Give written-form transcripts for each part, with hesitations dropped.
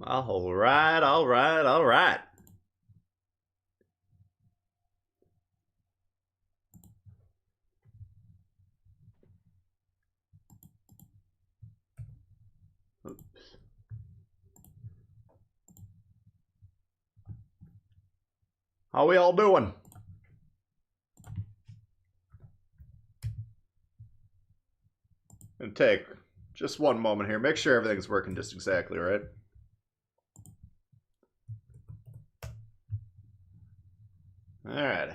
All right, all right, all right. Oops. How we all doing? Gonna take just one moment here. Make sure everything's working just exactly right. All right.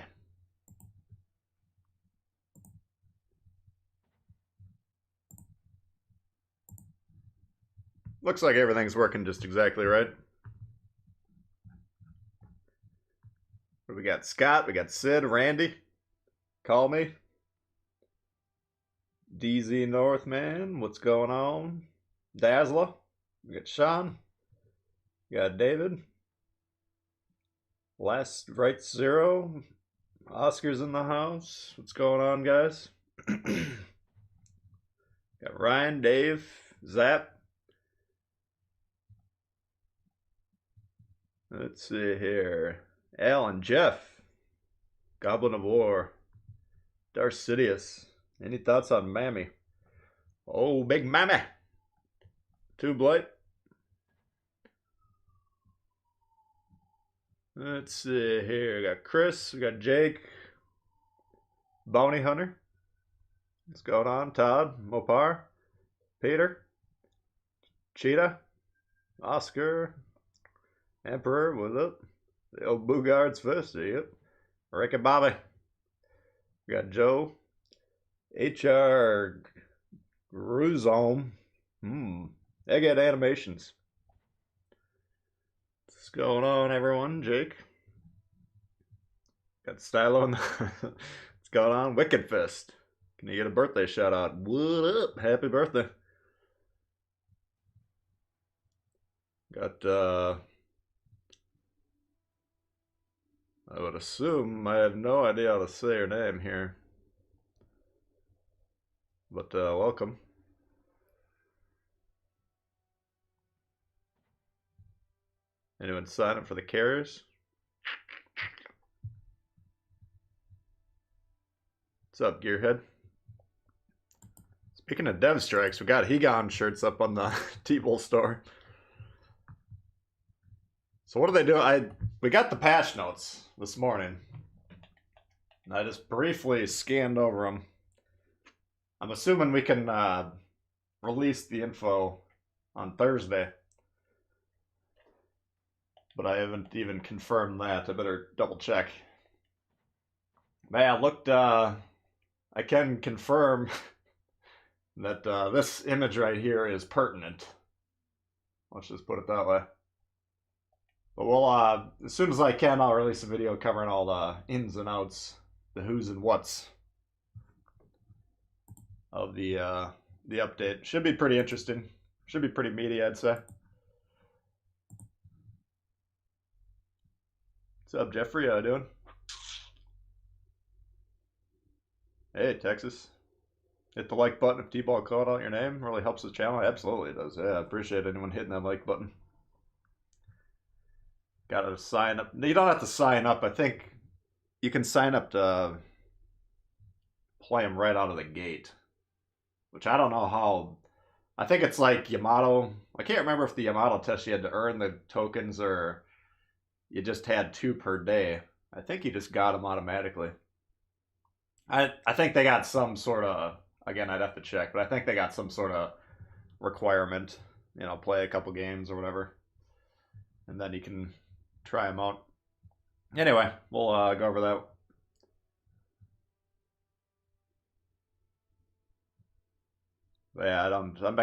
Looks like everything's working just exactly right. We got Scott, we got Sid, Randy. Call me. DZ Northman, what's going on? Dazzler. We got Sean. We got David. Last right zero. Oscar's in the house. What's going on, guys? Got Ryan, Dave, Zap. Let's see here. Alan, Jeff, Goblin of War, Darcidius. Any thoughts on Mammy? Oh, big Mammy. Two Blight. Let's see here. We got Chris. We got Jake. Bounty Hunter. What's going on? Todd. Mopar. Peter. Cheetah. Oscar. Emperor. What's up? The old Boogard's fist. Yep. Rick and Bobby. We got Joe. HR. Gruzome. Egghead Animations. What's going on, everyone? Jake. Got Stylo in the... What's going on? Wicked Fist. Can you get a birthday shout out? What up? Happy birthday. Got, I would assume, I have no idea how to say her name here. But, welcome. Anyone sign up for the carriers? What's up, Gearhead? Speaking of dev strikes, we got Hegon shirts up on the T-Bull store. So what do they do? We got the patch notes this morning. I just briefly scanned over them. I'm assuming we can release the info on Thursday. But I haven't even confirmed that. I better double check. But yeah, looked, I can confirm that this image right here is pertinent. Let's just put it that way. But we'll, as soon as I can, I'll release a video covering all the ins and outs, the who's and what's of the update. Should be pretty interesting. Should be pretty meaty, I'd say. What's up, Jeffrey? How you doing? Hey, Texas. Hit the like button if T-Ball called out your name. Really helps the channel. Absolutely it does. Yeah, I appreciate anyone hitting that like button. Gotta sign up. You don't have to sign up. I think you can sign up to play them right out of the gate. Which I don't know how. I think it's like Yamato. I can't remember if the Yamato test you had to earn the tokens or you just had 2 per day. I think you just got them automatically. I think they got some sort of, again, I'd have to check, but I think they got some sort of requirement, you know, play a couple games or whatever, and then you can try them out. Anyway, we'll go over that. But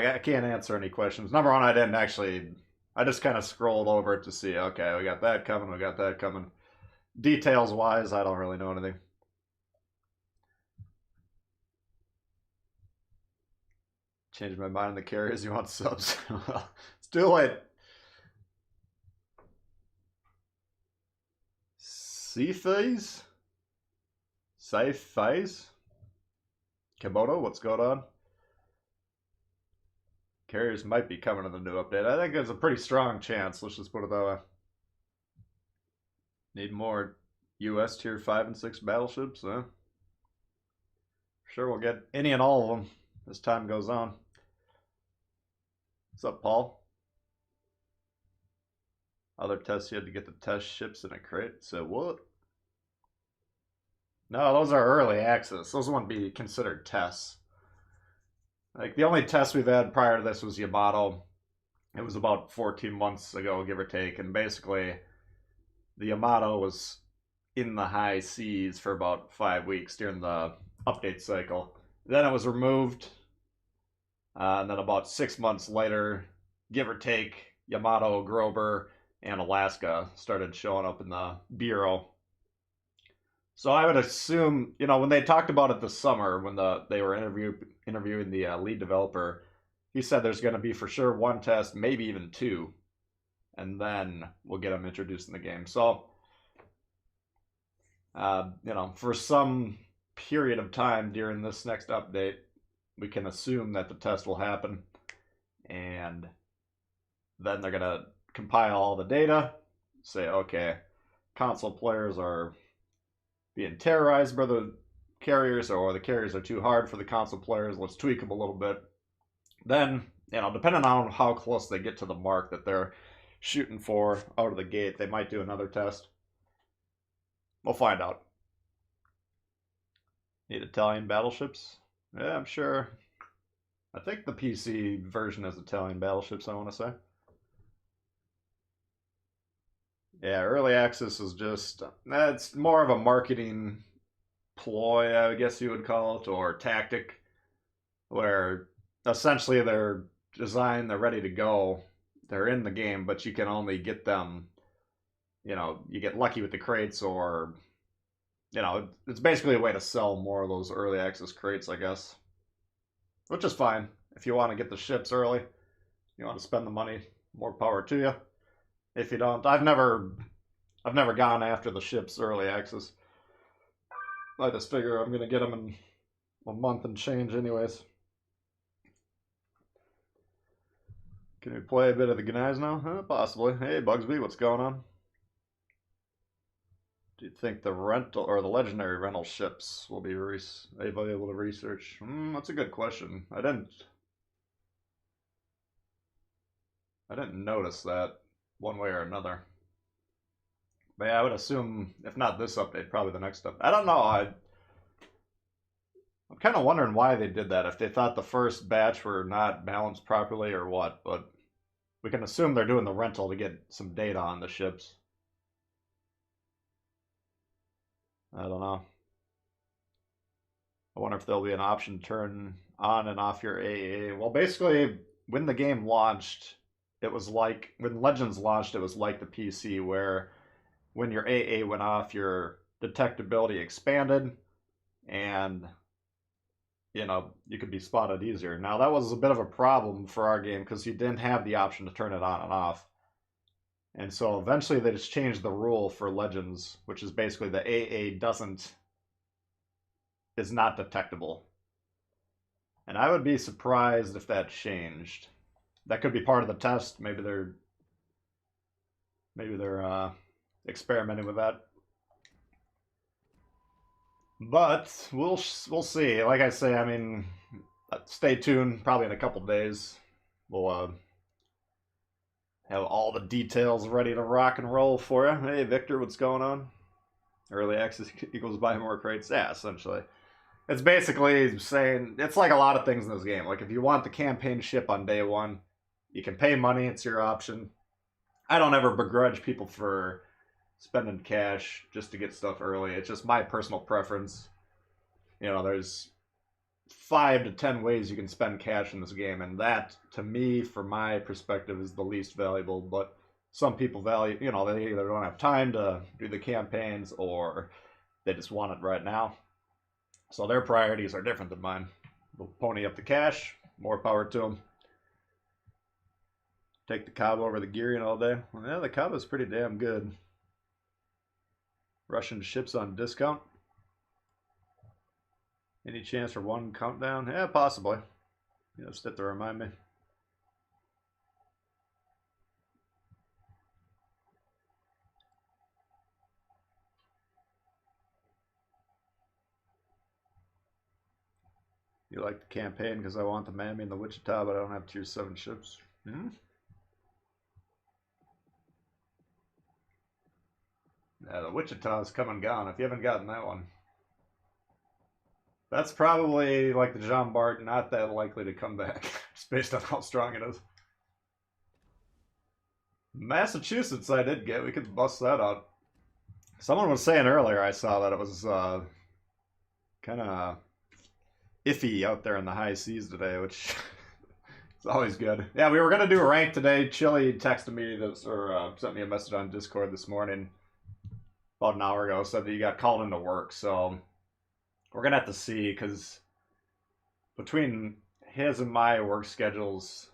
yeah, I can't answer any questions. Number one, I just kind of scrolled over it to see, okay, we got that coming, we got that coming. Details wise, I don't really know anything. Changed my mind on the carriers. You want subs? Well, it's too late. Seaphase? Safe-phase? Komodo, what's going on? Carriers might be coming in the new update. I think there's a pretty strong chance. Let's just put it that way. Need more US tier 5 and 6 battleships, huh? Sure, we'll get any and all of them as time goes on. What's up, Paul? Other tests you had to get the test ships in a crate. So what? No, those are early access. Those wouldn't be considered tests. Like the only test we've had prior to this was Yamato. It was about 14 months ago, give or take, and basically the Yamato was in the high seas for about 5 weeks during the update cycle. Then it was removed, and then about 6 months later, give or take, Yamato, Grover, and Alaska started showing up in the Bureau. So I would assume, you know, when they talked about it this summer, when they were interviewing the lead developer, he said there's going to be for sure one test, maybe even two, and then we'll get them introduced in the game. So, you know, for some period of time during this next update, we can assume that the test will happen, and then they're going to compile all the data, say, okay, console players are being terrorized by the carriers, or the carriers are too hard for the console players, let's tweak them a little bit. Then, you know, depending on how close they get to the mark that they're shooting for out of the gate, they might do another test. We'll find out. Need Italian battleships? Yeah, I'm sure. I think the PC version has Italian battleships, I want to say. Yeah, early access is just, it's more of a marketing ploy, I guess you would call it, or tactic, where essentially they're designed, they're ready to go, they're in the game, but you can only get them, you know, you get lucky with the crates, or, you know, it's basically a way to sell more of those early access crates, I guess. Which is fine. If you want to get the ships early, you want to spend the money, more power to you. If you don't, I've never gone after the ships early access. I just figure I'm gonna get them in a month and change anyways. Can we play a bit of the guys now? Possibly. Hey Bugsby, what's going on? Do you think the rental or the legendary rental ships will be able to research? That's a good question. I didn't notice that one way or another. But yeah, I would assume, if not this update, probably the next update. I don't know. I'm kind of wondering why they did that. If they thought the first batch were not balanced properly or what. But we can assume they're doing the rental to get some data on the ships. I don't know. I wonder if there'll be an option to turn on and off your AA. Well, basically, when the game launched, it was like, when Legends launched, it was like the PC, where when your AA went off, your detectability expanded, and, you know, you could be spotted easier. Now, that was a bit of a problem for our game, because you didn't have the option to turn it on and off. And so eventually they just changed the rule for Legends, which is basically the AA is not detectable. And I would be surprised if that changed. That could be part of the test. Maybe they're experimenting with that. But we'll see. Like I say, I mean, stay tuned. Probably in a couple days, we'll have all the details ready to rock and roll for you. Hey, Victor, what's going on? Early access equals buy more crates. Yeah, essentially. It's basically saying, it's like a lot of things in this game. Like, if you want the campaign ship on day one, you can pay money. It's your option. I don't ever begrudge people for spending cash just to get stuff early. It's just my personal preference. You know, there's 5 to 10 ways you can spend cash in this game, and that, to me, from my perspective, is the least valuable. But some people value, you know, they either don't have time to do the campaigns, or they just want it right now. So their priorities are different than mine. They'll pony up the cash, more power to them. Take the Cobb over the Gearian all day. Well, yeah, the Cobb is pretty damn good. Russian ships on discount. Any chance for one countdown? Yeah, possibly. You just have to remind me. You like the campaign because I want the Mammy and the Wichita, but I don't have tier 7 ships. Hmm? Yeah, the Wichita is come and gone. If you haven't gotten that one, that's probably like the Jean Bart, not that likely to come back, just based on how strong it is. Massachusetts, I did get. We could bust that out. Someone was saying earlier, I saw that it was kind of iffy out there in the high seas today, which is always good. Yeah, we were gonna do a rank today. Chili texted me this, or sent me a message on Discord this morning, about an hour ago, said that you got called into work. So we're gonna have to see, because between his and my work schedules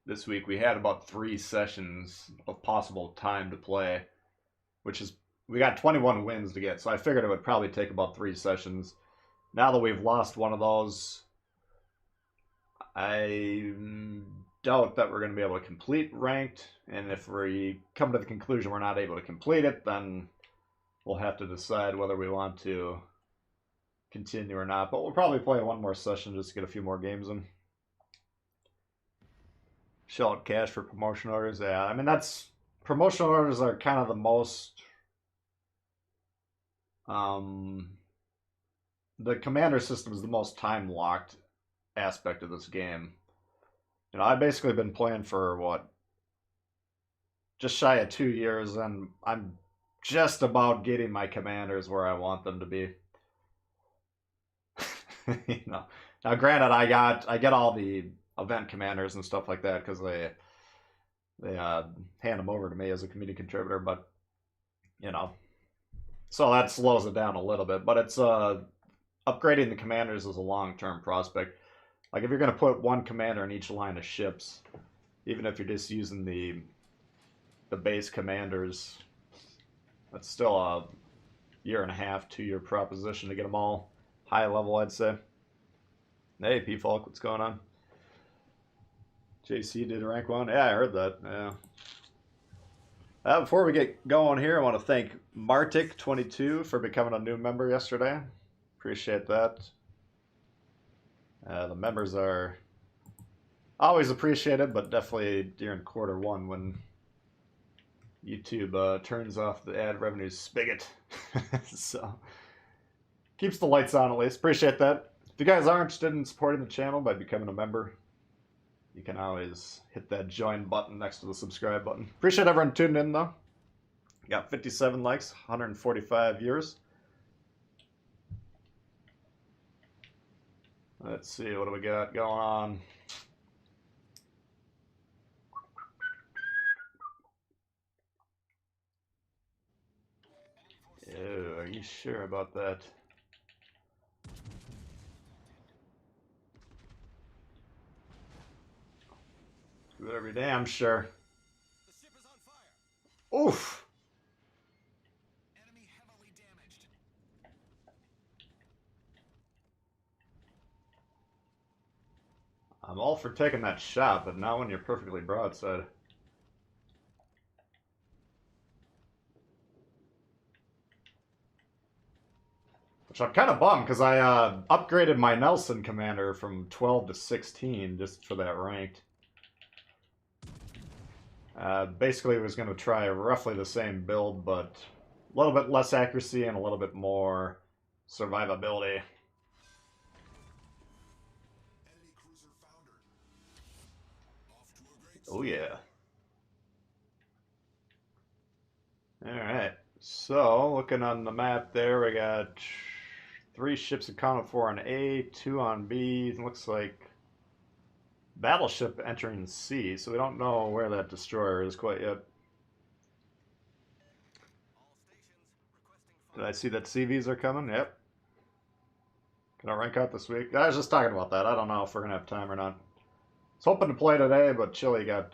this week, we had about 3 sessions of possible time to play, which is, we got 21 wins to get, so I figured it would probably take about 3 sessions. Now that we've lost one of those, I doubt that we're going to be able to complete ranked, and if we come to the conclusion we're not able to complete it, then we'll have to decide whether we want to continue or not. But we'll probably play one more session just to get a few more games in. Shell out cash for promotion orders. Yeah, I mean, that's, promotion orders are kind of the most the commander system is the most time locked aspect of this game. You know, I've basically been playing for what, just shy of 2 years, and I'm just about getting my commanders where I want them to be. You know, now granted, I get all the event commanders and stuff like that because they hand them over to me as a community contributor, but you know, so that slows it down a little bit. But it's upgrading the commanders is a long-term prospect. Like if you're going to put one commander in each line of ships, even if you're just using the base commanders, that's still a 1.5 2 year proposition to get them all high level, I'd say. Hey, P-Falk, what's going on? JC did rank 1. Yeah, I heard that. Yeah. Before we get going here, I want to thank Martic22 for becoming a new member yesterday. Appreciate that. The members are always appreciated, but definitely during Q1 when YouTube turns off the ad revenue spigot. So, keeps the lights on at least. Appreciate that. If you guys are interested in supporting the channel by becoming a member, you can always hit that join button next to the subscribe button. Appreciate everyone tuning in, though. Got 57 likes, 145 viewers. Let's see, what do we got going on? Ew, are you sure about that? You better be damn sure. The ship is on fire. Oof! Enemy heavily damaged. I'm all for taking that shot, but not when you're perfectly broadside. Which I'm kind of bummed, because I upgraded my Nelson commander from 12 to 16 just for that ranked. Basically, was going to try roughly the same build, but a little bit less accuracy and a little bit more survivability. Enemy cruiser foundered. Off to a great Oh yeah. start. Alright, so looking on the map there, we got 3 ships accounted for on A, 2 on B. It looks like Battleship entering C, so we don't know where that destroyer is quite yet. All stations requesting Did I see that CVs are coming? Yep. Can I rank out this week? I was just talking about that. I don't know if we're going to have time or not. I was hoping to play today, but Chili got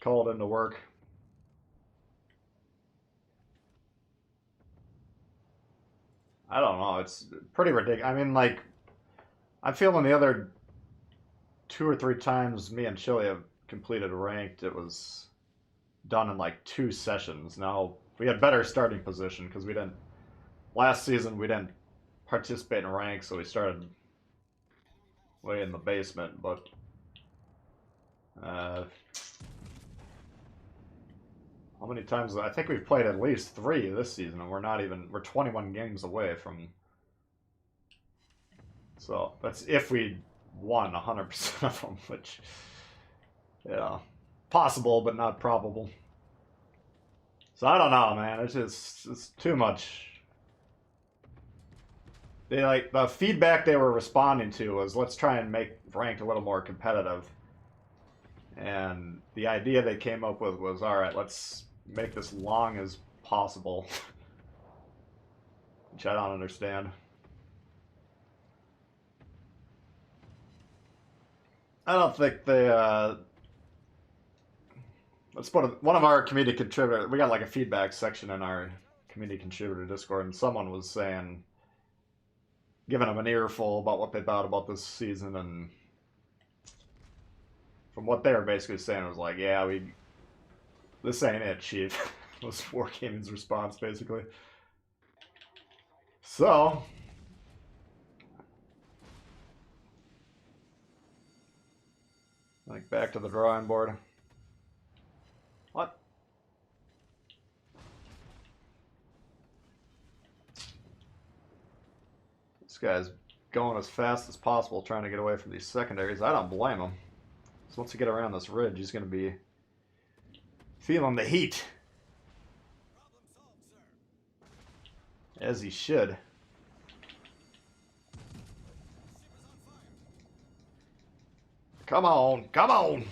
called into work. I don't know. It's pretty ridiculous. I mean, like, I'm feeling the other 2 or 3 times me and Chili have completed ranked, it was done in like 2 sessions. Now, we had better starting position because we didn't, last season we didn't participate in rank, so we started way in the basement, but how many times? I think we've played at least 3 this season, and we're 21 games away from. So that's if we won 100% of them, which, yeah, possible but not probable. So I don't know, man. It's too much. The feedback they were responding to was, let's try and make ranked a little more competitive. And the idea they came up with was, all right, let's make this long as possible, which I don't understand. I don't think they. Let's put it, one of our community contributors. We got like a feedback section in our community contributor Discord, and someone was saying, giving them an earful about what they thought about this season, and from what they were basically saying, it was like, yeah, this ain't it, Chief. Was Wargaming's response, basically. So, like, back to the drawing board. What? This guy's going as fast as possible, trying to get away from these secondaries. I don't blame him. So once you get around this ridge, he's going to be feeling the heat. As he should. Come on, come on!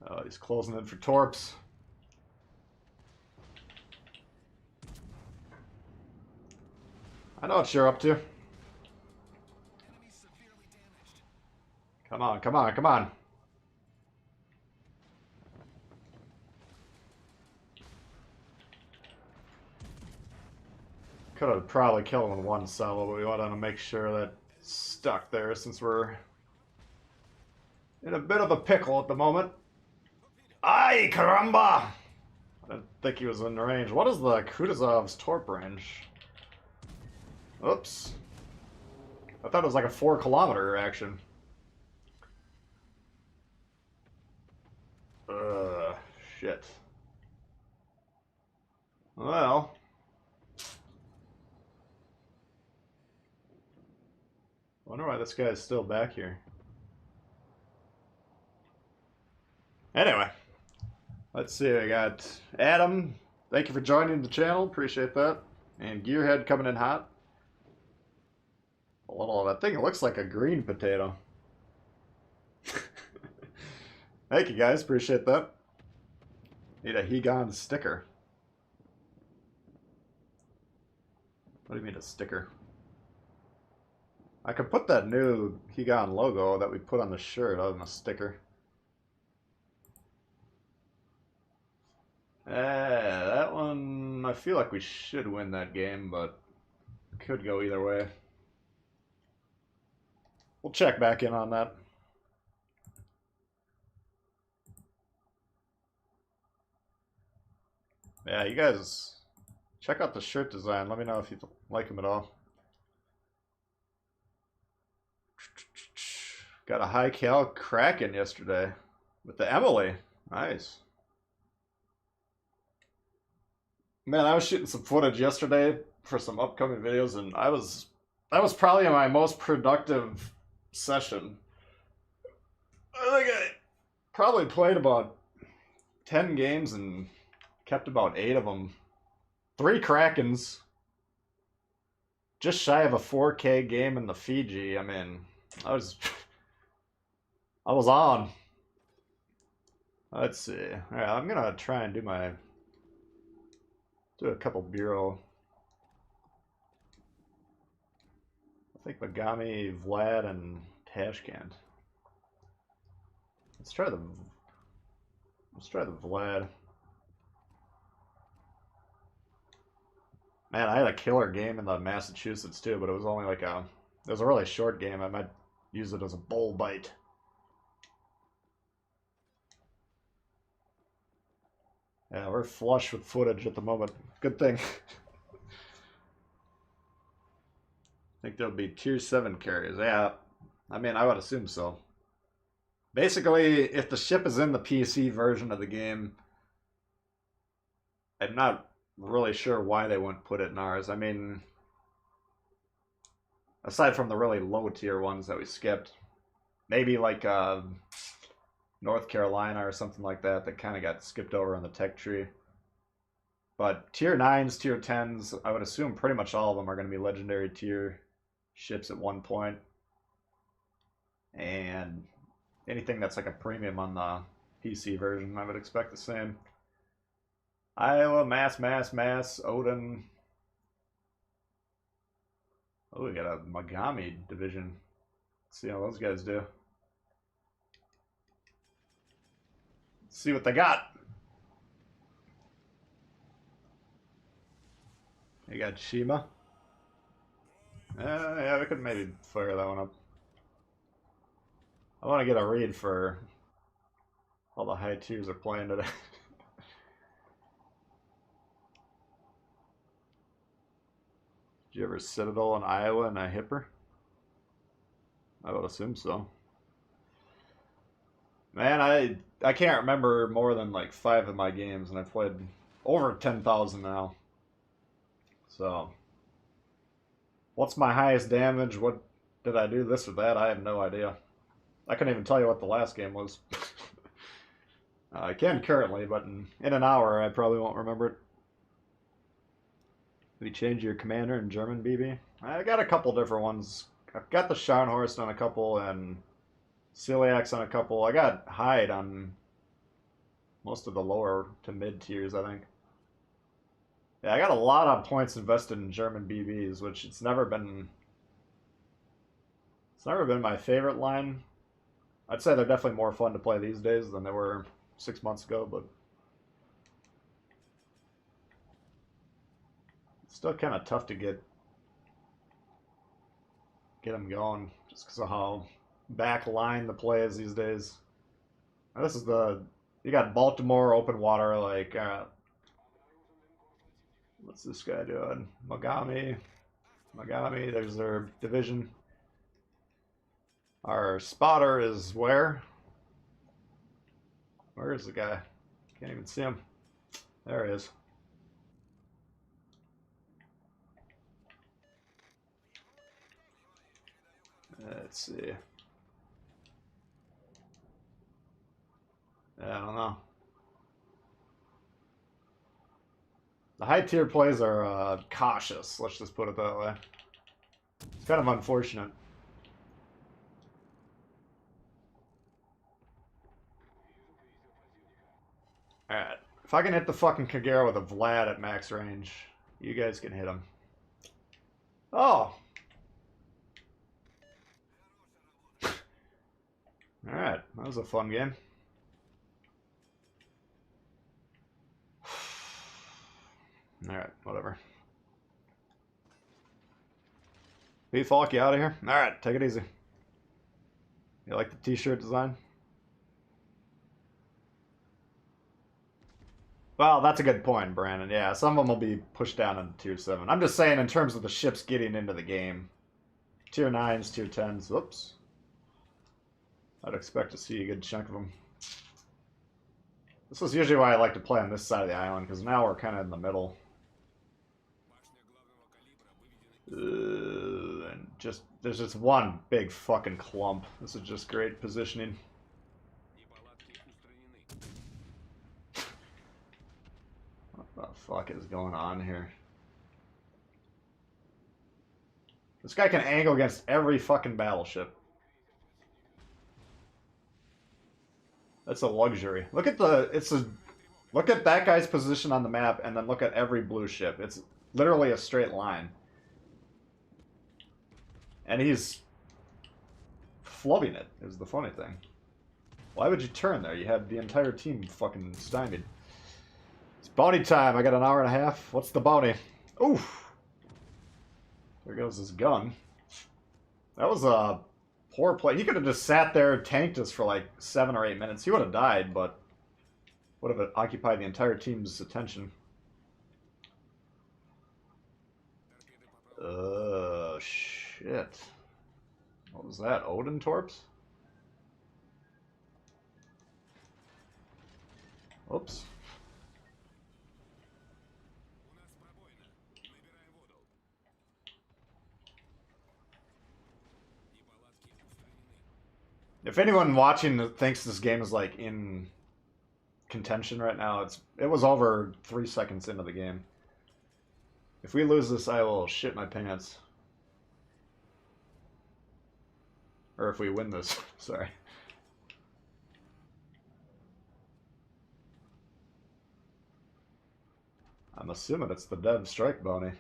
Oh, he's closing in for torps. I know what you're up to. Come on, come on, come on. Could have probably killed him with one salvo, but we want to make sure that it's stuck there since we're in a bit of a pickle at the moment. Ay, caramba! I didn't think he was in range. What is the Kutuzov's torp range? Oops. I thought it was like a 4-kilometer action. Shit. Well. Wonder why this guy's still back here. Anyway. Let's see, I got Adam. Thank you for joining the channel. Appreciate that. And Gearhead coming in hot. A little of that thing. It looks like a green potato. Thank you guys. Appreciate that. Need a Hegon sticker. What do you mean a sticker? I could put that new Hegon logo that we put on the shirt on a sticker. That one, I feel like we should win that game, but could go either way. We'll check back in on that. Yeah, you guys check out the shirt design. Let me know if you like them at all. Got a high cal Kraken yesterday with the Emily. Nice. Man, I was shooting some footage yesterday for some upcoming videos, and that was probably my most productive session. I think I probably played about 10 games and kept about 8 of them. 3 Krakens. Just shy of a 4K game in the Fiji. I mean, I was on. Let's see. Alright, I'm gonna try and do a couple bureau. I think Megami, Vlad, and Tashkent. Let's try the Vlad. Man, I had a killer game in the Massachusetts too, but it was only like it was a really short game. I might use it as a bull bite. Yeah, we're flush with footage at the moment. Good thing. think there'll be tier 7 carriers. Yeah, I mean, I would assume so. Basically, if the ship is in the PC version of the game, I'm not really sure why they wouldn't put it in ours. I mean, aside from the really low tier ones that we skipped, maybe like North Carolina or something like that that kind of got skipped over on the tech tree. But tier 9s, tier 10s, I would assume pretty much all of them are going to be legendary tier ships at one point. And anything that's like a premium on the PC version, I would expect the same. Iowa, Mass, Odin. Oh, we got a Mogami division. Let's see how those guys do. Let's see what they got. You got Shima. Yeah, we could maybe fire that one up. I want to get a read for all the high tiers are playing today. Did you ever Citadel in Iowa and a Hipper? I would assume so. Man, I can't remember more than like 5 of my games, and I've played over 10,000 now. So, what's my highest damage? What did I do this or that? I have no idea. I couldn't even tell you what the last game was. I can currently, but in an hour I probably won't remember it. Did you change your commander in German BB? I got a couple different ones. I've got the Scharnhorst on a couple and Celiacs on a couple. I got Hyde on most of the lower to mid tiers, I think. Yeah, I got a lot of points invested in German BBs, which it's never been my favorite line. I'd say they're definitely more fun to play these days than they were 6 months ago, but it's still kind of tough to get them going just because of how back line the play is these days. Now, this is you got Baltimore open water, like what's this guy doing? Mogami, there's their division. Our spotter is where? Where is the guy? Can't even see him. There he is. Let's see. Yeah, I don't know. The high tier plays are cautious, let's just put it that way. It's kind of unfortunate. Alright. If I can hit the fucking Kagera with a Vlad at max range, you guys can hit him. Oh! Alright, that was a fun game. Alright, whatever. Pete Falk, you out of here? Alright, take it easy. You like the t-shirt design? Well, that's a good point, Brandon. Yeah, some of them will be pushed down into tier 7. I'm just saying in terms of the ships getting into the game. Tier 9s, tier 10s. Whoops. I'd expect to see a good chunk of them. This is usually why I like to play on this side of the island, because now we're kind of in the middle. And there's just one big fucking clump. This is just great positioning. What the fuck is going on here? This guy can angle against every fucking battleship. That's a luxury. Look at look at that guy's position on the map, and then look at every blue ship. It's literally a straight line. And he's flubbing it, is the funny thing. Why would you turn there? You had the entire team fucking stymied. It's bounty time. I got an hour and a half. What's the bounty? Oof. There goes his gun. That was a poor play. He could have just sat there, tanked us for like 7 or 8 minutes. He would have died, but would have occupied the entire team's attention. Shit. shit. What was that? Odin torps? Oops. If anyone watching thinks this game is like in contention right now, it was over 3 seconds into the game. If we lose this, I will shit my pants. Or if we win this, sorry. I'm assuming it's the dev strike bounty.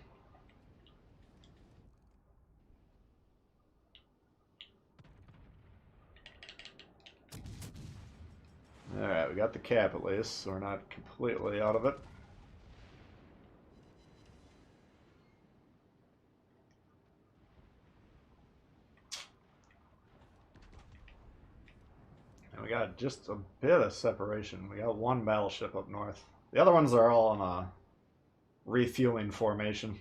Alright, we got the cap at least, so we're not completely out of it. And we got just a bit of separation. We got one battleship up north. The other ones are all in a refueling formation.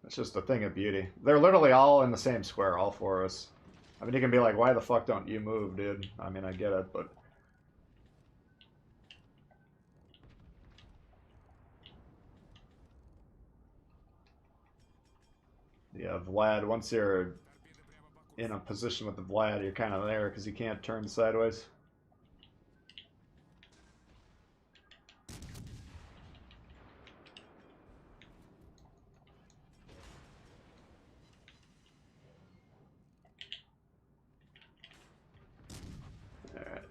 It's just a thing of beauty. They're literally all in the same square, all four of us. I mean, you can be like, why the fuck don't you move, dude? I mean, I get it, but... Yeah, Vlad, once you're in a position with the Vlad, you're kind of there because you can't turn sideways. Alright,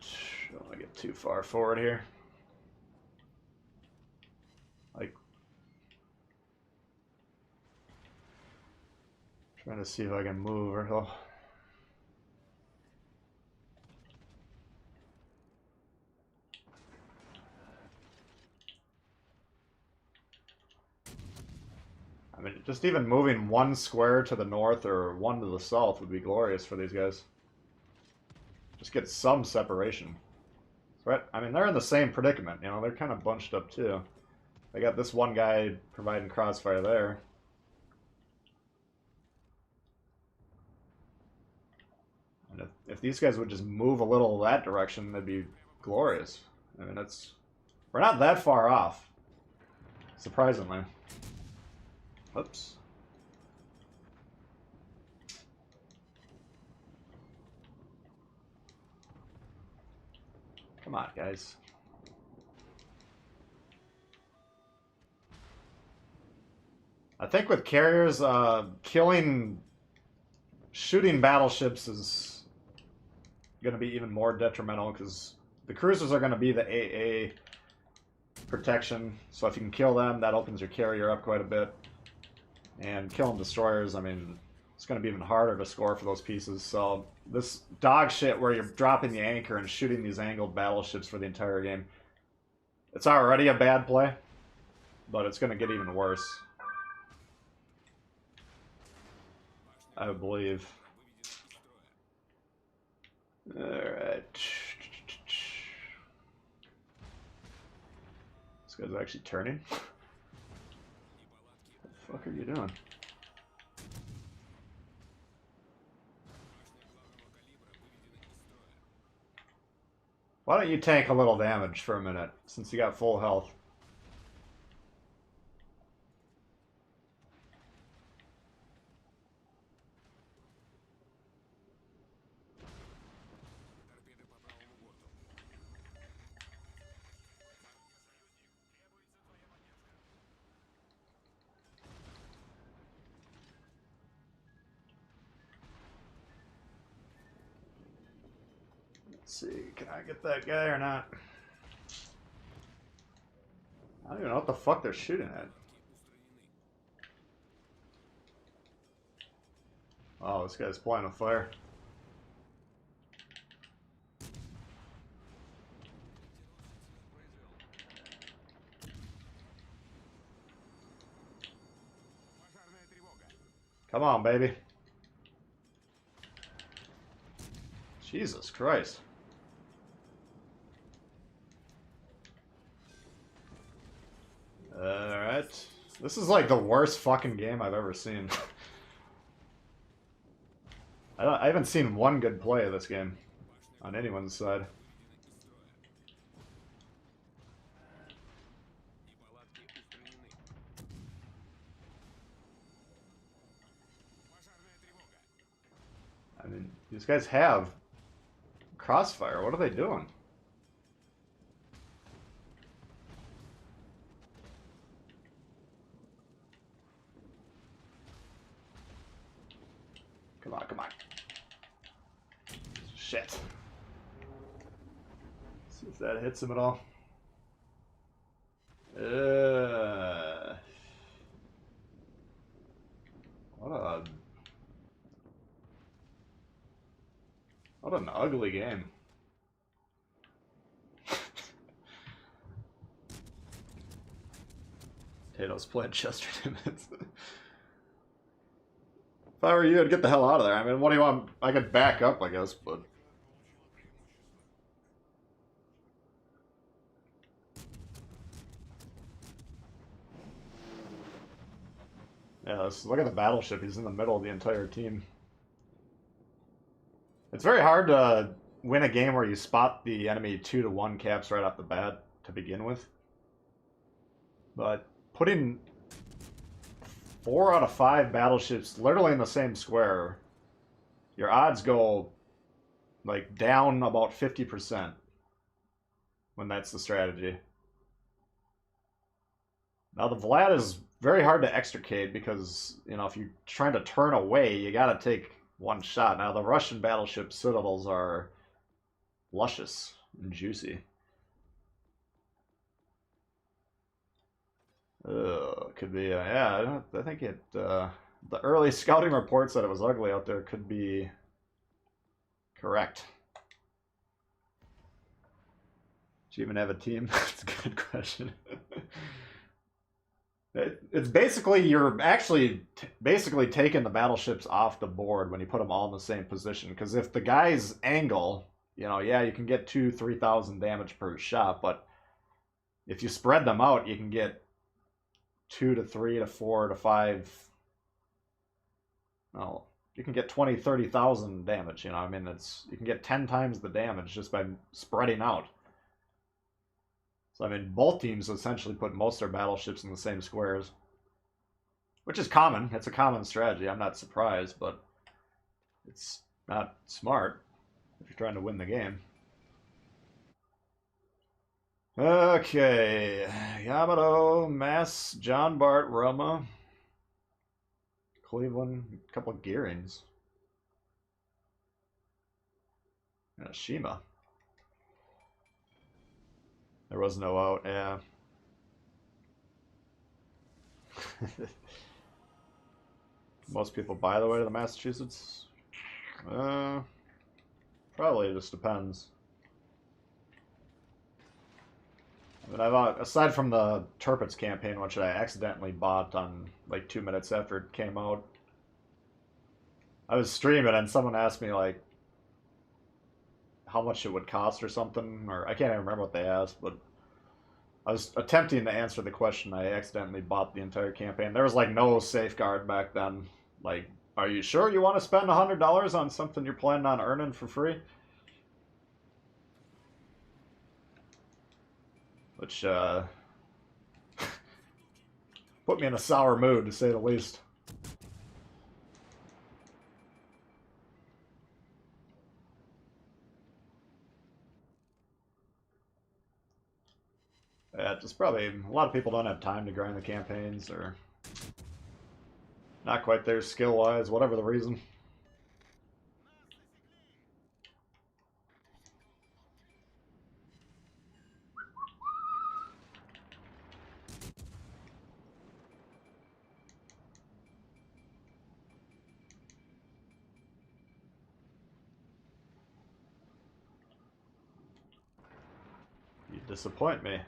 don't want to get too far forward here. Like, trying to see if I can move or he'll... I mean, just even moving one square to the north or one to the south would be glorious for these guys. Just get some separation. Right? I mean, they're in the same predicament, you know, they're kind of bunched up too. They got this one guy providing crossfire there. And if these guys would just move a little that direction, that'd be glorious. I mean, we're not that far off, surprisingly. Oops. Come on, guys. I think with carriers, shooting battleships is going to be even more detrimental because the cruisers are going to be the AA protection. So if you can kill them, that opens your carrier up quite a bit. And killing destroyers, I mean, it's going to be even harder to score for those pieces. So this dog shit where you're dropping the anchor and shooting these angled battleships for the entire game, it's already a bad play, but it's going to get even worse, I believe. Alright. This guy's actually turning. What the fuck are you doing? Why don't you tank a little damage for a minute, since you got full health? Let's see, can I get that guy or not? I don't even know what the fuck they're shooting at. Oh, this guy's playing a fire. Come on, baby. Jesus Christ. Alright. This is like the worst fucking game I've ever seen. I haven't seen one good play of this game on anyone's side. I mean, these guys have crossfire. What are they doing? Come on, come on. Shit. See if that hits him at all. What an ugly game. Potatoes playing Chester Timmons. If I were you, I'd get the hell out of there. I mean, what do you want? I could back up, I guess, but... Yeah, look at the battleship. He's in the middle of the entire team. It's very hard to win a game where you spot the enemy 2-to-1 caps right off the bat to begin with. But putting 4 out of 5 battleships literally in the same square, your odds go like down about 50% when that's the strategy. Now the Vlad is very hard to extricate because, you know, if you're trying to turn away, you gotta take one shot. Now the Russian battleship citadels are luscious and juicy. Could be, yeah, I think the early scouting reports that it was ugly out there could be correct. Do you even have a team? That's a good question. It's basically, you're actually basically taking the battleships off the board when you put them all in the same position. Because if the guys angle, you know, yeah, you can get 2,000-3,000 damage per shot, but if you spread them out, you can get 2 to 3 to 4 to 5. No, you can get 20-30,000 damage. You know, I mean, you can get 10 times the damage just by spreading out. So, I mean, both teams essentially put most of their battleships in the same squares. Which is common. It's a common strategy. I'm not surprised, but it's not smart if you're trying to win the game. Okay. Yamato, Mass, John Bart, Roma, Cleveland, a couple of Gearings. And a Shima. There was no out, yeah. Most people buy the way to the Massachusetts? Probably just depends. I mean, aside from the Turpitz campaign, which I accidentally bought on like 2 minutes after it came out, I was streaming and someone asked me like how much it would cost or something, or I can't even remember what they asked, but I was attempting to answer the question. I accidentally bought the entire campaign. There was like no safeguard back then. Like, are you sure you want to spend $100 on something you're planning on earning for free? Which put me in a sour mood, to say the least. Yeah, just probably a lot of people don't have time to grind the campaigns, or not quite there skill-wise, whatever the reason. You disappoint me.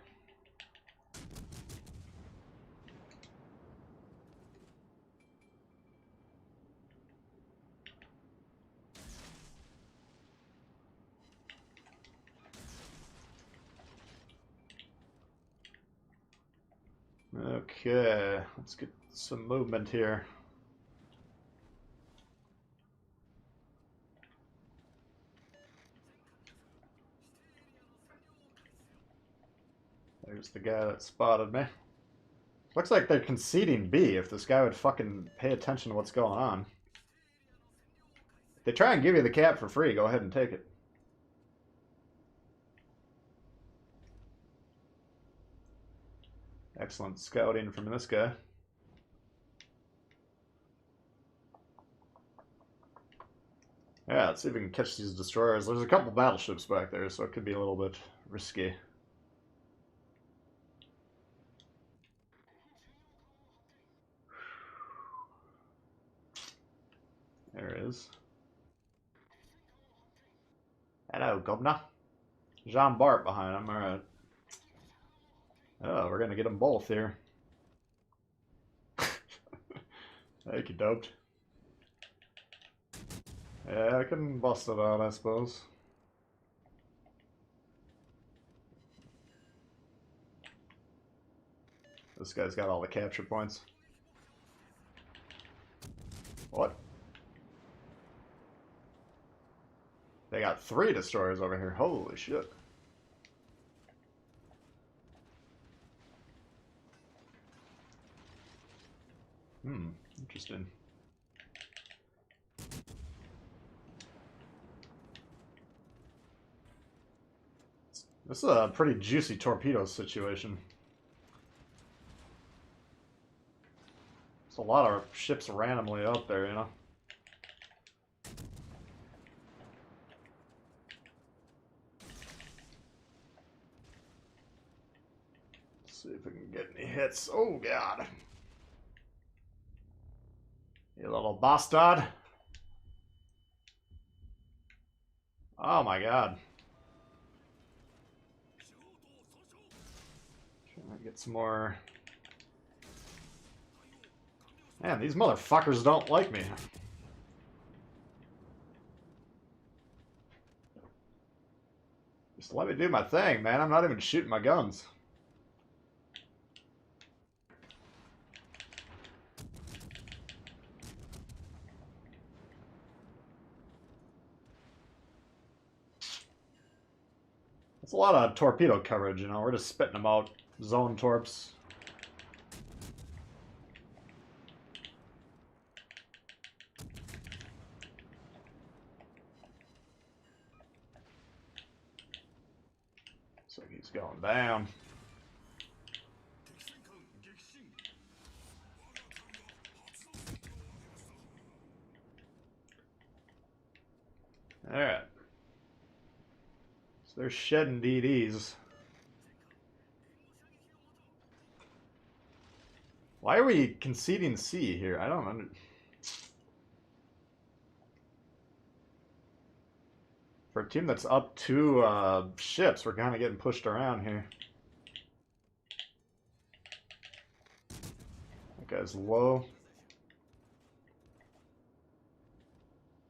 Okay, let's get some movement here. There's the guy that spotted me. Looks like they're conceding B. If this guy would fucking pay attention to what's going on. If they try and give you the cap for free, go ahead and take it. Excellent scouting from this guy. Yeah, let's see if we can catch these destroyers. There's a couple battleships back there, so it could be a little bit risky. There it is. Hello, Governor. Jean Bart behind him, alright. Oh, we're gonna get them both here. Thank you, doped. Yeah, I can bust it out, I suppose. This guy's got all the capture points. What? They got 3 destroyers over here. Holy shit. Interesting. This is a pretty juicy torpedo situation. There's a lot of ships randomly out there, you know? Let's see if we can get any hits. Oh, God. You little bastard. Oh, my God. Trying to get some more... Man, these motherfuckers don't like me. Just let me do my thing, man. I'm not even shooting my guns. It's a lot of torpedo coverage, you know. We're just spitting them out. Zone torps. Looks like he's going down. Alright. So they're shedding DDs. Why are we conceding C here? I don't understand. For a team that's up 2 ships, we're kind of getting pushed around here. That guy's low.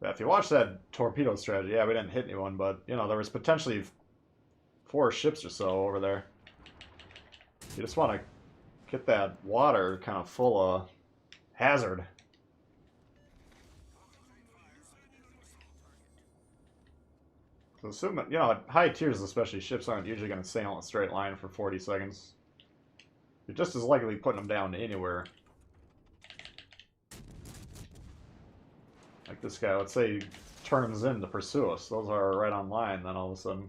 Yeah, if you watch that torpedo strategy, yeah, we didn't hit anyone, but, you know, there was potentially 4 ships or so over there. You just want to get that water kind of full of hazard. So assuming, you know, at high tiers especially, ships aren't usually going to sail in a straight line for 40 seconds. You're just as likely putting them down to anywhere. Like this guy, let's say he turns in to pursue us. Those are right on line, then all of a sudden,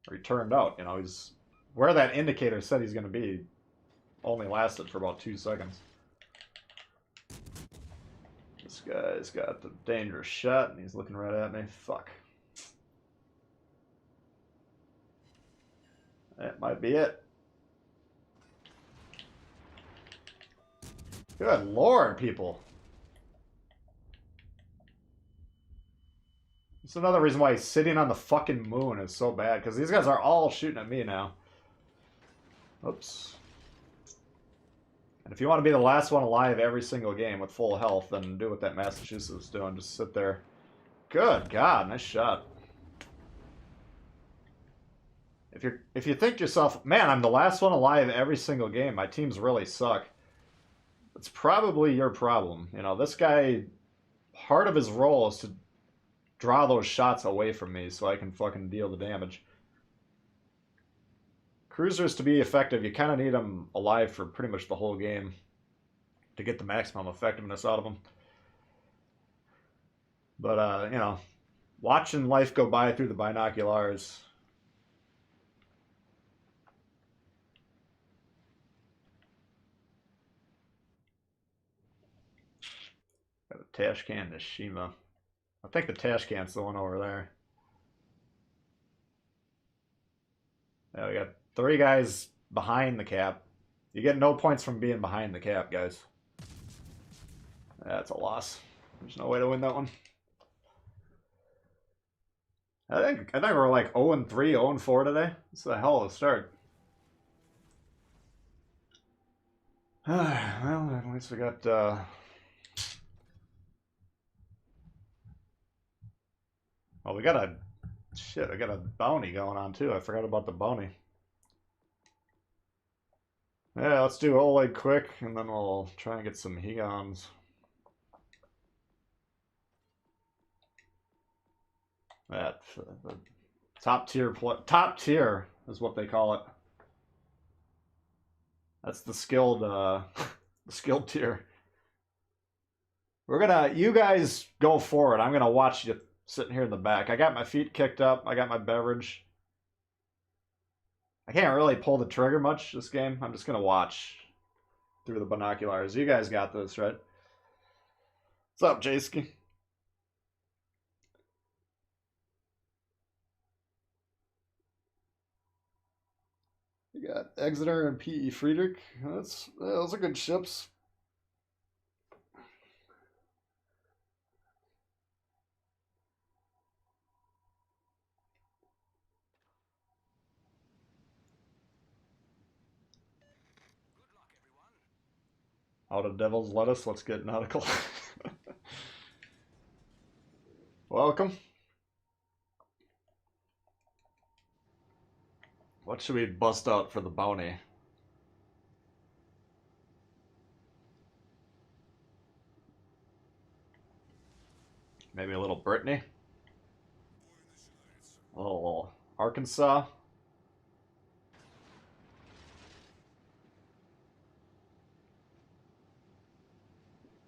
or he turned out, you know, he's where that indicator said he's going to be only lasted for about 2 seconds. This guy's got the dangerous shot, and he's looking right at me. Fuck. That might be it. Good lord, people. It's another reason why sitting on the fucking moon is so bad, because these guys are all shooting at me now. Oops. And if you want to be the last one alive every single game with full health, then do what that Massachusetts is doing. Just sit there. Good God, nice shot. If you think to yourself, man, I'm the last one alive every single game. My teams really suck. It's probably your problem. You know, this guy, part of his role is to draw those shots away from me so I can fucking deal the damage. Cruisers, to be effective, you kind of need them alive for pretty much the whole game to get the maximum effectiveness out of them. But, you know, watching life go by through the binoculars. Got a Tashcan Nishima. I think the Tashcan's the one over there. Yeah, we got 3 guys behind the cap. You get no points from being behind the cap, guys. That's a loss. There's no way to win that one. I think we're like 0-3, 0-4 today. It's a hell of a start. Well, at least we got oh, we got a shit, I got a bounty going on too. I forgot about the bounty. Yeah, let's do Oleg quick and then we'll try and get some Hegons. That the top tier is what they call it. That's the skilled the skilled tier. You guys go forward. I'm gonna watch you sitting here in the back. I got my feet kicked up. I got my beverage. I can't really pull the trigger much this game. I'm just gonna watch through the binoculars. You guys got this, right? What's up, Jaski? You got Exeter and P.E. Friedrich. Those are good ships. Out of Devil's Lettuce, let's get nautical. Welcome. What should we bust out for the bounty? Maybe a little Brittany? A little Arkansas?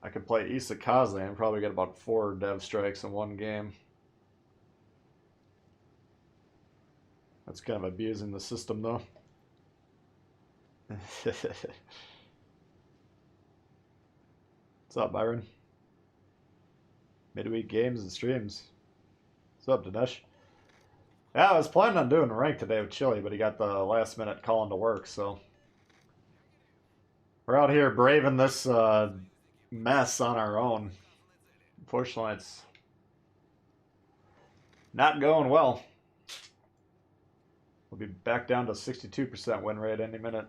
I could play Isakaze and probably get about 4 dev strikes in one game. That's kind of abusing the system, though. What's up, Byron? Midweek games and streams. What's up, Dinesh? Yeah, I was planning on doing a rank today with Chili, but he got the last minute calling to work, so we're out here braving this mess on our own. Unfortunately, it's not going well. We'll be back down to 62% win rate any minute.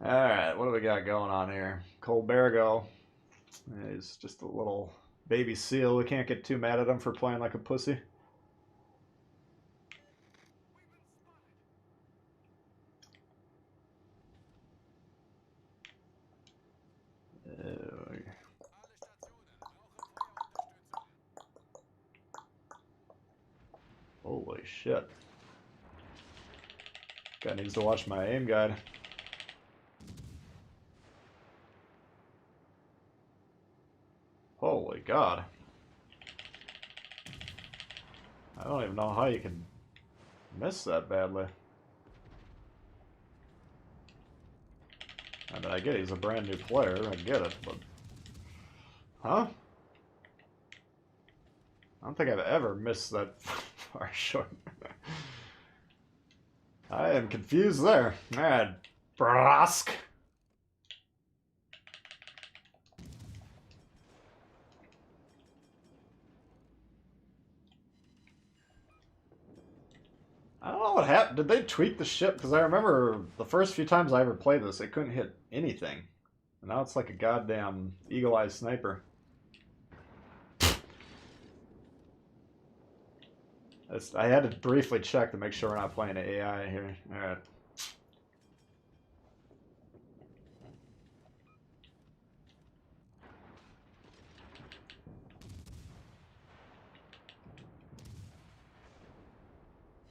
Alright, what do we got going on here? Colbergo. He's just a little baby seal. We can't get too mad at him for playing like a pussy. Holy shit. Guy needs to watch my aim guide. Holy God. I don't even know how you can miss that badly. I mean, I get he's a brand new player, I get it, but... Huh? I don't think I've ever missed that far short. I am confused there. Alright, Brask. I don't know what happened. Did they tweak the ship? Because I remember the first few times I ever played this, it couldn't hit anything. And now it's like a goddamn eagle-eye sniper. I had to briefly check to make sure we're not playing AI here. Alright.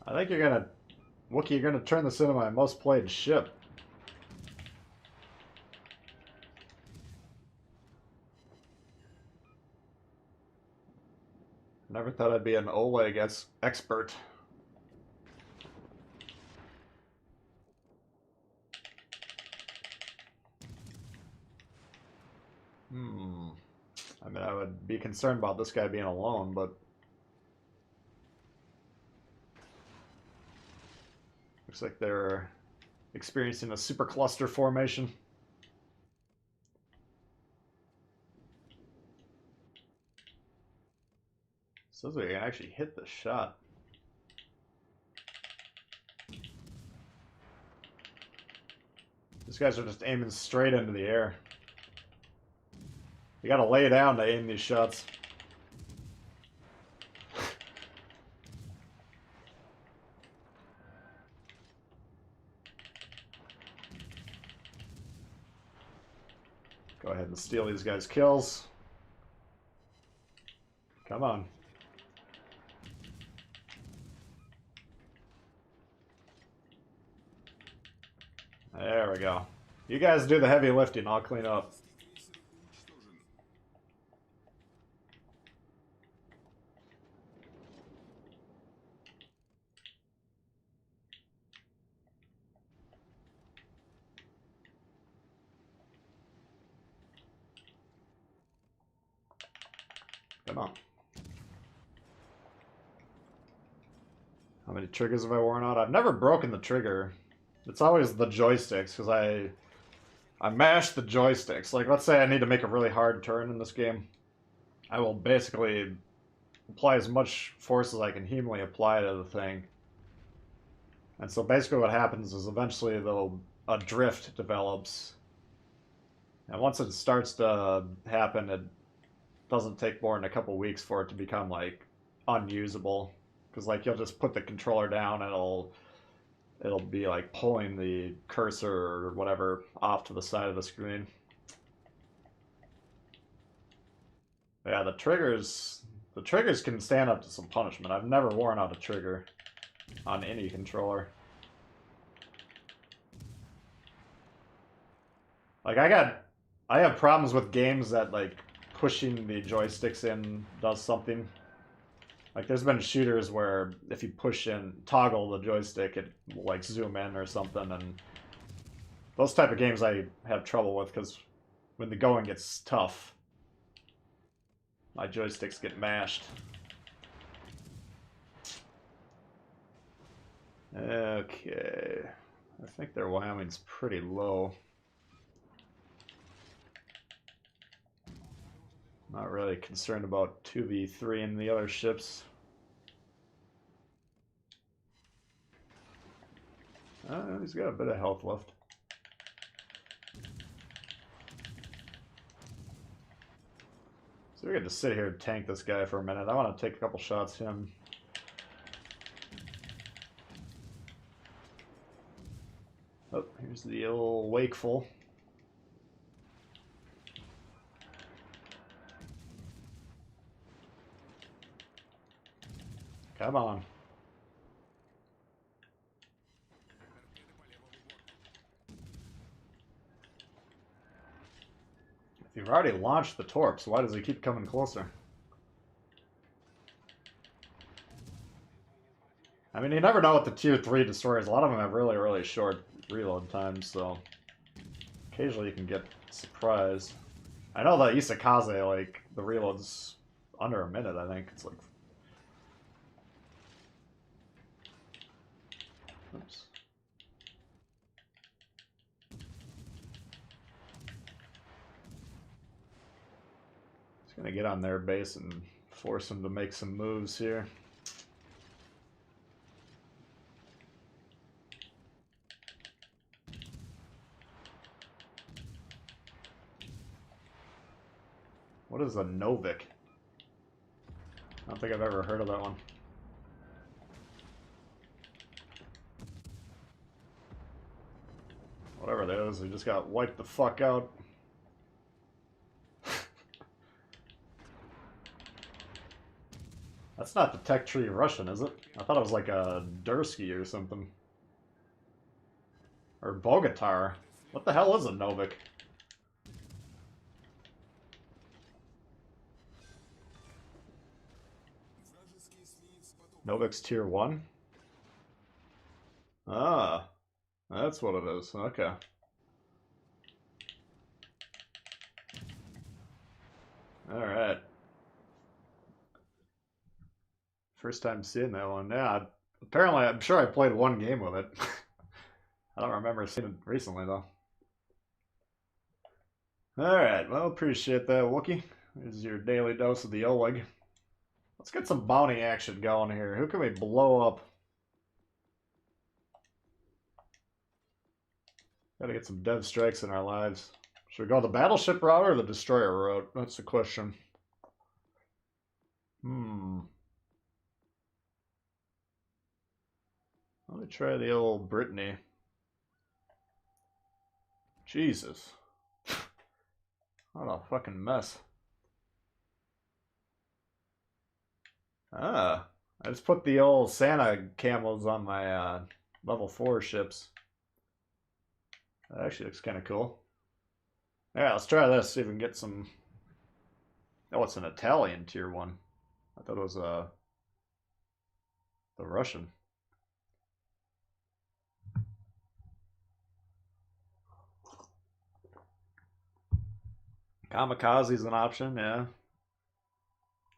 I think you're gonna... Wookie, you're gonna turn this into my most played ship. Never thought I'd be an Oleg expert. I mean, I would be concerned about this guy being alone, but... Looks like they're experiencing a super cluster formation. Says we can actually hit the shot. These guys are just aiming straight into the air. You gotta lay down to aim these shots. Go ahead and steal these guys' kills. Come on. There we go. You guys do the heavy lifting, I'll clean up. Come on. How many triggers have I worn out? I've never broken the trigger. It's always the joysticks, because I mash the joysticks. Like, let's say I need to make a really hard turn in this game. I will basically apply as much force as I can humanly apply to the thing. And so basically what happens is eventually a drift develops. And once it starts to happen, it doesn't take more than a couple weeks for it to become, like, unusable. Because, like, you'll just put the controller down and it'll be, like, pulling the cursor or whatever off to the side of the screen. Yeah, the triggers can stand up to some punishment. I've never worn out a trigger on any controller. Like, I have problems with games that, like, pushing the joysticks in does something. Like, there's been shooters where if you toggle the joystick, it will, like, zoom in or something, and those type of games I have trouble with, because when the going gets tough, my joysticks get mashed. Okay. I think their Wyoming's pretty low. Not really concerned about 2v3 and the other ships. He's got a bit of health left. So we're gonna just sit here and tank this guy for a minute. I want to take a couple shots at him. Oh, here's the old Wakeful. Come on. If you've already launched the torps, why does he keep coming closer? I mean, you never know with the tier 3 destroyers. A lot of them have really, really short reload times, so occasionally you can get surprised. I know that Isakaze, like, the reload's under a minute, I think. It's like... Oops. Just gonna get on their base and force them to make some moves here. What is a Novik? I don't think I've ever heard of that one. Whatever that is, we just got wiped the fuck out. That's not the tech tree Russian, is it? I thought it was like a Dursky or something. Or Bogatar. What the hell is a Novik? Novik's tier 1? Ah, that's what it is. Okay. Alright. First time seeing that one. Yeah, apparently, I'm sure I played one game with it. I don't remember seeing it recently, though. Alright, well, appreciate that, Wookie. Here's your daily dose of the Oleg. Let's get some bounty action going here. Who can we blow up? Gotta get some dev strikes in our lives. Should we go the battleship route or the destroyer route? That's the question. Let me try the old Brittany. Jesus. What a fucking mess. I just put the old Santa camos on my level 4 ships. That actually looks kind of cool. Yeah, let's try this, see if we can get some... Oh, it's an Italian tier 1. I thought it was the Russian. Kamikaze's an option, yeah.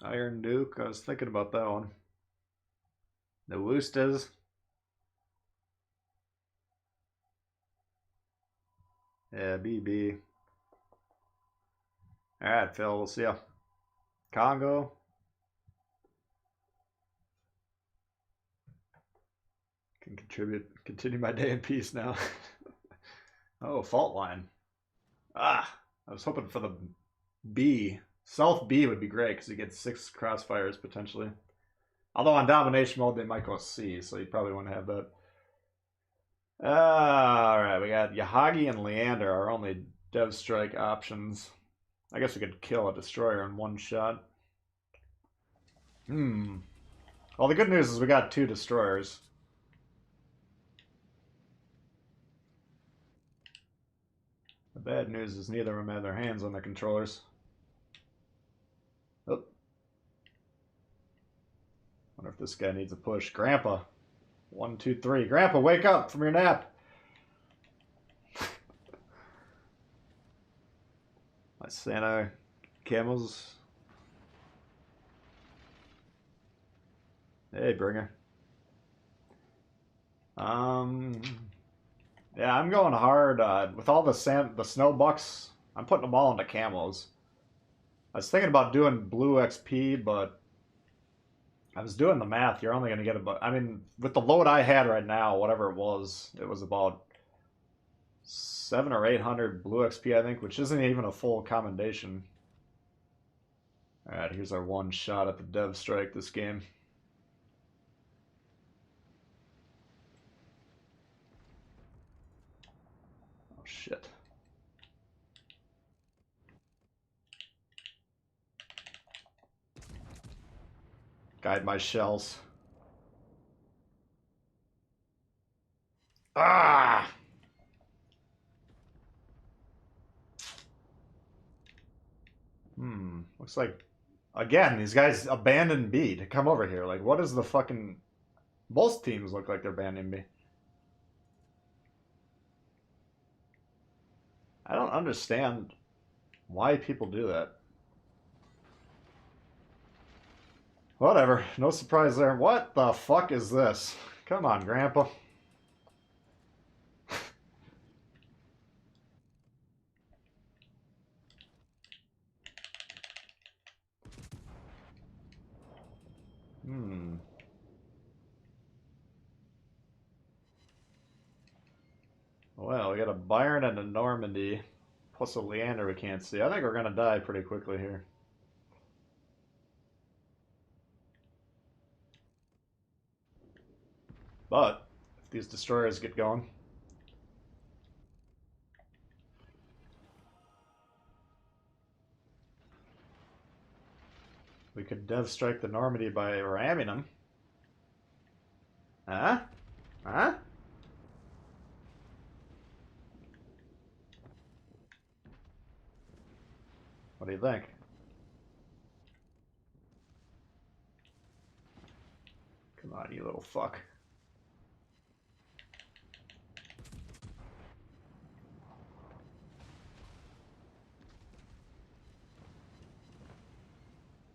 Iron Duke, I was thinking about that one. The Woostas. Yeah, BB. Alright, Phil, we'll see ya. Congo. Can continue my day in peace now. Oh, fault line. Ah, I was hoping for the B. South B would be great because you get 6 crossfires potentially. Although on domination mode they might go C, so you probably want to have that. Alright, we got Yahagi and Leander, our only dev strike options. I guess we could kill a destroyer in one shot. Well, the good news is we got 2 destroyers. The bad news is neither of them have their hands on the controllers. Oh. Wonder if this guy needs a push. Grandpa. 1, 2, 3. Grandpa, wake up from your nap. My Santa camels. Hey, Bringer. Yeah, I'm going hard with all the snow bucks. I'm putting them all into camos. I was thinking about doing blue XP, but I was doing the math. You're only going to get about... I mean, with the load I had right now, whatever it was about 700 or 800 blue XP, I think, which isn't even a full commendation. Alright, here's our one shot at the dev strike this game. Oh, shit. Guide my shells. Ah! Looks like, again, these guys abandoned B to come over here. Like, what is the fucking... Most teams look like they're abandoning B. I don't understand why people do that. Whatever, no surprise there. What the fuck is this? Come on, Grandpa. Well, we got a Byron and a Normandy, plus a Leander we can't see. I think we're gonna die pretty quickly here. But if these destroyers get going, could dev strike the Normandy by ramming them. Huh? Huh? What do you think? Come on, you little fuck.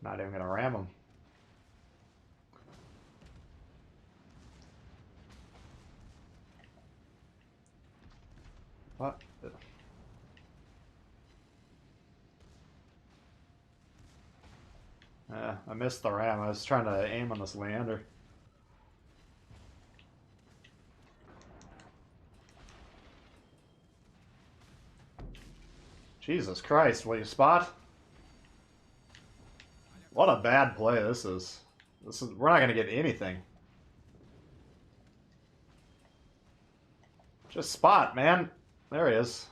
Not even gonna ram him. What? I missed the ram. I was trying to aim on this Leander. Jesus Christ, will you spot? What a bad play this is. We're not gonna get anything. Just spot, man. There he is.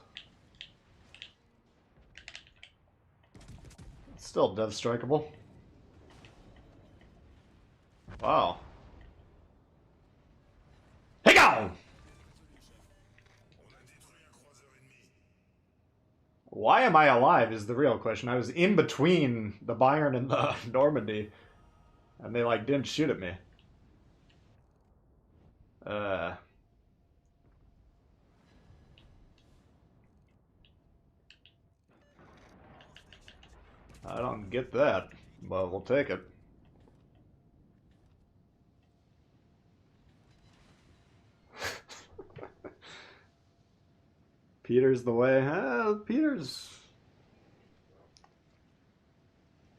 It's still dev strikeable. Wow. Hey, go! Why am I alive is the real question. I was in between the Bayern and the Normandy, and they like didn't shoot at me. I don't get that, but we'll take it. Peter's the way. Peter's...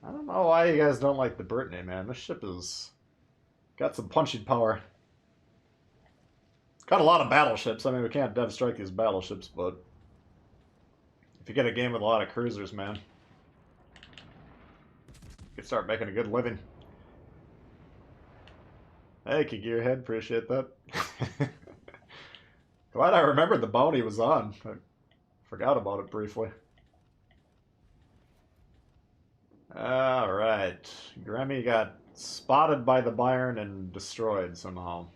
I don't know why you guys don't like the Brittany, man. This ship has got some punching power. It's got a lot of battleships. I mean, we can't dev strike these battleships, but if you get a game with a lot of cruisers, man, you can start making a good living. Hey, Gearhead, appreciate that. Glad I remembered the bounty was on. I forgot about it briefly. Alright. Grammy got spotted by the Bayern and destroyed somehow.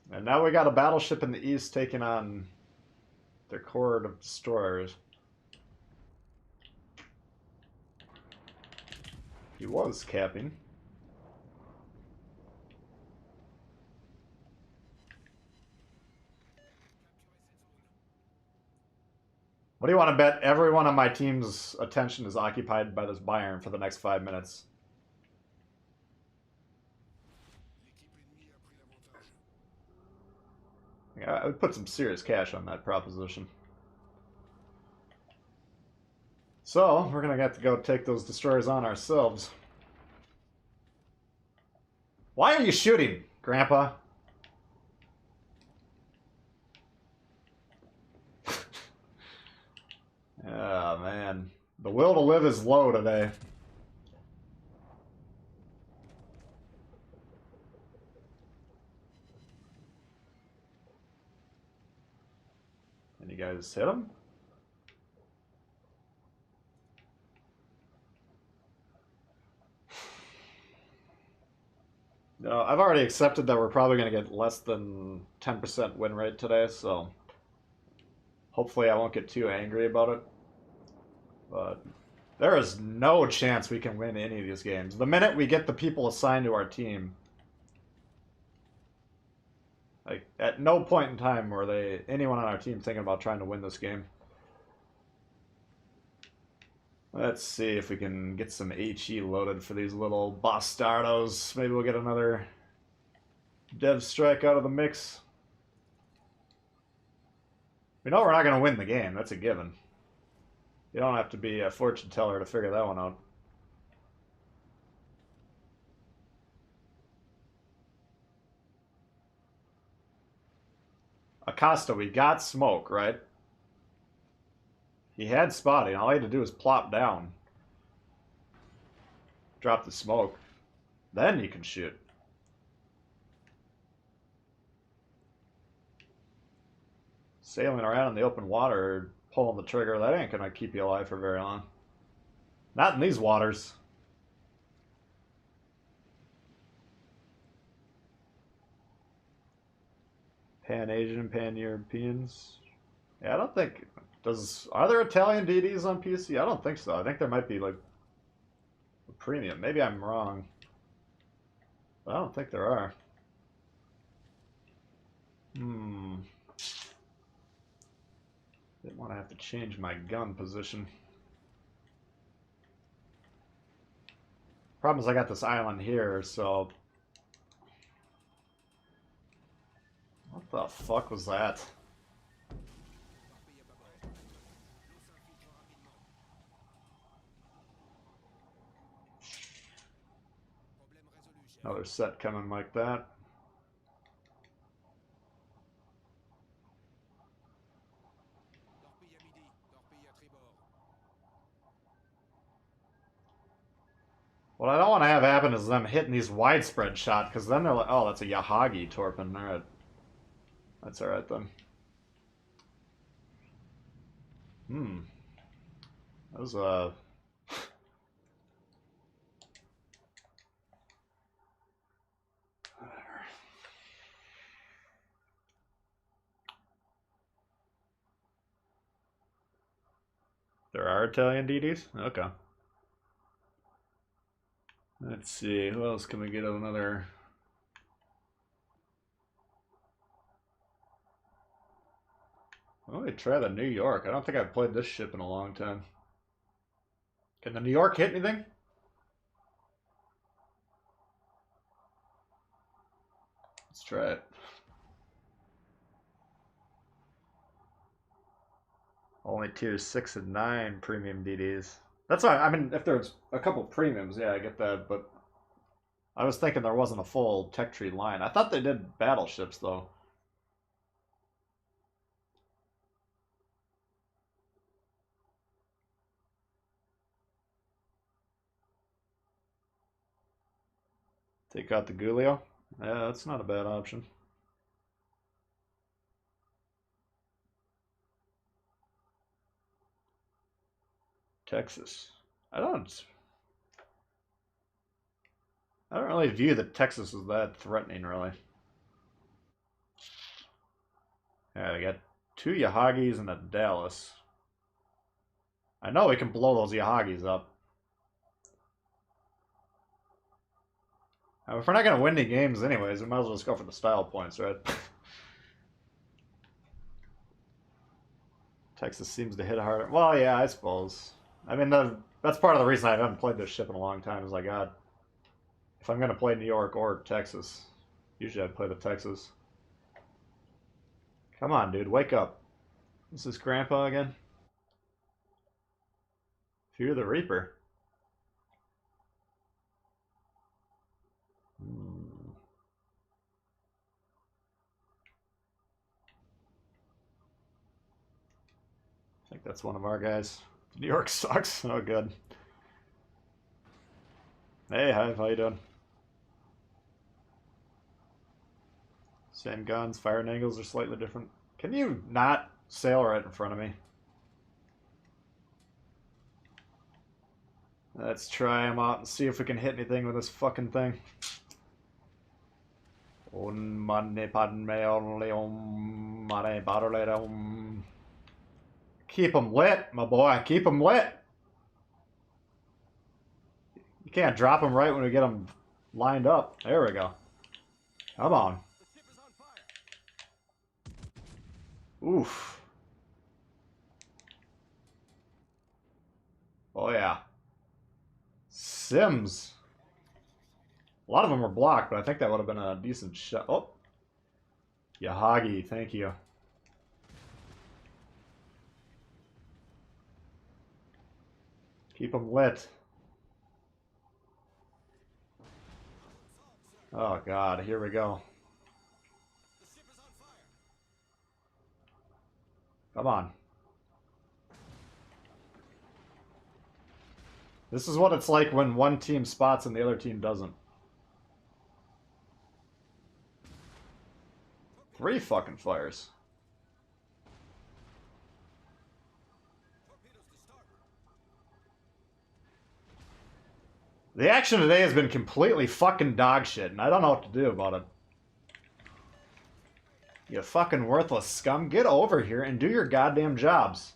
And now we got a battleship in the east taking on their core of destroyers. He was capping. What do you want to bet everyone on my team's attention is occupied by this Bayern for the next 5 minutes? Yeah, I would put some serious cash on that proposition. So, we're going to have to go take those destroyers on ourselves. Why are you shooting, Grandpa? Oh, man. The will to live is low today. And you guys hit him? No, I've already accepted that we're probably going to get less than 10% win rate today, so hopefully I won't get too angry about it. But there is no chance we can win any of these games. The minute we get the people assigned to our team, like, at no point in time were anyone on our team thinking about trying to win this game. Let's see if we can get some HE loaded for these little bastardos. Maybe we'll get another dev strike out of the mix. We know we're not going to win the game. That's a given. You don't have to be a fortune teller to figure that one out. Acosta, we got smoke, right? He had spotting. All he had to do was plop down. Drop the smoke. Then you can shoot. Sailing around in the open water, pulling the trigger, that ain't gonna keep you alive for very long. Not in these waters. Pan-Asian, Pan-Europeans. Yeah, I don't think... Are there Italian DDs on PC? I don't think so. I think there might be, like, a premium. Maybe I'm wrong. But I don't think there are. Didn't want to have to change my gun position. Problem is I got this island here, so... What the fuck was that? Another set coming like that. What I don't want to have happen is them hitting these widespread shots, because then they're like, oh, that's a Yahagi torpin. Alright. That's alright then. That was There are Italian DDs? Okay. Let's see, who else can we get another... Why don't we try the New York? I don't think I've played this ship in a long time. Can the New York hit anything? Let's try it. Only tiers 6 and 9 premium DDs. That's why, I mean, if there's a couple premiums, yeah, I get that, but I was thinking there wasn't a full tech tree line. I thought they did battleships, though. Take out the Gulio? Yeah, that's not a bad option. Texas. I don't really view that Texas as that threatening, really. Yeah, we got 2 Yahagis and a Dallas. I know we can blow those Yahagis up. If we're not going to win any games anyways, we might as well just go for the style points, right? Texas seems to hit harder. Well, yeah, I suppose. I mean, that's part of the reason I haven't played this ship in a long time is like, God, if I'm going to play New York or Texas, usually I'd play the Texas. Come on, dude, wake up. Is this Grandpa again? Fear the Reaper. I think that's one of our guys. New York sucks. Oh, good. Hey, Hive, how you doing? Same guns, firing angles are slightly different. Can you not sail right in front of me? Let's try them out and see if we can hit anything with this fucking thing. Keep them lit, my boy. Keep them lit. You can't drop them right when we get them lined up. There we go. Come on. Oof. Oh, yeah. Sims. A lot of them were blocked, but I think that would have been a decent shot. Oh. Yahagi, thank you. Keep them lit. Oh, God, here we go. Come on. This is what it's like when one team spots and the other team doesn't. 3 fucking fires. The action today has been completely fucking dog shit, and I don't know what to do about it. You fucking worthless scum. Get over here and do your goddamn jobs.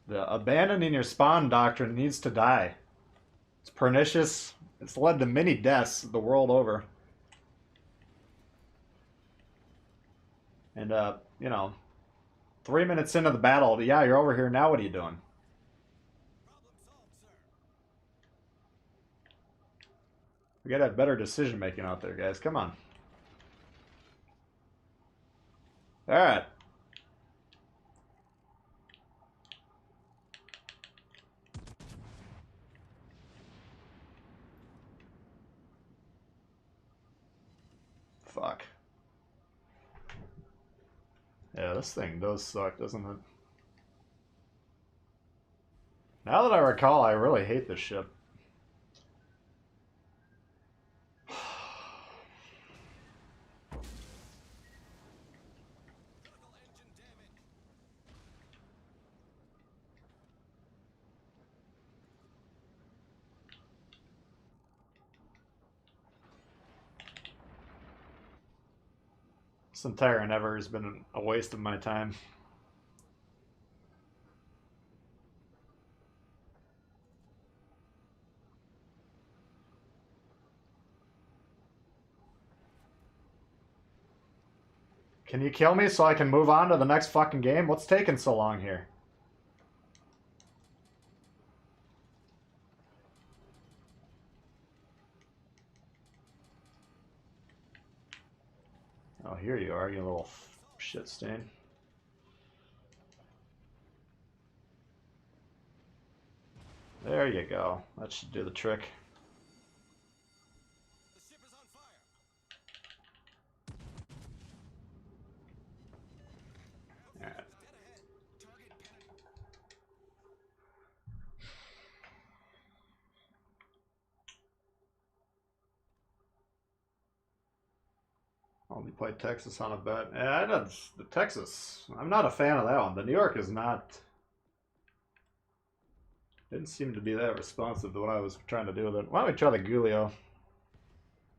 The abandoning your spawn doctrine needs to die. It's pernicious. It's led to many deaths the world over. And, you know, 3 minutes into the battle, yeah, you're over here. Now what are you doing? We gotta have better decision making out there, guys. Come on. Alright. Fuck. Yeah, this thing does suck, doesn't it? Now that I recall, I really hate this ship. This entire endeavor has been a waste of my time. Can you kill me so I can move on to the next fucking game? What's taking so long here? Oh, here you are, you little shit stain. There you go. That should do the trick. The ship is on fire. Alright. Dead ahead. Target cannon. Only play Texas on a bet. Yeah, that's the Texas. I'm not a fan of that one. The New York is not. Didn't seem to be that responsive to what I was trying to do with it. Why don't we try the Gulio?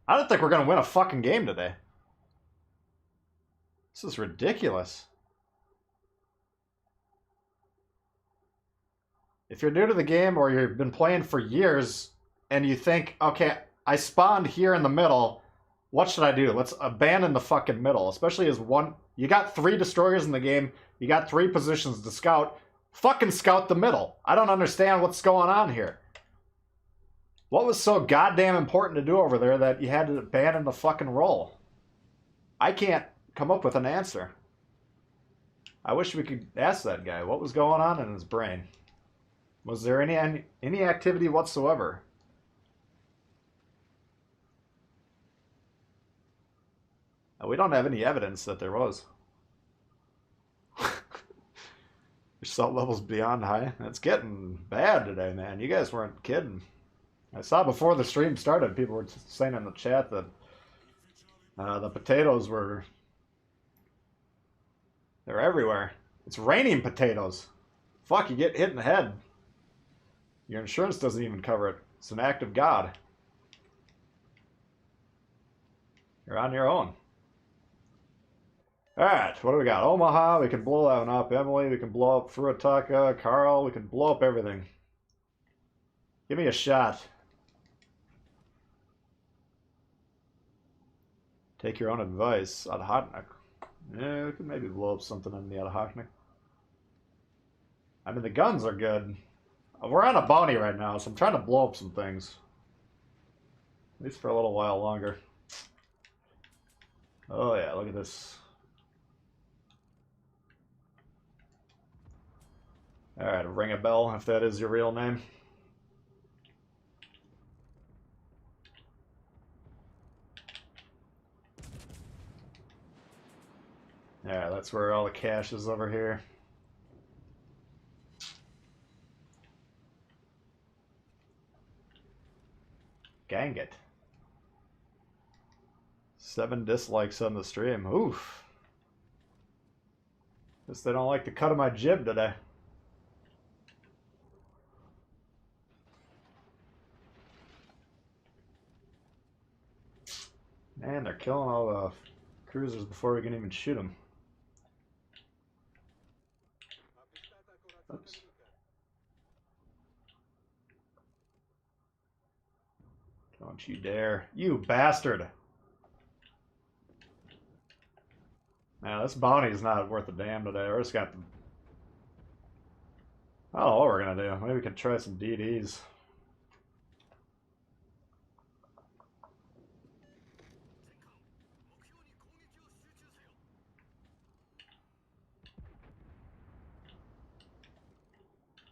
I don't think we're gonna win a fucking game today. This is ridiculous. If you're new to the game or you've been playing for years and you think, okay, I spawned here in the middle, what should I do? Let's abandon the fucking middle, especially as one. You got 3 destroyers in the game, you got 3 positions to scout. Fucking scout the middle. I don't understand what's going on here. What was so goddamn important to do over there that you had to abandon the fucking role? I can't come up with an answer. I wish we could ask that guy what was going on in his brain. Was there any activity whatsoever? We don't have any evidence that there was. Your salt level's beyond high. It's getting bad today, man. You guys weren't kidding. I saw before the stream started, people were saying in the chat that the potatoes were... They're everywhere. It's raining potatoes. Fuck, you get hit in the head. Your insurance doesn't even cover it. It's an act of God. You're on your own. Alright, what do we got? Omaha, we can blow that one up. Emily, we can blow up Furataka. Carl, we can blow up everything. Give me a shot. Take your own advice. Adhotnik. Yeah, we could maybe blow up something in the Adhotnik. I mean, the guns are good. We're on a bounty right now, so I'm trying to blow up some things. At least for a little while longer. Oh yeah, look at this. Alright, ring a bell if that is your real name. Alright, that's where all the cash is over here. Gang it. 7 dislikes on the stream. Oof. Guess they don't like the cut of my jib today. Man, they're killing all the cruisers before we can even shoot them. Oops. Don't you dare. You bastard! Now, this bounty is not worth a damn today. We're just got the... I don't know what we're gonna do. Maybe we could try some DDs.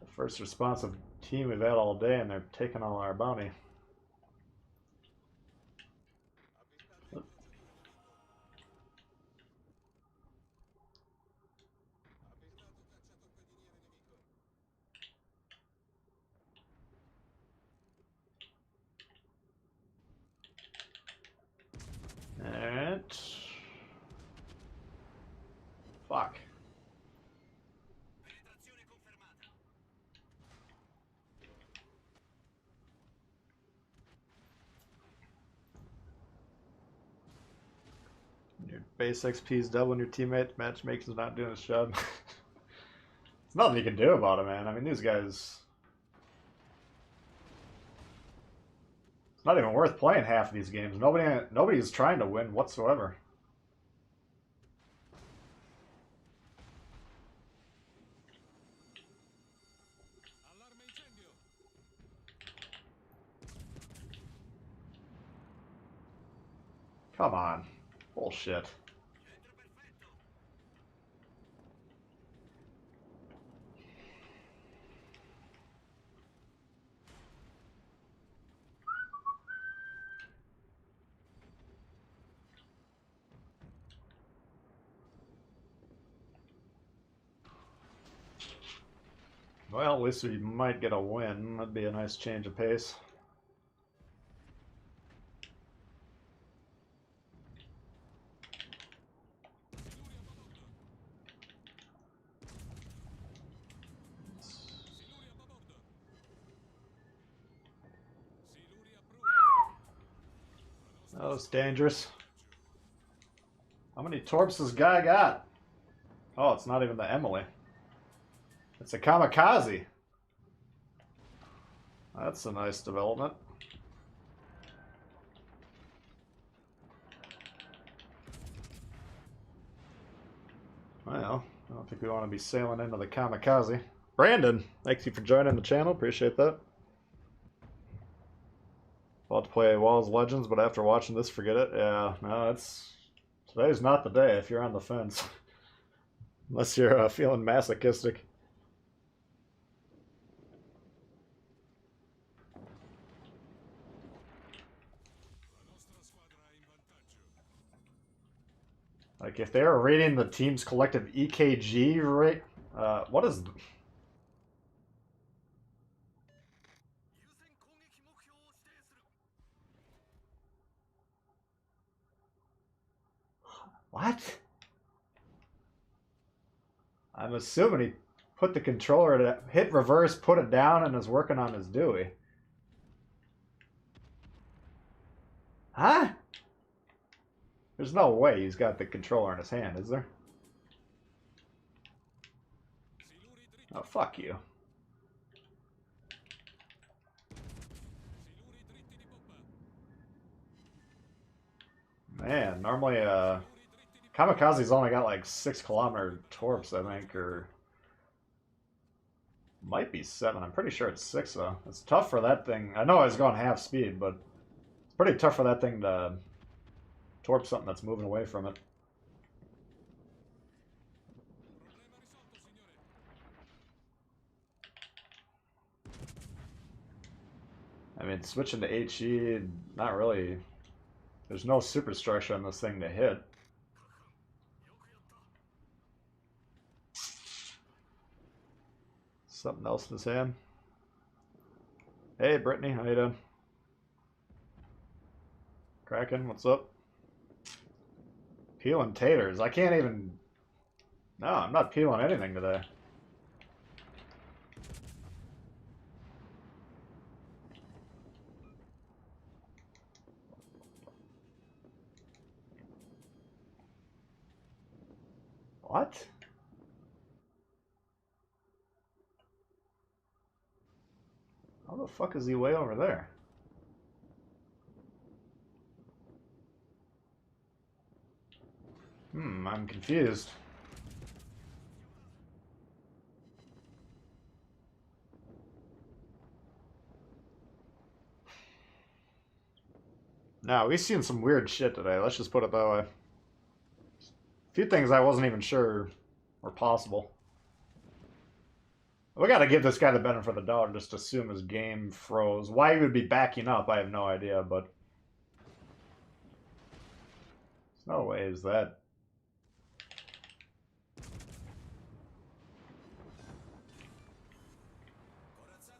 The first responsive team we've had all day, and they're taking all our bounty. And fuck. Your base XP is doubling your teammate. Matchmaking's not doing its job. There's nothing you can do about it, man. I mean, these guys. It's not even worth playing half of these games. Nobody's trying to win whatsoever. Come on. Bullshit. Well, at least we might get a win. That'd be a nice change of pace. That was dangerous. How many torps this guy got? Oh, it's not even the Emily. It's a kamikaze. That's a nice development. Well, I don't think we want to be sailing into the kamikaze. Brandon, thank you for joining the channel. Appreciate that. About to play Walls Legends, but after watching this, forget it. Yeah, no, today's not the day if you're on the fence. Unless you're feeling masochistic. Like, if they were rating the team's collective EKG rate, what is... What? I'm assuming he put the controller to hit reverse, put it down, and is working on his Dewey. Huh? There's no way he's got the controller in his hand, is there? Oh, fuck you. Man, normally, Kamikaze's only got like 6-kilometer torps, I think, or might be 7. I'm pretty sure it's 6 though. It's tough for that thing. I know I was going half speed, but it's pretty tough for that thing to torp something that's moving away from it. I mean, switching to HE, not really. There's no superstructure on this thing to hit. Something else in his hand. Hey, Brittany, how you doing? Kraken, what's up? Peeling taters. I can't even... No, I'm not peeling anything today. What? How the fuck is he way over there? I'm confused. No, we've seen some weird shit today. Let's just put it that way. A few things I wasn't even sure were possible. We gotta give this guy the benefit of the doubt and just assume his game froze. Why he would be backing up, I have no idea, but... There's no way is that...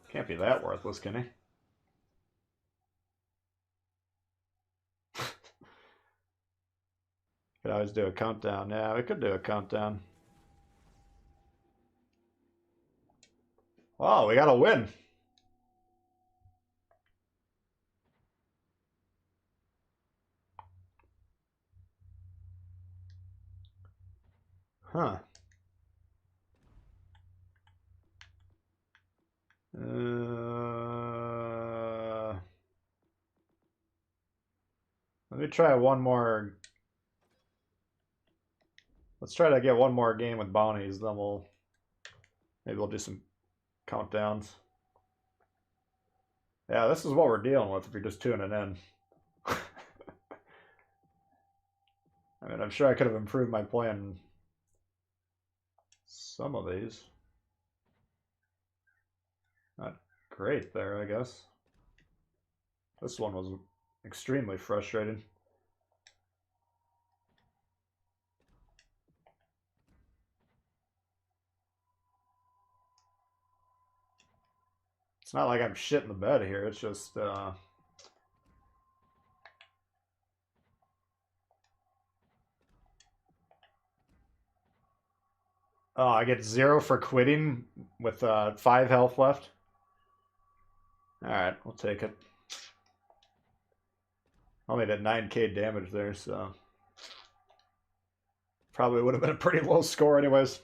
Can't be that worthless, can he? Could always do a countdown. Yeah, we could do a countdown. Wow, we got a win. Huh. Let me try one more. Let's try to get one more game with bounties, then maybe we'll do some countdowns. Yeah, this is what we're dealing with if you're just tuning in. I mean, I'm sure I could have improved my plan some of these. Not great there, I guess. This one was extremely frustrating. It's not like I'm shitting the bed here, it's just, oh, I get 0 for quitting with 5 health left. Alright, we'll take it. Only did 9k damage there, so... Probably would have been a pretty low score anyways.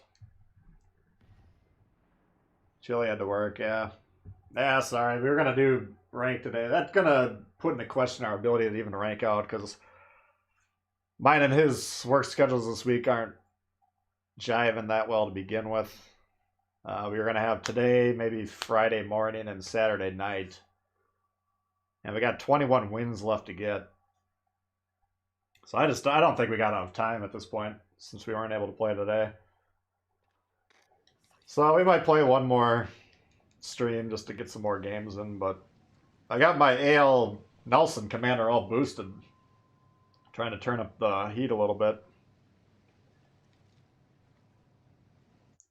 Chili had to work, yeah. Yeah, sorry, we were gonna do rank today. That's gonna put into question our ability to even rank out, because mine and his work schedules this week aren't jiving that well to begin with. We were gonna have today, maybe Friday morning and Saturday night. And we got 21 wins left to get. So I don't think we got enough time at this point, since we weren't able to play today. So we might play one more stream just to get some more games in, but I got my AL Nelson commander all boosted. Trying to turn up the heat a little bit.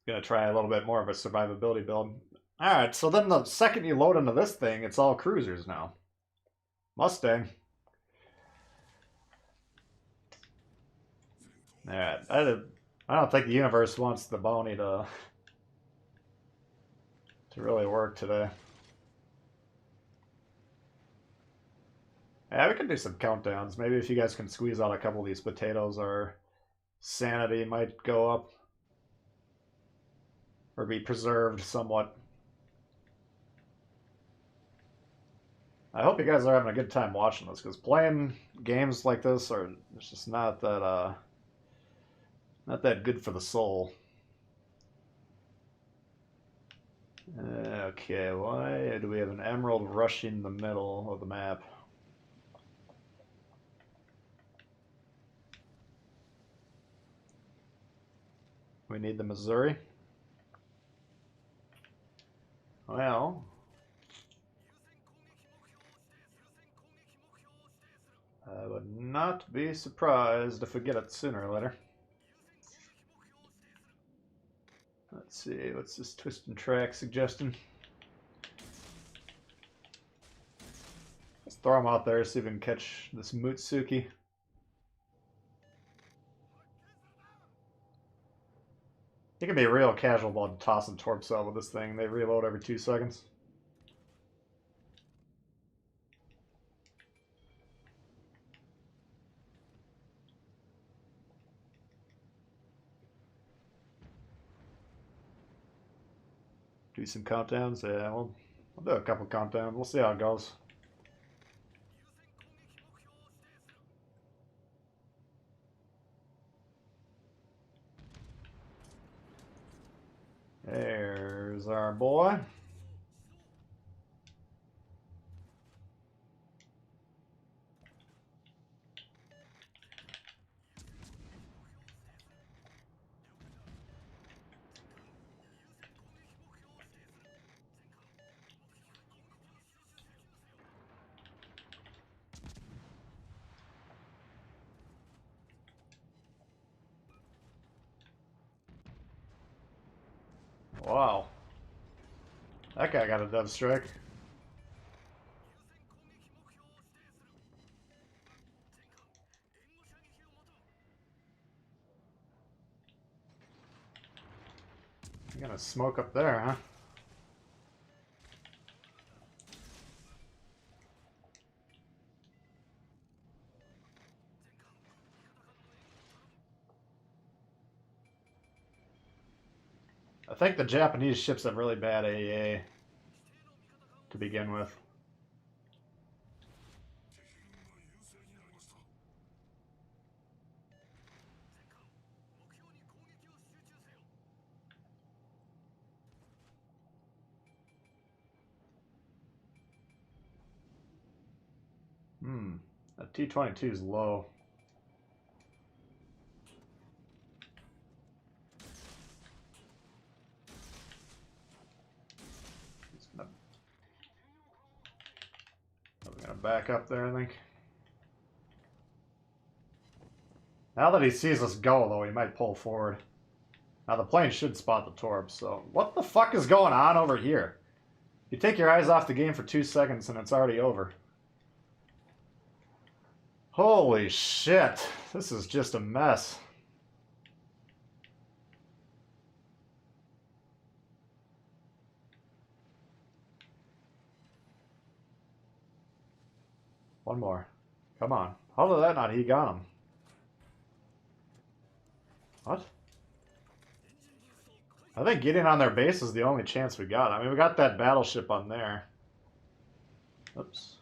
Gonna try a little bit more of a survivability build. Alright, so then the second you load into this thing, it's all cruisers now. Mustang. Alright, I don't think the universe wants the bounty to really work today. Yeah, we can do some countdowns. Maybe if you guys can squeeze out a couple of these potatoes, our sanity might go up. Or be preserved somewhat. I hope you guys are having a good time watching this, because playing games like this it's just not that good for the soul. Okay, why do we have an emerald rushing the middle of the map? We need the Missouri. Well, I would not be surprised if we get it sooner or later. Let's see, what's this twist and track suggestion? Let's throw them out there, see if we can catch this Mutsuki. You can be real casual about tossing torps out with this thing. They reload every 2 seconds. Do some countdowns? Yeah, we'll do a couple countdowns. We'll see how it goes. There's our boy. Wow. That guy got a dove strike. You're gonna smoke up there, huh? I think the Japanese ships have really bad AA to begin with. That T-22 is low. We're gonna back up there, I think. Now that he sees us go, though, he might pull forward. Now the plane should spot the torps, so... What the fuck is going on over here? You take your eyes off the game for 2 seconds and it's already over. Holy shit. This is just a mess. One more. Come on. How did that not he got him? What? I think getting on their base is the only chance we got. I mean, we got that battleship on there. Oops.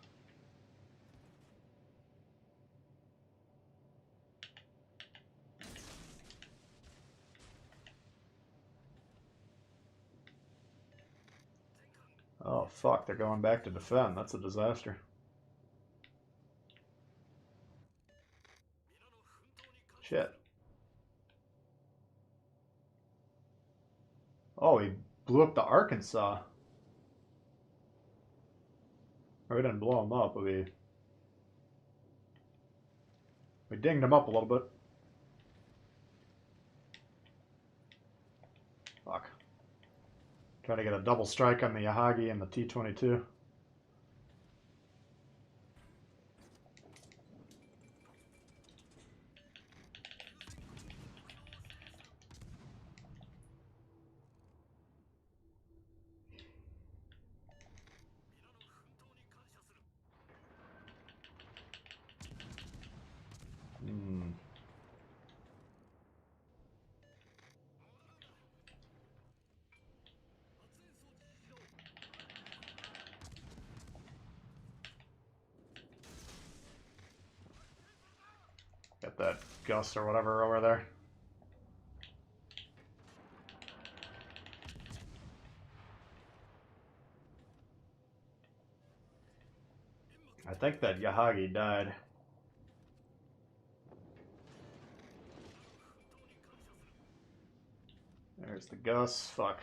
Oh, fuck. They're going back to defend. That's a disaster. Shit. Oh, he blew up the Arkansas. Or we didn't blow him up, but we dinged him up a little bit. Fuck. Trying to get a double strike on the Yahagi and the T-22. Get that Gus or whatever over there. I think that Yahagi died. There's the Gus. Fuck.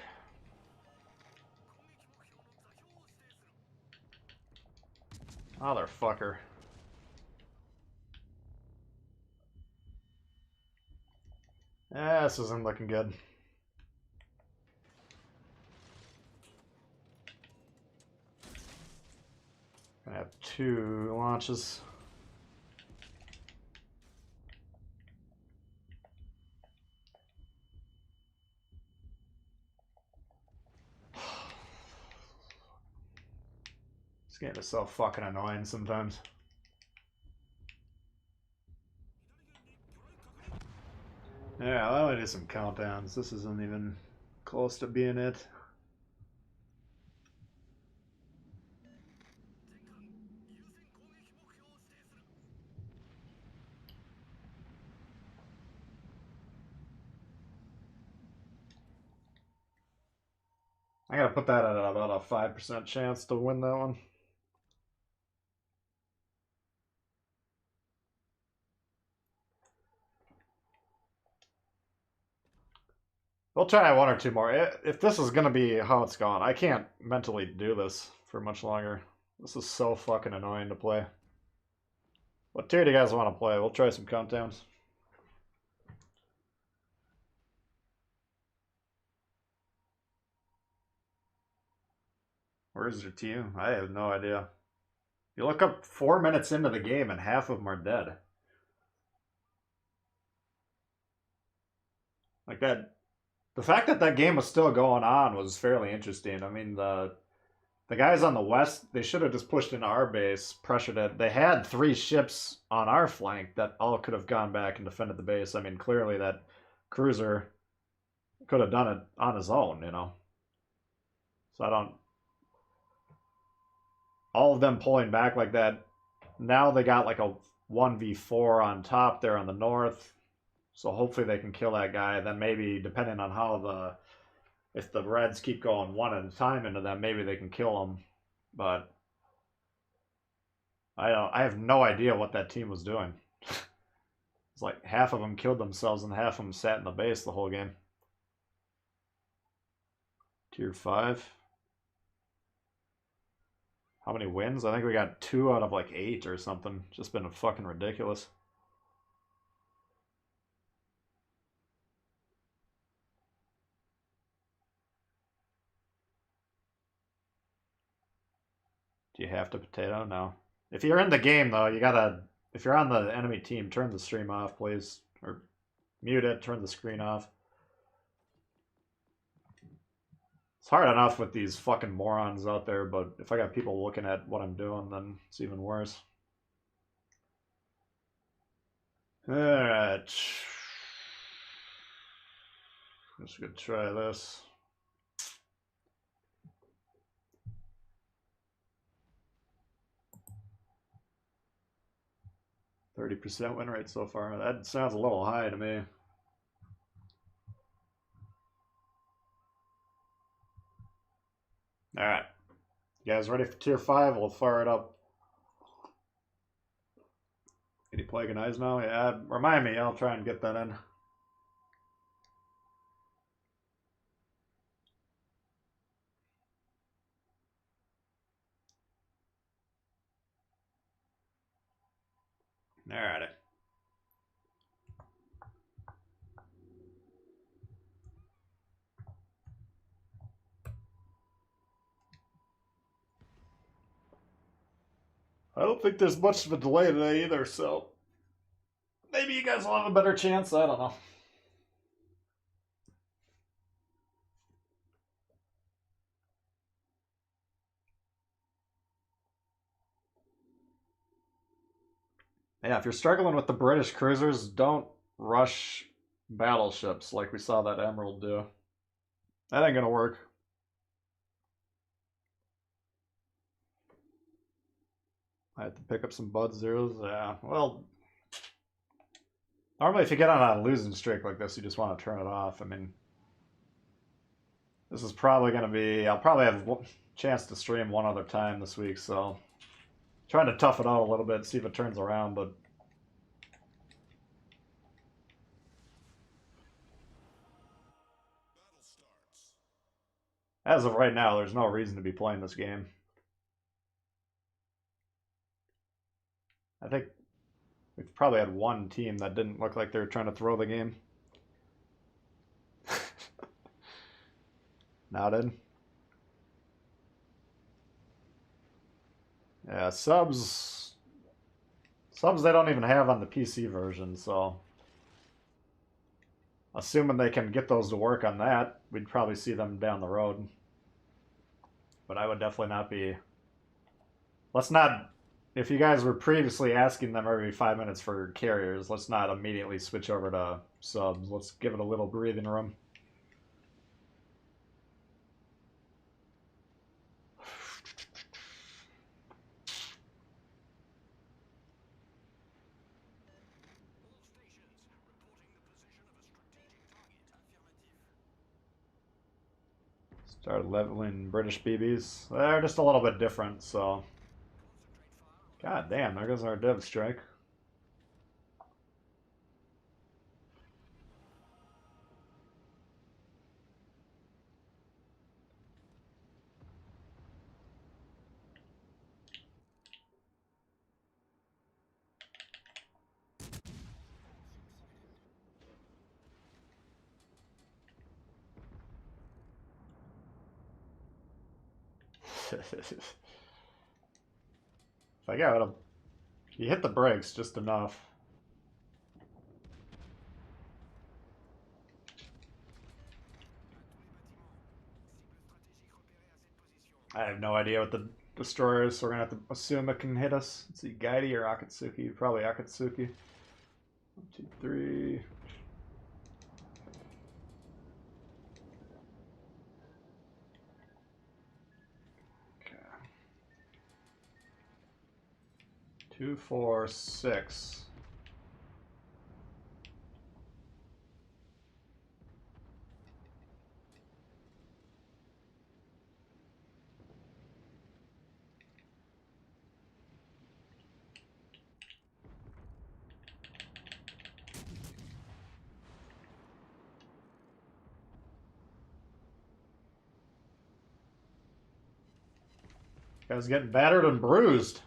Motherfucker. Yeah, this isn't looking good. Gonna have 2 launches. This game is so fucking annoying sometimes. Yeah, I only do some countdowns. This isn't even close to being it. I gotta put that at about a 5% chance to win that one. We'll try one or two more. If this is gonna be how it's going, I can't mentally do this for much longer. This is so fucking annoying to play. What tier do you guys want to play? We'll try some countdowns. Where's your team? I have no idea. You look up 4 minutes into the game and half of them are dead. Like that. The fact that that game was still going on was fairly interesting. I mean, the guys on the west, they should have just pushed into our base, pressured it. They had 3 ships on our flank that all could have gone back and defended the base. I mean, clearly that cruiser could have done it on his own, you know. So I don't. All of them pulling back like that. Now they got like a 1v4 on top there on the north. So hopefully they can kill that guy. Then maybe, depending on how if the Reds keep going one at a time into them, maybe they can kill them. But I have no idea what that team was doing. It's like half of them killed themselves and half of them sat in the base the whole game. Tier 5. How many wins? I think we got 2 out of like 8 or something. Just been fucking ridiculous. Do you have to potato? No. If you're in the game though, you gotta. If you're on the enemy team, turn the stream off, please, or mute it. Turn the screen off. It's hard enough with these fucking morons out there, but if I got people looking at what I'm doing, then it's even worse. Alright. Just gonna try this. 30% win rate so far. That sounds a little high to me. Alright. You guys ready for tier 5? We'll fire it up. Did he play good eyes now? Yeah, remind me. I'll try and get that in. Alrighty. I don't think there's much of a delay today either, so maybe you guys will have a better chance. I don't know. Yeah, if you're struggling with the British cruisers, don't rush battleships like we saw that Emerald do. That ain't gonna work. I have to pick up some Bud Zeros. Yeah, well, normally if you get on a losing streak like this, you just want to turn it off. I mean, this is probably going to be... I'll probably have a chance to stream one other time this week, so... Trying to tough it out a little bit, see if it turns around, but... As of right now, there's no reason to be playing this game. I think we've probably had one team that didn't look like they were trying to throw the game. Now did. Yeah, subs they don't even have on the PC version, so assuming they can get those to work on that, we'd probably see them down the road. But I would definitely not be let's not. If you guys were previously asking them every 5 minutes for carriers, let's not immediately switch over to subs. Let's give it a little breathing room. Start leveling British BBs. They're just a little bit different, so. God damn, there goes our dev strike. Like, yeah, you hit the brakes just enough. I have no idea what the destroyer is, so we're gonna have to assume it can hit us. Let's see, Gaidi or Akatsuki? Probably Akatsuki. 1, 2, 3. Okay. 2, 4, 6. Guy's getting battered and bruised.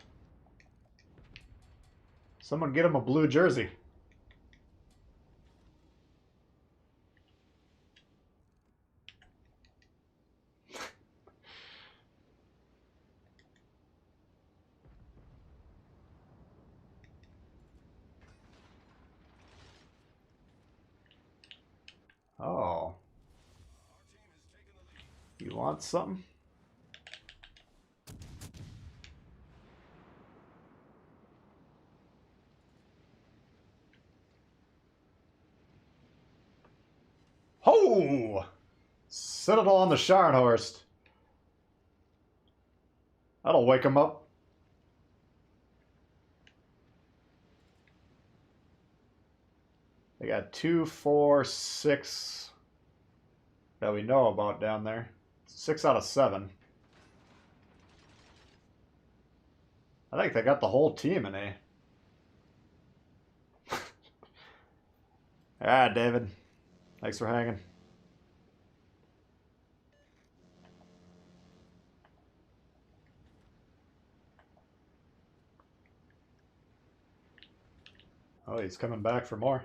Someone get him a blue jersey. Oh. You want something? Ho! Citadel on the Scharnhorst. That'll wake him up. They got 2, 4, 6 that we know about down there. 6 out of 7. I think they got the whole team in A. Alright, David. Thanks for hanging. Oh, he's coming back for more.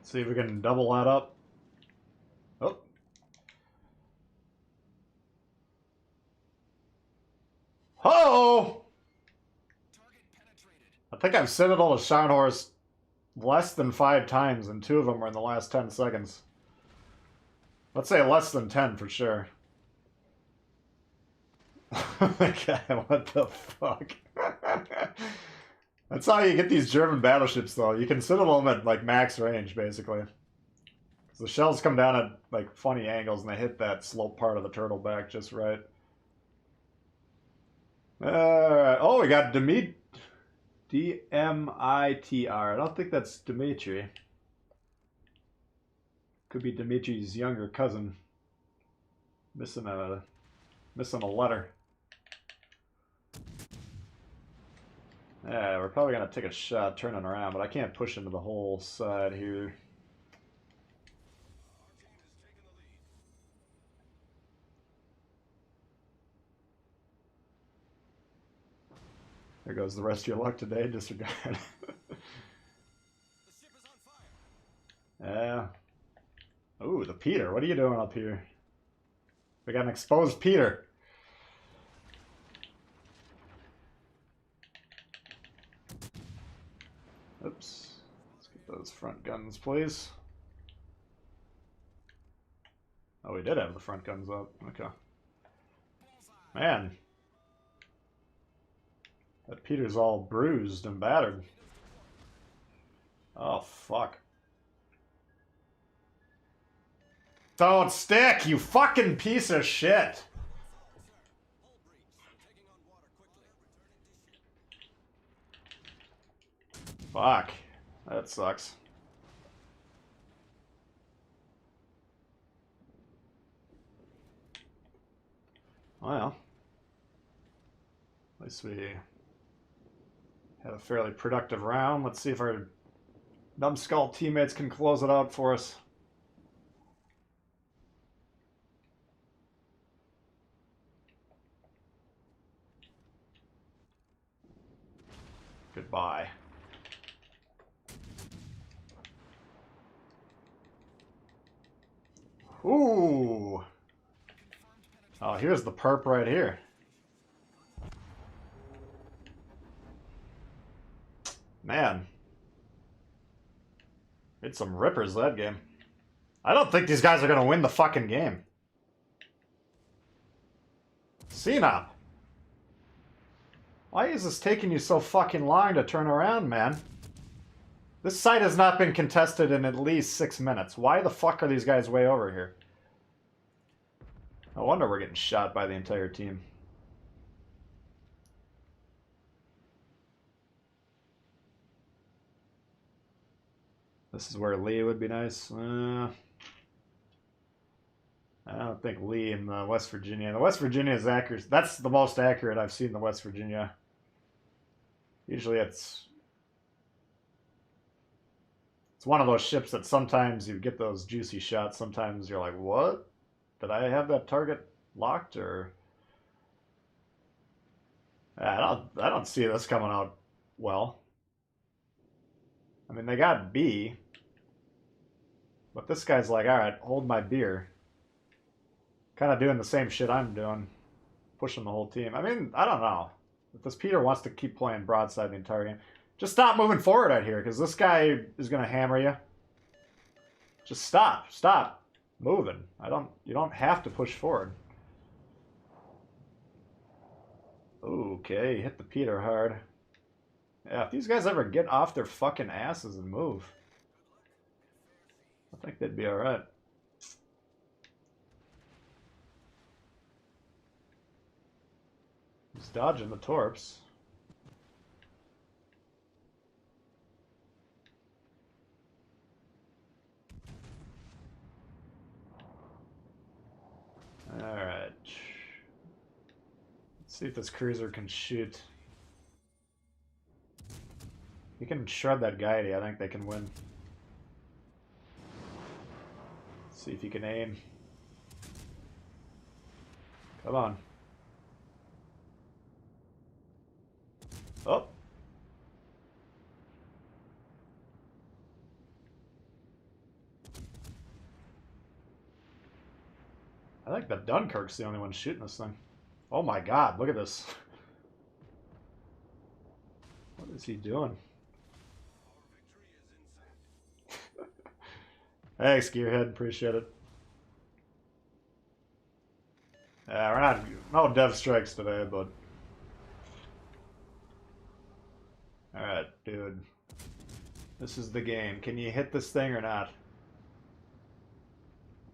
See if we can double that up. Oh. Ho! I think I've Citadel to Scharnhorst less than 5 times, and 2 of them were in the last 10 seconds. Let's say less than 10 for sure. Oh my god, what the fuck? That's how you get these German battleships, though. You can Citadel them at, like, max range, basically. The shells come down at, like, funny angles, and they hit that slope part of the turtle back just right. Oh, we got D-M-I-T-R. I don't think that's Dimitri. Could be Dimitri's younger cousin. Missing a letter. Yeah, we're probably gonna take a shot turning around, but I can't push into the whole side here. There goes the rest of your luck today. Disregard. The ship is on fire. Yeah. Ooh, the Peter. What are you doing up here? We got an exposed Peter. Oops. Let's get those front guns, please. Oh, we did have the front guns up. Okay. Man. That Peter's all bruised and battered. Oh, fuck. Don't stick, you fucking piece of shit! Fuck. That sucks. Well. At least we had a fairly productive round. Let's see if our numbskull teammates can close it out for us. Goodbye. Ooh. Oh, here's the perp right here. Man. Hit some rippers that game. I don't think these guys are gonna win the fucking game. CNOP. Why is this taking you so fucking long to turn around, man? This site has not been contested in at least 6 minutes. Why the fuck are these guys way over here? No wonder we're getting shot by the entire team. This is where Lee would be nice. I don't think Lee in West Virginia. The West Virginia is accurate. That's the most accurate I've seen in the West Virginia. Usually it's one of those ships that sometimes you get those juicy shots. Sometimes you're like, what? Did I have that target locked or? I don't see this coming out well. I mean, they got B, but this guy's like, all right, hold my beer. Kind of doing the same shit I'm doing, pushing the whole team. I mean, I don't know. If this Peter wants to keep playing broadside the entire game, just stop moving forward out here, because this guy is going to hammer you. Just stop moving. You don't have to push forward. Okay, hit the Peter hard. Yeah, if these guys ever get off their fucking asses and move, I think they'd be alright. He's dodging the torps. Alright. Let's see if this cruiser can shoot. He can shred that guidey. I think they can win. Let's see if he can aim. Come on. Oh. I think that Dunkirk's the only one shooting this thing. Oh my god, look at this. What is he doing? Thanks, Gearhead. Appreciate it. Yeah, we're not... No dev strikes today, but... Alright, dude. This is the game. Can you hit this thing or not?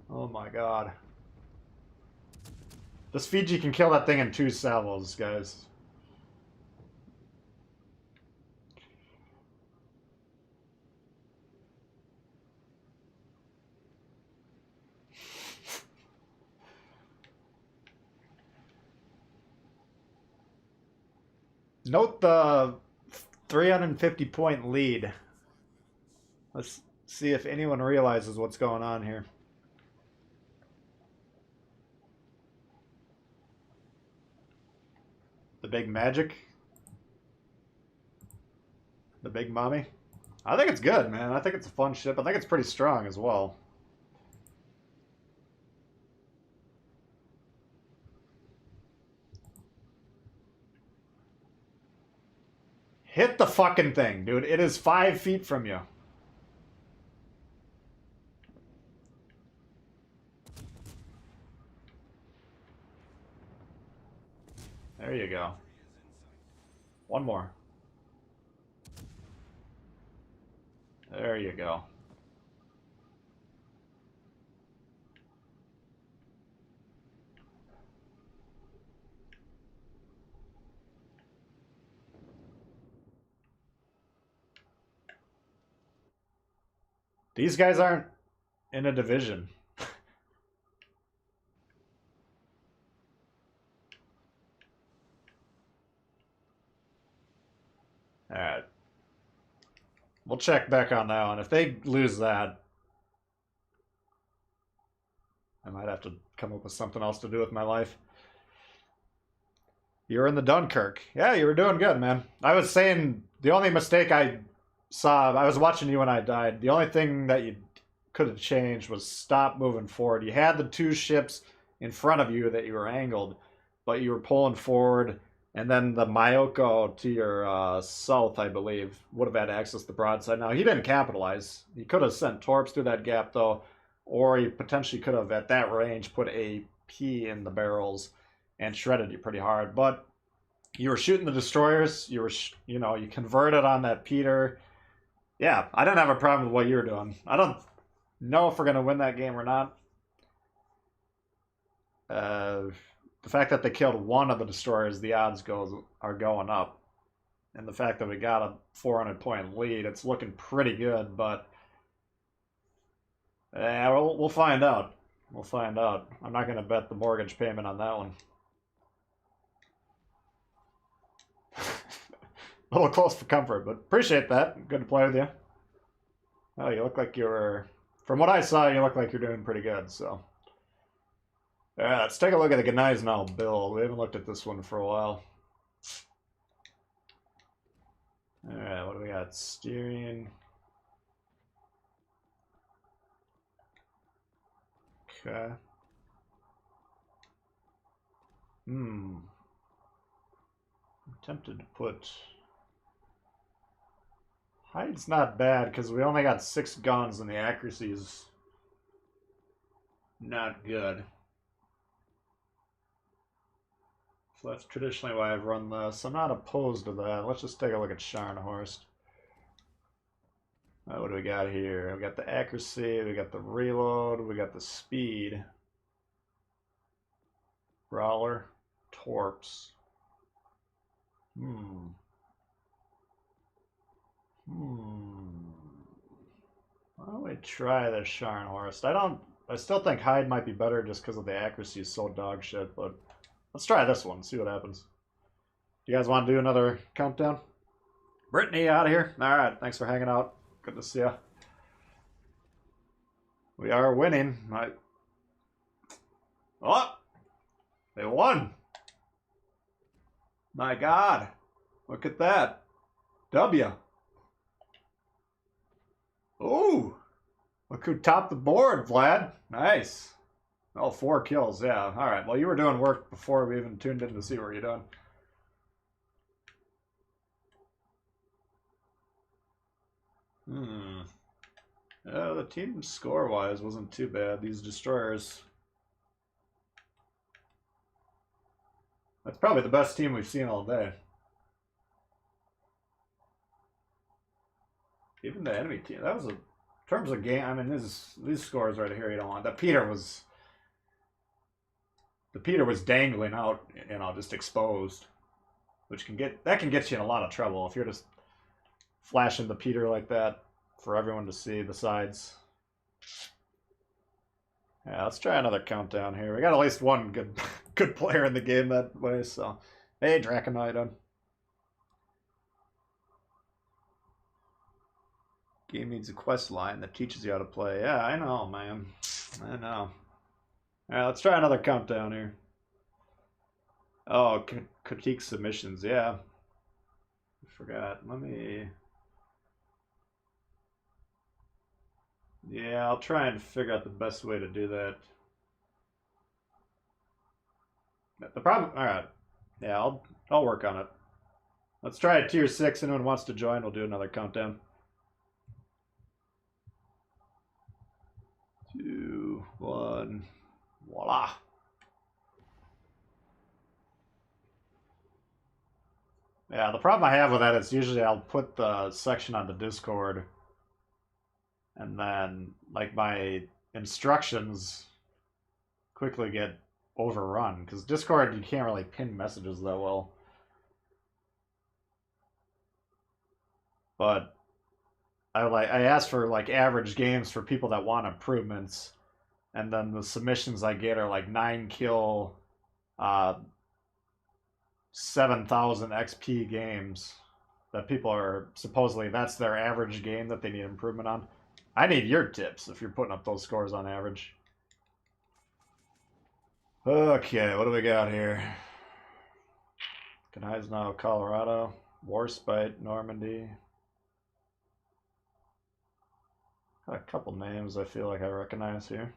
Oh my god. This Fiji can kill that thing in 2 salvos, guys. Note the 350-point lead. Let's see if anyone realizes what's going on here. The big magic? The big mommy? I think it's good, man. I think it's a fun ship. I think it's pretty strong as well. Hit the fucking thing, dude. It is 5 feet from you. you go. One more. There you go. These guys aren't in a division. Alright. We'll check back on that one. If they lose that, I might have to come up with something else to do with my life. You were in the Dunkirk. Yeah, you were doing good, man. I was saying the only mistake I saw, I was watching you when I died. The only thing that you could have changed was stop moving forward. You had the two ships in front of you that you were angled, but you were pulling forward, and then the Mayoko to your south, I believe, would have had access to the broadside. Now, he didn't capitalize. He could have sent torps through that gap, though, or he potentially could have, at that range, put a P in the barrels and shredded you pretty hard. But you were shooting the destroyers. You were, you converted on that Peter. Yeah, I didn't have a problem with what you were doing. I don't know if we're going to win that game or not. The fact that they killed one of the destroyers, the odds are going up. And the fact that we got a 400-point lead, it's looking pretty good, but we'll find out. We'll find out. I'm not going to bet the mortgage payment on that one. A little close for comfort, but appreciate that. Good to play with you. Oh, you look like you're... From what I saw, you look like you're doing pretty good, so... Alright, let's take a look at the Gneisenau build. We haven't looked at this one for a while. Alright, what do we got? Steering. Okay. I'm tempted to put... Height's not bad, because we only got 6 guns and the accuracy is not good. So that's traditionally why I've run this. I'm not opposed to that. Let's just take a look at Scharnhorst. What do we got here? We got the accuracy, we got the reload, we got the speed. Brawler, torps. Why don't we try the Scharnhorst? I still think Hyde might be better just because of the accuracy is so dog shit, but let's try this one, see what happens. You guys want to do another countdown? Brittany, out of here. Alright, thanks for hanging out. Good to see you. We are winning. Oh! They won! My God. Look at that. W. Ooh! Look who topped the board, Vlad. Nice. Oh, 4 kills, yeah. Alright, well, you were doing work before we even tuned in to see what you're doing. The team score-wise wasn't too bad. These destroyers... That's probably the best team we've seen all day. Even the enemy team. That was a... In terms of game, I mean, these scores right here you don't want. The Peter was dangling out, just exposed, which can get you in a lot of trouble if you're just flashing the Peter like that for everyone to see the sides. Yeah, let's try another countdown here. We got at least one good player in the game that way. So, hey, Draconite. Game needs a quest line that teaches you how to play. Yeah, I know, man. I know. Alright, let's try another countdown here. Oh, critique submissions, yeah. I forgot. Let me... Yeah, I'll try and figure out the best way to do that. The problem... Alright. Yeah, I'll work on it. Let's try a tier 6. Anyone wants to join, we'll do another countdown. 2, 1, voila. Yeah, the problem I have with that is usually I'll put the section on the Discord, and then like my instructions quickly get overrun because Discord you can't really pin messages that well. But I ask for like average games for people that want improvements, and then the submissions I get are like 9 kill, 7,000 XP games that people are supposedly that's their average game that they need improvement on. I need your tips if you're putting up those scores on average. Okay, what do we got here? Gneisenau, Colorado. Warspite, Normandy. Got a couple names I feel like I recognize here.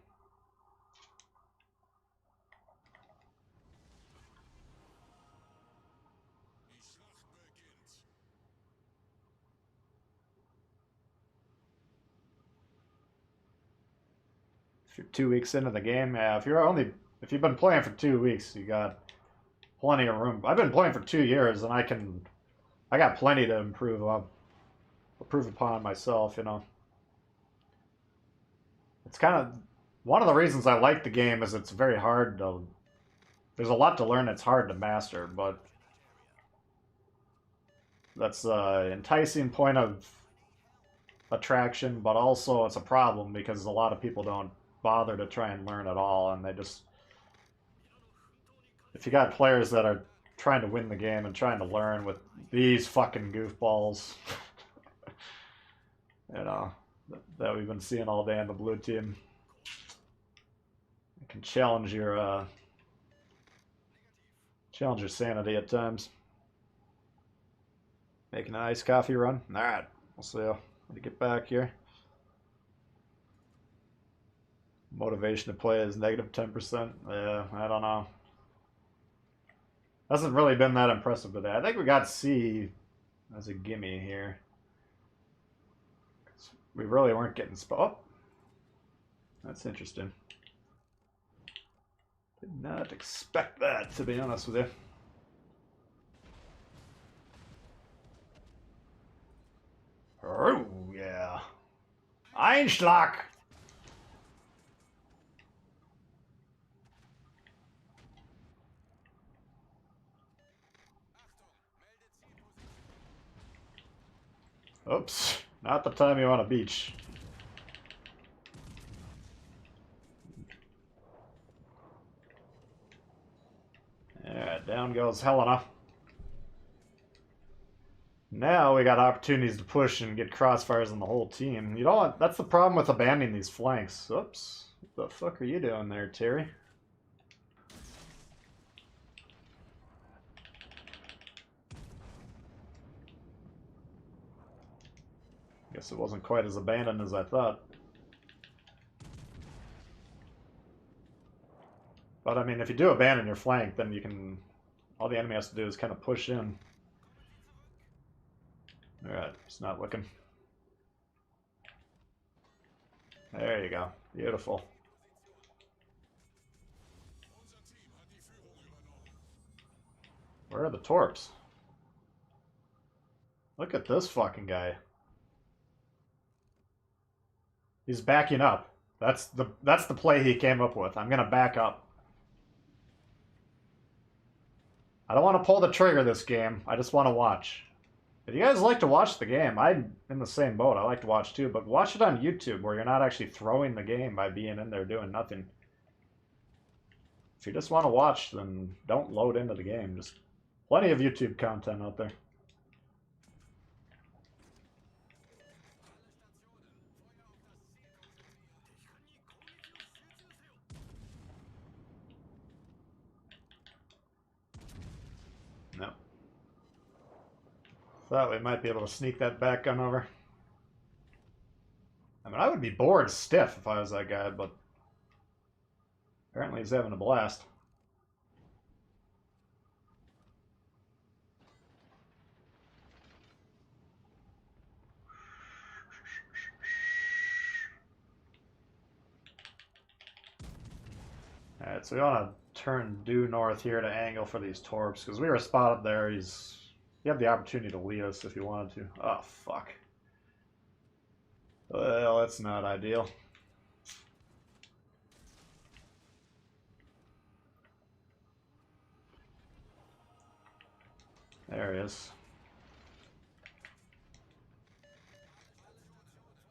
If you're 2 weeks into the game, yeah, if you've been playing for 2 weeks, you got plenty of room. I've been playing for 2 years, and I got plenty to improve upon myself. You know, it's kind of one of the reasons I like the game is it's very hard to. There's a lot to learn. It's hard to master, but that's an enticing point of attraction. But also, it's a problem because a lot of people don't bother to try and learn at all, and they just if you got players that are trying to win the game and trying to learn with these fucking goofballs, you know, that we've been seeing all day on the blue team, it can challenge your sanity at times. Making an iced coffee run. All right, we'll see how to get back here. Motivation to play is negative 10%. Yeah, I don't know. Hasn't really been that impressive today. I think we got C as a gimme here. We really weren't getting oh, that's interesting. Did not expect that, to be honest with you. Oh, yeah. Einschlag! Oops, not the time you want a beach. Alright, down goes Helena. Now we got opportunities to push and get crossfires on the whole team. You know, that's the problem with abandoning these flanks. Oops, what the fuck are you doing there, Terry? Guess it wasn't quite as abandoned as I thought. But I mean, if you do abandon your flank, then you can... all the enemy has to do is kind of push in. Alright, it's not looking. There you go. Beautiful. Where are the torps? Look at this fucking guy. He's backing up. That's the play he came up with. I'm gonna back up. I don't want to pull the trigger this game. I just want to watch. If you guys like to watch the game, I'm in the same boat. I like to watch too, but watch it on YouTube where you're not actually throwing the game by being in there doing nothing. If you just want to watch, then don't load into the game. Just plenty of YouTube content out there. No. Thought we might be able to sneak that back gun over. I mean, I would be bored stiff if I was that guy, but apparently he's having a blast. Alright, so we want to turn due north here to angle for these torps, because we were spotted there. He's You have the opportunity to lead us if you wanted to. Oh, fuck. Well, that's not ideal. There he is.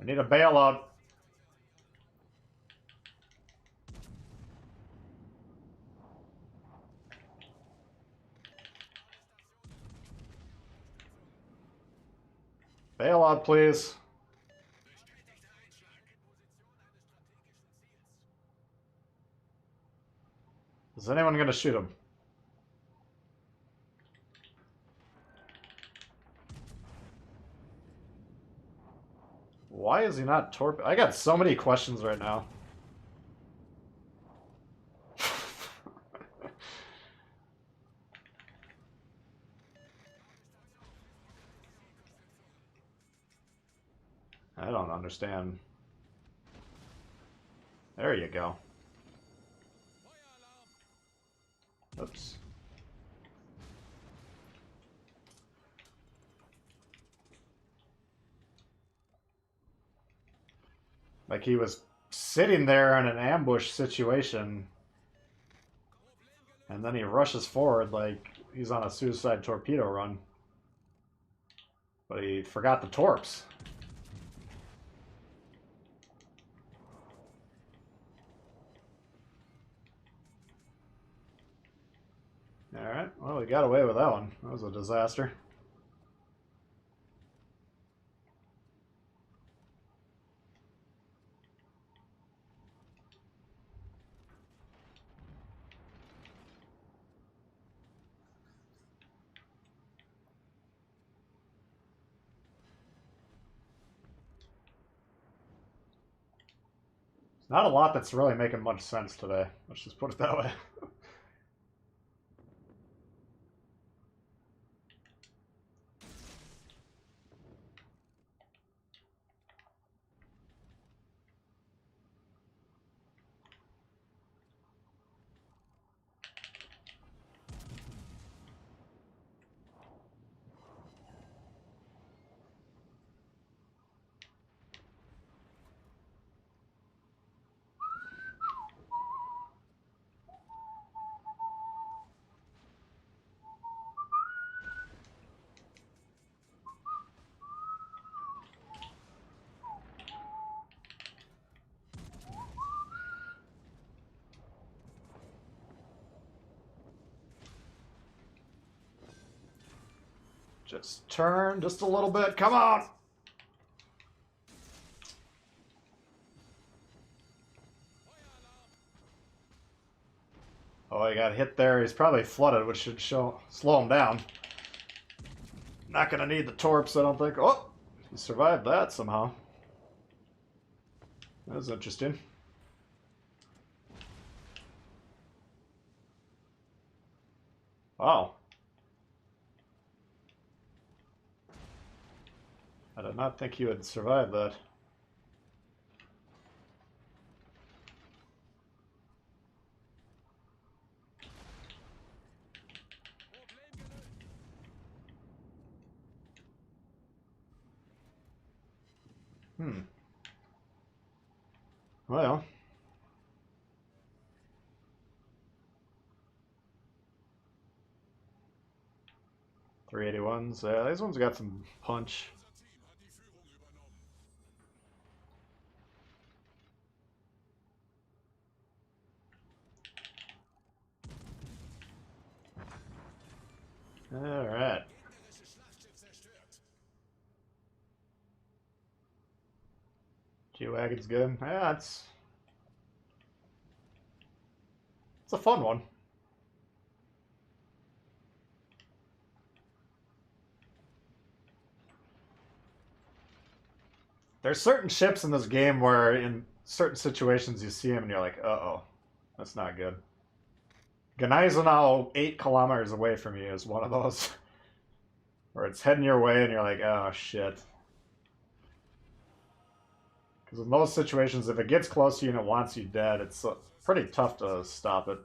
I need a bailout. Bailout, please. Is anyone gonna shoot him? Why is he not torpedo? I got so many questions right now. I don't understand. There you go. Oops. Like he was sitting there in an ambush situation, and then he rushes forward like he's on a suicide torpedo run. But he forgot the torps. Alright, well, we got away with that one. That was a disaster. Not a lot that's really making much sense today. Let's just put it that way. Just turn just a little bit. Come on! Oh, he got hit there. He's probably flooded, which should slow him down. Not gonna need the torps, I don't think. Oh! He survived that somehow. That was interesting. Wow. I did not think he would survive that. Well. .381s. These ones got some punch. Alright. G-Wagon's good. Yeah, it's a fun one. There's certain ships in this game where in certain situations you see them and you're like, uh-oh, that's not good. Gneisenau 8 kilometers away from you is one of those. Where it's heading your way and you're like, oh shit. Because in those situations, if it gets close to you and it wants you dead, it's pretty tough to stop it.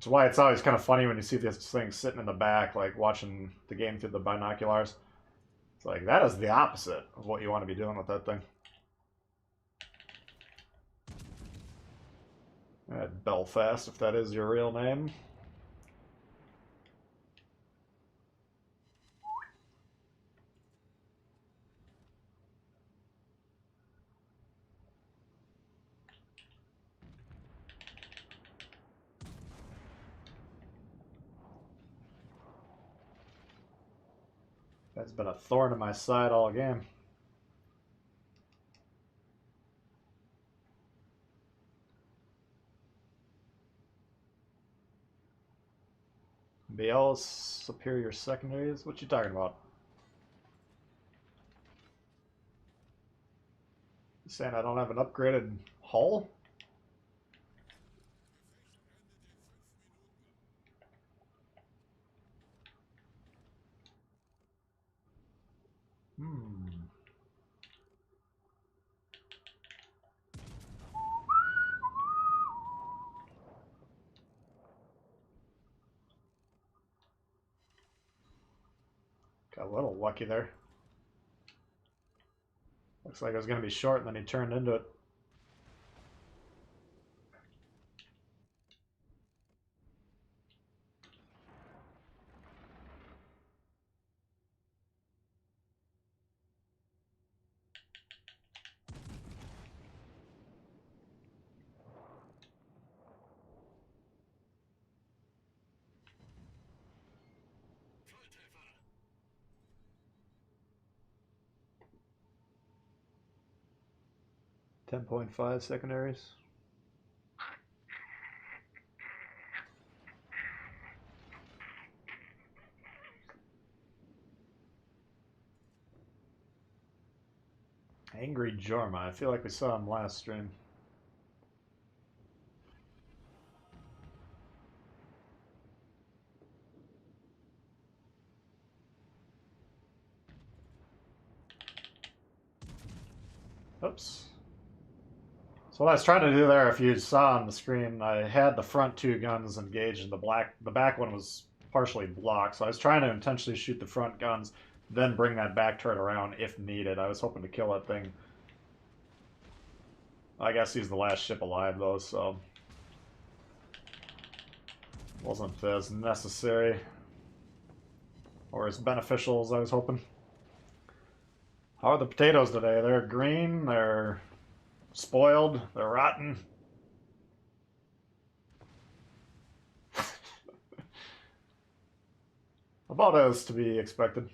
Which is why it's always kind of funny when you see this thing sitting in the back, like watching the game through the binoculars. It's like, that is the opposite of what you want to be doing with that thing. Belfast, if that is your real name. That's been a thorn in my side all game. BL superior secondaries? What you talking about? You saying I don't have an upgraded hull? Got a little lucky there. Looks like it was going to be short, and then he turned into it. .5 secondaries. Angry Jorma. I feel like we saw him last stream. Oops. So what I was trying to do there, if you saw on the screen, I had the front two guns engaged and the back one was partially blocked. So I was trying to intentionally shoot the front guns, then bring that back turret around if needed. I was hoping to kill that thing. I guess he's the last ship alive though, so wasn't as necessary or as beneficial as I was hoping. How are the potatoes today? They're green, they're spoiled, they're rotten. About as to be expected.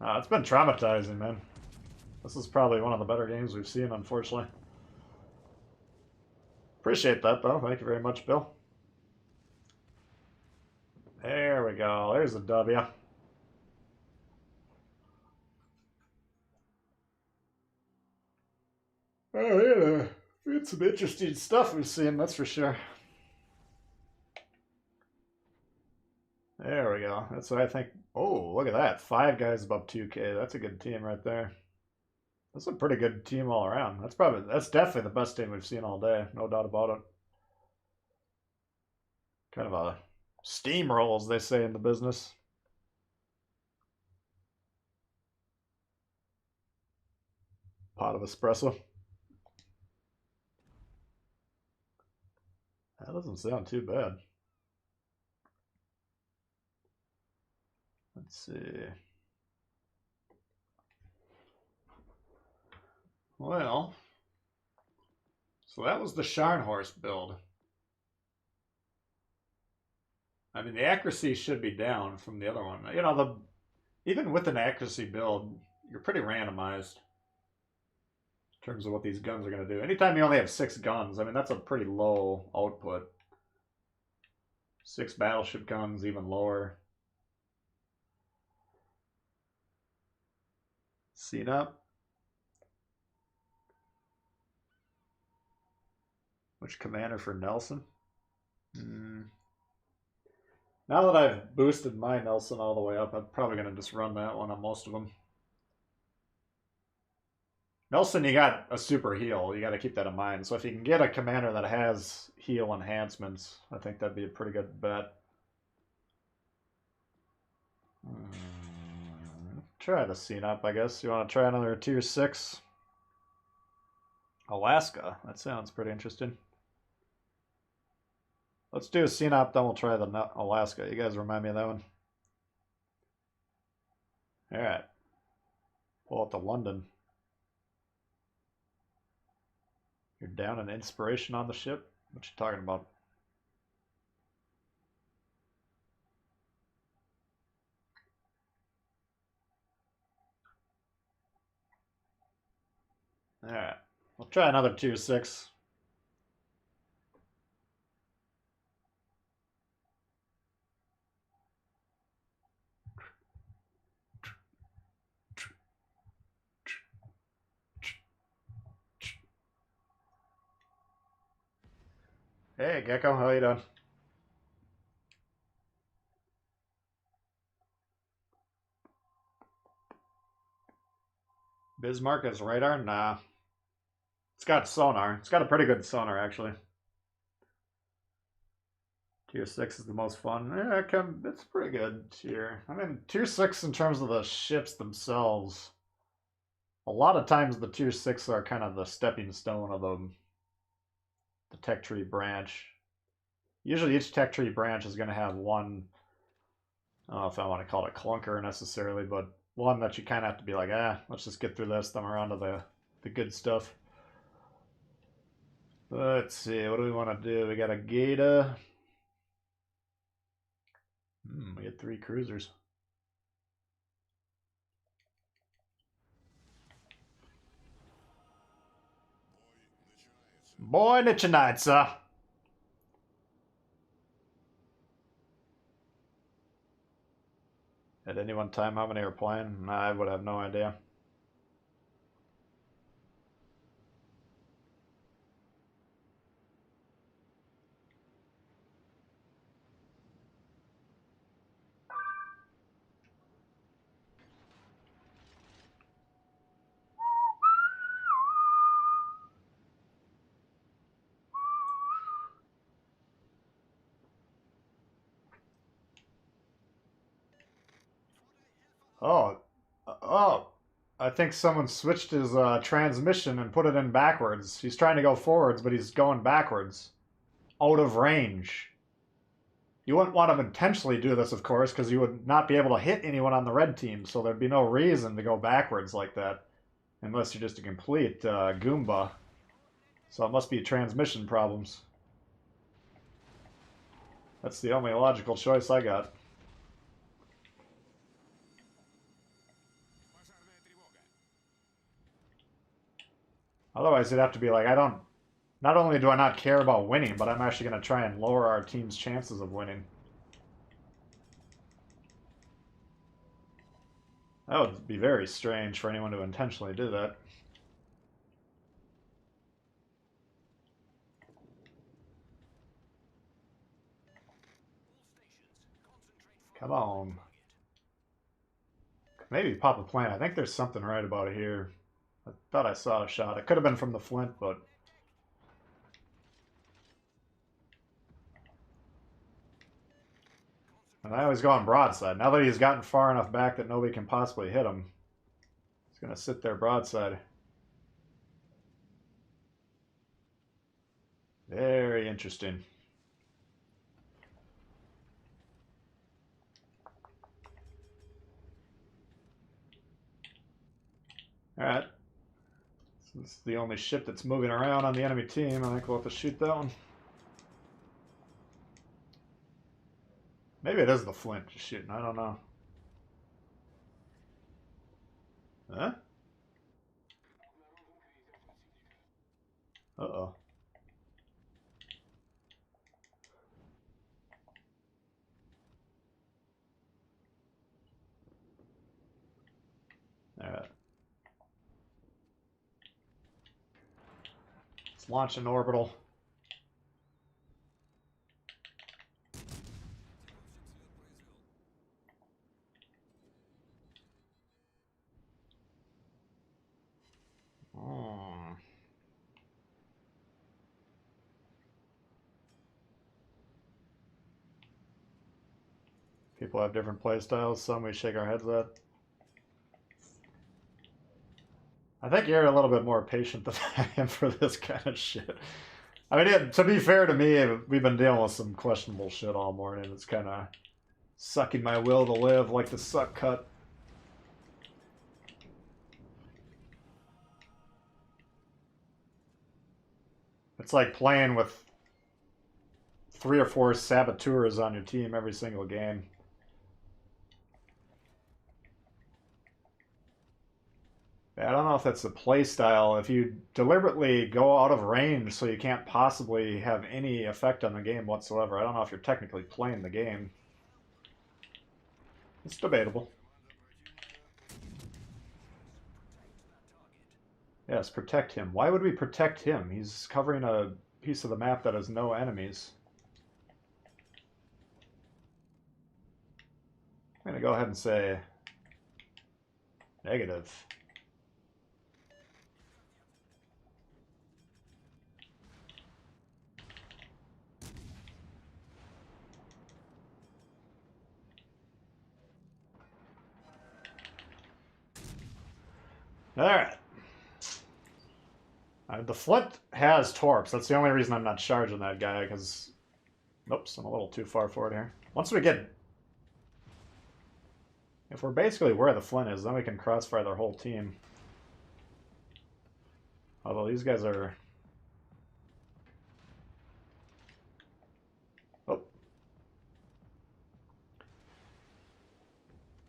It's been traumatizing, man. This is probably one of the better games we've seen, unfortunately. Appreciate that, though. Thank you very much, Bill. There we go. There's a W. Oh, yeah. It's some interesting stuff we've seen, that's for sure. There we go. That's what I think. Oh, look at that. 5 guys above 2K. That's a good team right there. That's a pretty good team all around. That's definitely the best team we've seen all day. No doubt about it. Kind of a steamroll, as they say in the business. Pot of espresso. That doesn't sound too bad. Let's see. Well, so that was the Scharnhorst build. I mean, the accuracy should be down from the other one. You know, even with an accuracy build, you're pretty randomized in terms of what these guns are going to do. Anytime you only have 6 guns, I mean, that's a pretty low output. 6 battleship guns, even lower. Scene up. Which commander for Nelson? Now that I've boosted my Nelson all the way up, I'm probably going to just run that one on most of them. Nelson, you got a super heal. You got to keep that in mind. So if you can get a commander that has heal enhancements, I think that'd be a pretty good bet. Try the scene up, I guess. You want to try another tier 6? Alaska. That sounds pretty interesting. Let's do a scene up, then we'll try the Alaska. You guys remind me of that one. Alright. Pull up to London. You're down an inspiration on the ship? What you talking about? Alright. We'll try another tier 6. Hey, Gecko, how you doing? Bismarck is radar? Nah. It's got sonar. It's got a pretty good sonar, actually. Tier 6 is the most fun. Yeah, it's pretty good tier. I mean, tier 6 in terms of the ships themselves, a lot of times the tier 6 are kind of the stepping stone of the tech tree branch. Usually each tech tree branch is going to have one, I don't know if I want to call it a clunker necessarily, but one that you kind of have to be like, let's just get through this, then we're on to the good stuff. Let's see, what do we want to do? We got a Gata. We had 3 cruisers. Boy, начинается. At any one time, how many are playing? I would have no idea. Oh, I think someone switched his transmission and put it in backwards. He's trying to go forwards, but he's going backwards. Out of range. You wouldn't want to intentionally do this, of course, because you would not be able to hit anyone on the red team, so there'd be no reason to go backwards like that. Unless you're just a complete Goomba. So it must be transmission problems. That's the only logical choice I got. Otherwise, it'd have to be like, not only do I not care about winning, but I'm actually going to try and lower our team's chances of winning. That would be very strange for anyone to intentionally do that. Come on. Maybe pop a plant. I think there's something right about it here. I thought I saw a shot. It could have been from the flint, but... And I always go on broadside. Now that he's gotten far enough back that nobody can possibly hit him, he's going to sit there broadside. Very interesting. Alright. So this is the only ship that's moving around on the enemy team. I think we'll have to shoot that one. Maybe it is the flint just shooting. I don't know. Huh? Uh-oh. Alright. Let's launch an orbital. People have different play styles. Some we shake our heads at. I think you're a little bit more patient than I am for this kind of shit. I mean, to be fair to me, we've been dealing with some questionable shit all morning. It's kind of sucking my will to live like the suck cut. It's like playing with 3 or 4 saboteurs on your team every single game. I don't know if that's the play style. If you deliberately go out of range so you can't possibly have any effect on the game whatsoever, I don't know if you're technically playing the game. It's debatable. Yes, protect him. Why would we protect him? He's covering a piece of the map that has no enemies. I'm going to go ahead and say negative. Alright. The Flint has torps. That's the only reason I'm not charging that guy, because... Oops, I'm a little too far forward here. Once we get... If we're basically where the Flint is, then we can crossfire their whole team. Although these guys are... Oh.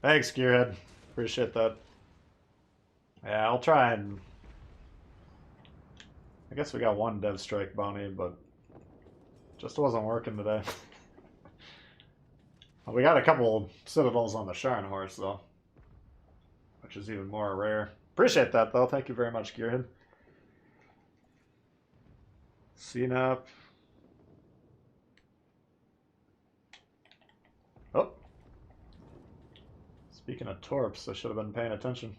Thanks, Gearhead. Appreciate that. Yeah, I'll try and... I guess we got one Dev Strike bounty, but just wasn't working today. Well, we got a couple citadels on the Sharon horse, though, which is even more rare. Appreciate that, though. Thank you very much, Gearhead. CNAP. Oh. Speaking of torps, I should have been paying attention.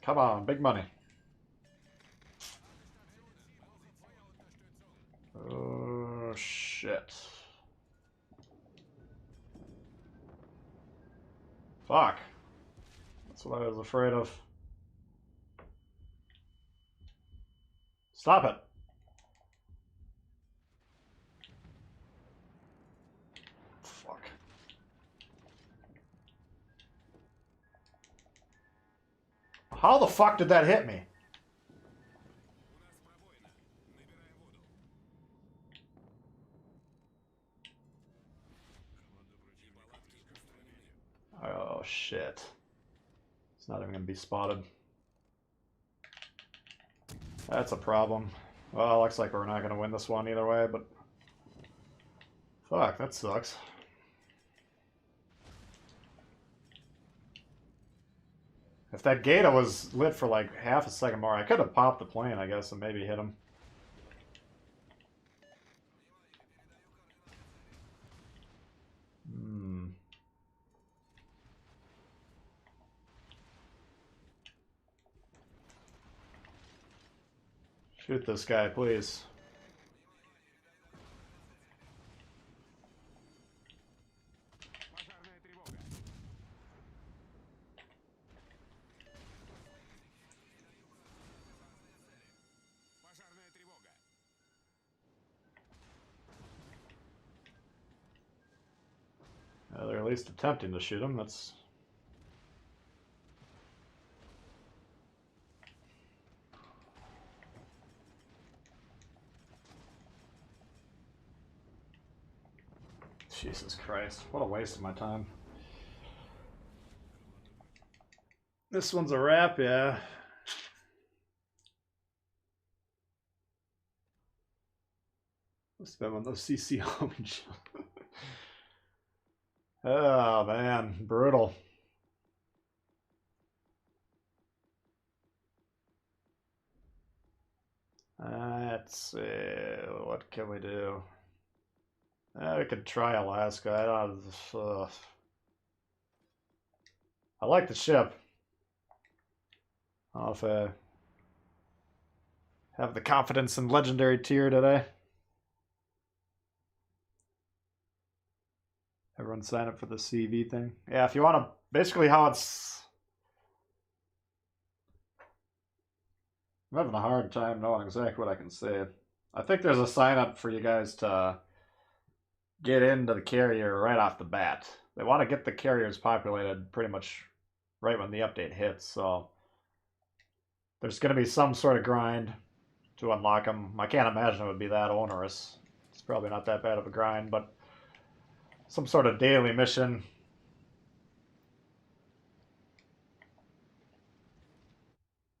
Come on, big money. Oh, shit. Fuck. That's what I was afraid of. Stop it. Fuck. How the fuck did that hit me? Oh, shit. It's not even going to be spotted. That's a problem. Well, looks like we're not going to win this one either way, but... Fuck, that sucks. If that Gata was lit for like half a second more, I could have popped the plane, I guess, and maybe hit him. Shoot this guy, please. They're at least attempting to shoot him. That's... Jesus Christ. What a waste of my time. This one's a wrap, yeah. Must have been one of those CC homage. Oh, man. Brutal. Let's see. What can we do? We could try Alaska. I like the ship. I don't know if I have the confidence in legendary tier today. Everyone sign up for the CV thing. Yeah, if you want to, basically how it's... I'm having a hard time knowing exactly what I can say. I think there's a sign up for you guys to get into the carrier right off the bat. They want to get the carriers populated pretty much right when the update hits, so there's going to be some sort of grind to unlock them. I can't imagine it would be that onerous. It's probably not that bad of a grind, but some sort of daily mission.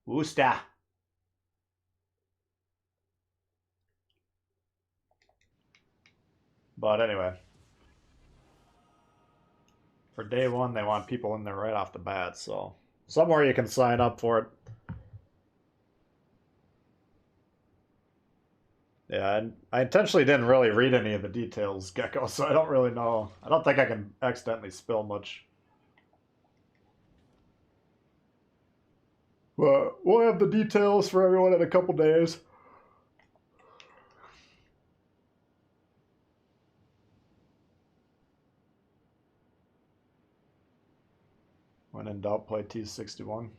Woosta. But anyway, for day one, they want people in there right off the bat, so somewhere you can sign up for it. Yeah, and I intentionally didn't really read any of the details, Gecko, so I don't really know. I don't think I can accidentally spill much. But we'll have the details for everyone in a couple days. When in doubt, play T61.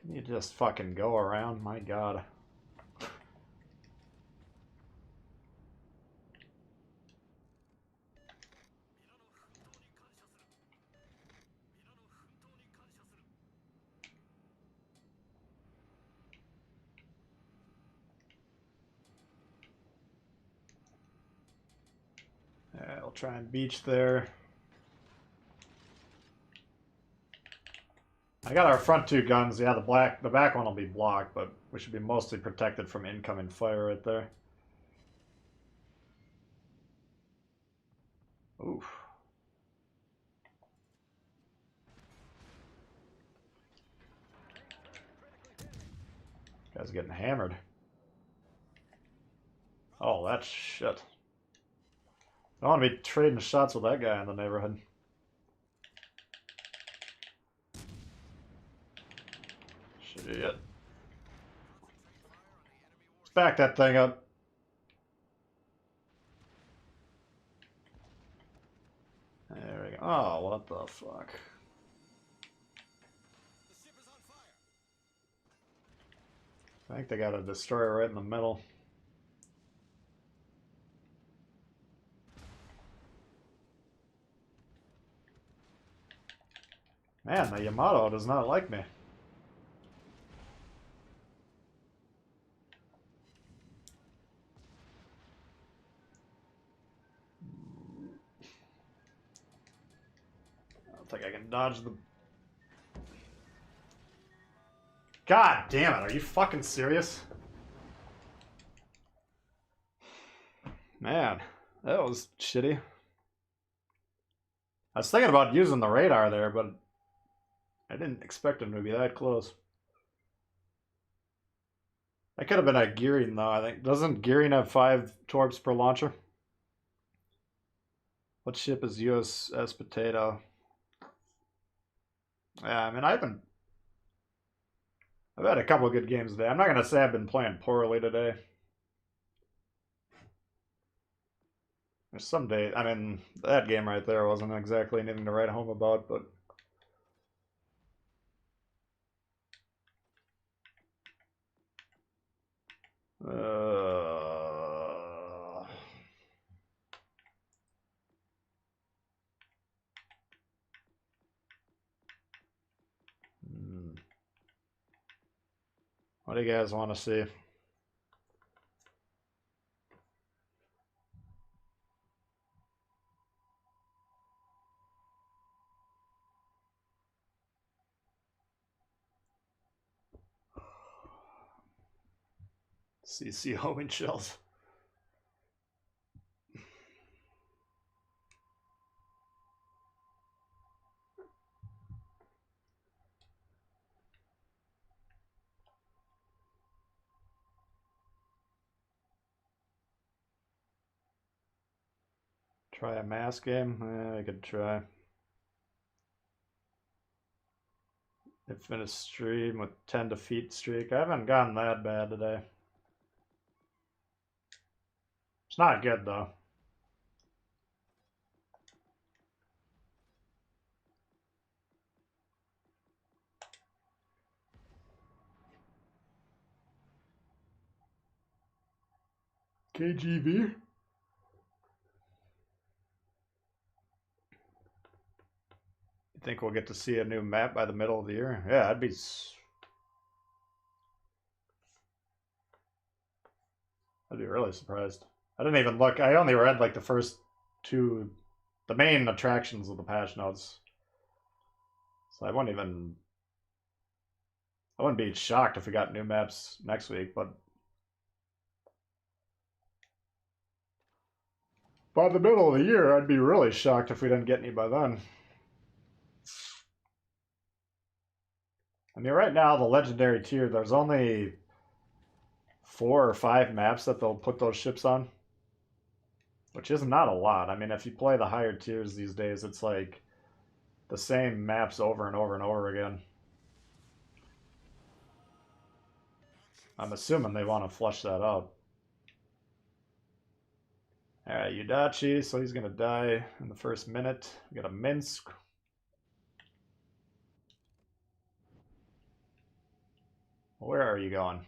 Can you just fucking go around? My god. Yeah, I'll try and beach there. I got our front two guns. Yeah, the back one will be blocked, but we should be mostly protected from incoming fire right there. Oof. Guy's getting hammered. Oh, that's shit. I don't want to be trading shots with that guy in the neighborhood. Shit. Let's back that thing up. There we go. Oh, what the fuck. I think they got a destroyer right in the middle. Man, the Yamato does not like me. I don't think I can dodge the... God damn it, are you fucking serious? Man, that was shitty. I was thinking about using the radar there, but I didn't expect him to be that close. That could have been a gearing, though, I think. Doesn't gearing have 5 torps per launcher? What ship is USS Potato? Yeah, I mean, I've had a couple of good games today. I'm not going to say I've been playing poorly today. There's some days, I mean, that game right there wasn't exactly anything to write home about, but... What do you guys want to see? CCO wind shells. Try a mass game? I could try. Infinite stream with 10 defeat streak. I haven't gotten that bad today. It's not good though. KGB? You think we'll get to see a new map by the middle of the year? Yeah, I'd be really surprised. I didn't even look. I only read like the first two, the main attractions of the patch notes. So I wouldn't be shocked if we got new maps next week, but by the middle of the year, I'd be really shocked if we didn't get any by then. I mean, right now, the legendary tier, there's only 4 or 5 maps that they'll put those ships on, which is not a lot. I mean, if you play the higher tiers these days, it's like the same maps over and over and over again. I'm assuming they want to flush that out. Alright, Yudachi, so he's going to die in the first minute. We got a Minsk. Where are you going?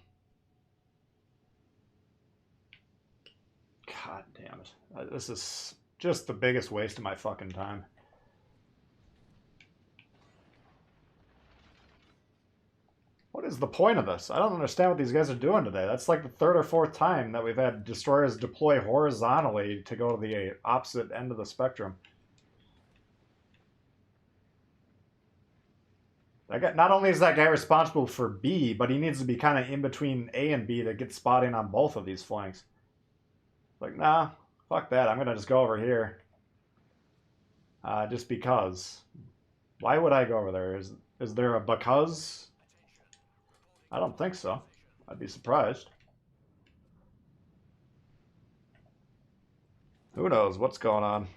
God damn it. This is just the biggest waste of my fucking time. What is the point of this? I don't understand what these guys are doing today. That's like the 3rd or 4th time that we've had destroyers deploy horizontally to go to the opposite end of the spectrum. Not only is that guy responsible for B, but he needs to be kind of in between A and B to get spotting on both of these flanks. Like, nah, fuck that. I'm going to just go over here. Just because. Why would I go over there? Is there a because? I don't think so. I'd be surprised. Who knows what's going on?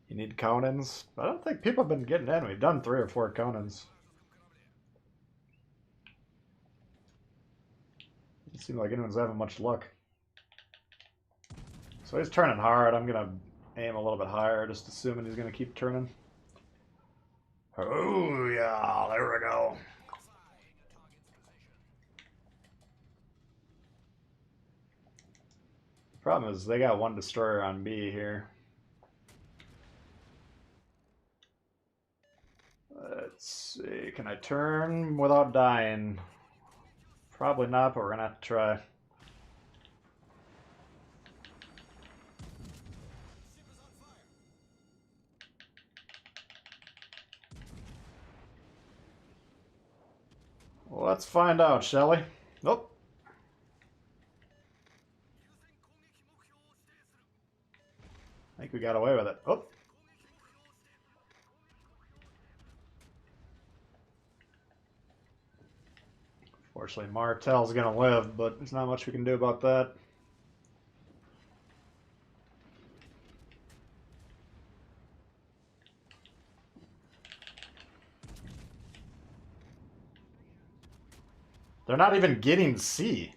You need Conans? I don't think people have been getting in. We've done 3 or 4 Conans. Doesn't seem like anyone's having much luck. So he's turning hard. I'm going to aim a little bit higher, just assuming he's going to keep turning. Oh, yeah, there we go. Problem is, they got 1 destroyer on B here. Let's see, can I turn without dying? Probably not, but we're gonna have to try. Well, let's find out, shall we? Nope. I think we got away with it. Oh. Fortunately, Martel's gonna live, but there's not much we can do about that. They're not even getting C.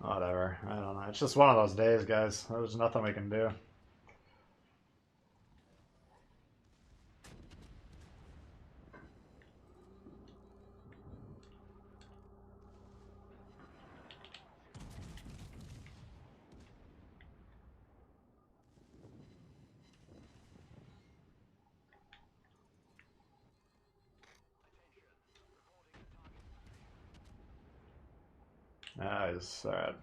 Whatever. I don't know. It's just one of those days, guys. There's nothing we can do. Nice. Alright.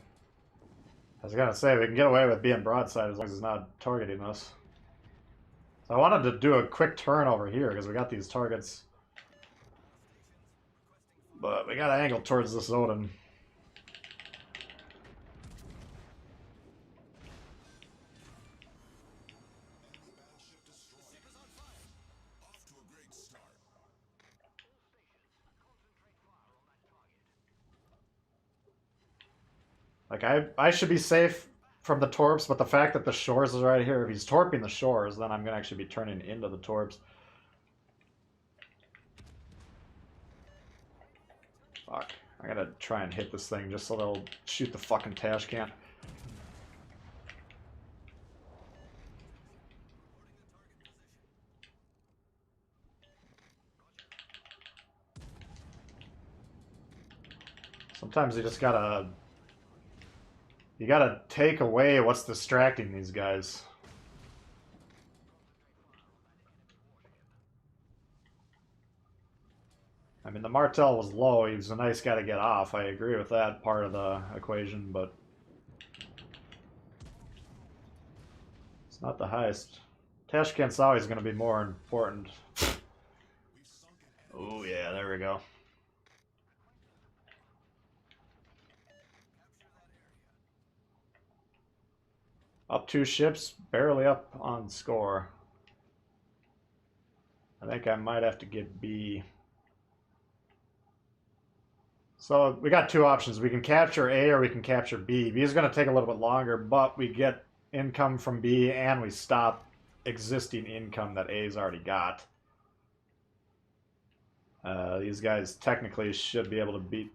I was gonna say, we can get away with being broadside as long as it's not targeting us. So I wanted to do a quick turn over here because we got these targets. But we gotta angle towards this Odin. Like, I should be safe from the torps, but the fact that the shores is right here, if he's torping the shores, then I'm going to actually be turning into the torps. Fuck. I gotta try and hit this thing just so they'll shoot the fucking Tash can. Sometimes you just gotta... You gotta take away what's distracting these guys. I mean, the Martel was low. He was a nice guy to get off. I agree with that part of the equation, but... It's not the highest. Tashkent's always going to be more important. Oh, yeah, there we go. Up 2 ships, barely up on score. I think I might have to get B. So we got 2 options. We can capture A or we can capture B. B is going to take a little bit longer, but we get income from B and we stop existing income that A's already got. These guys technically should be able to beat...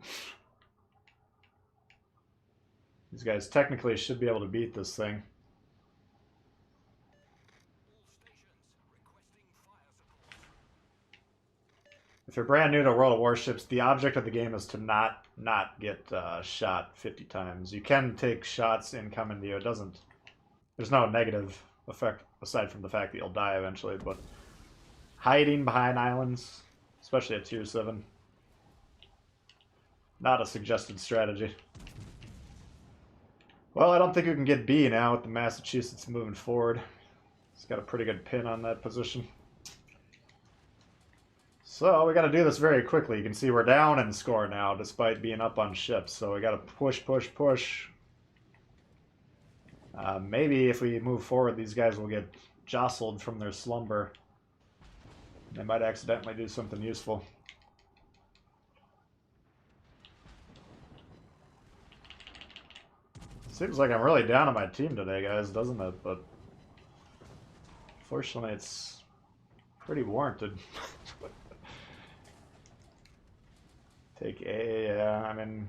These guys technically should be able to beat this thing. If you're brand new to World of Warships, the object of the game is to not get shot 50 times. You can take shots incoming to you. It doesn't... There's no negative effect aside from the fact that you'll die eventually, but hiding behind islands, especially at tier 7, not a suggested strategy. Well, I don't think we can get B now with the Massachusetts moving forward. It's got a pretty good pin on that position. So we got to do this very quickly. You can see we're down in score now despite being up on ships. So we got to push, push, push. Maybe if we move forward, these guys will get jostled from their slumber. They might accidentally do something useful. Seems like I'm really down on my team today, guys, doesn't it? But fortunately, it's pretty warranted. Take A, yeah, I mean...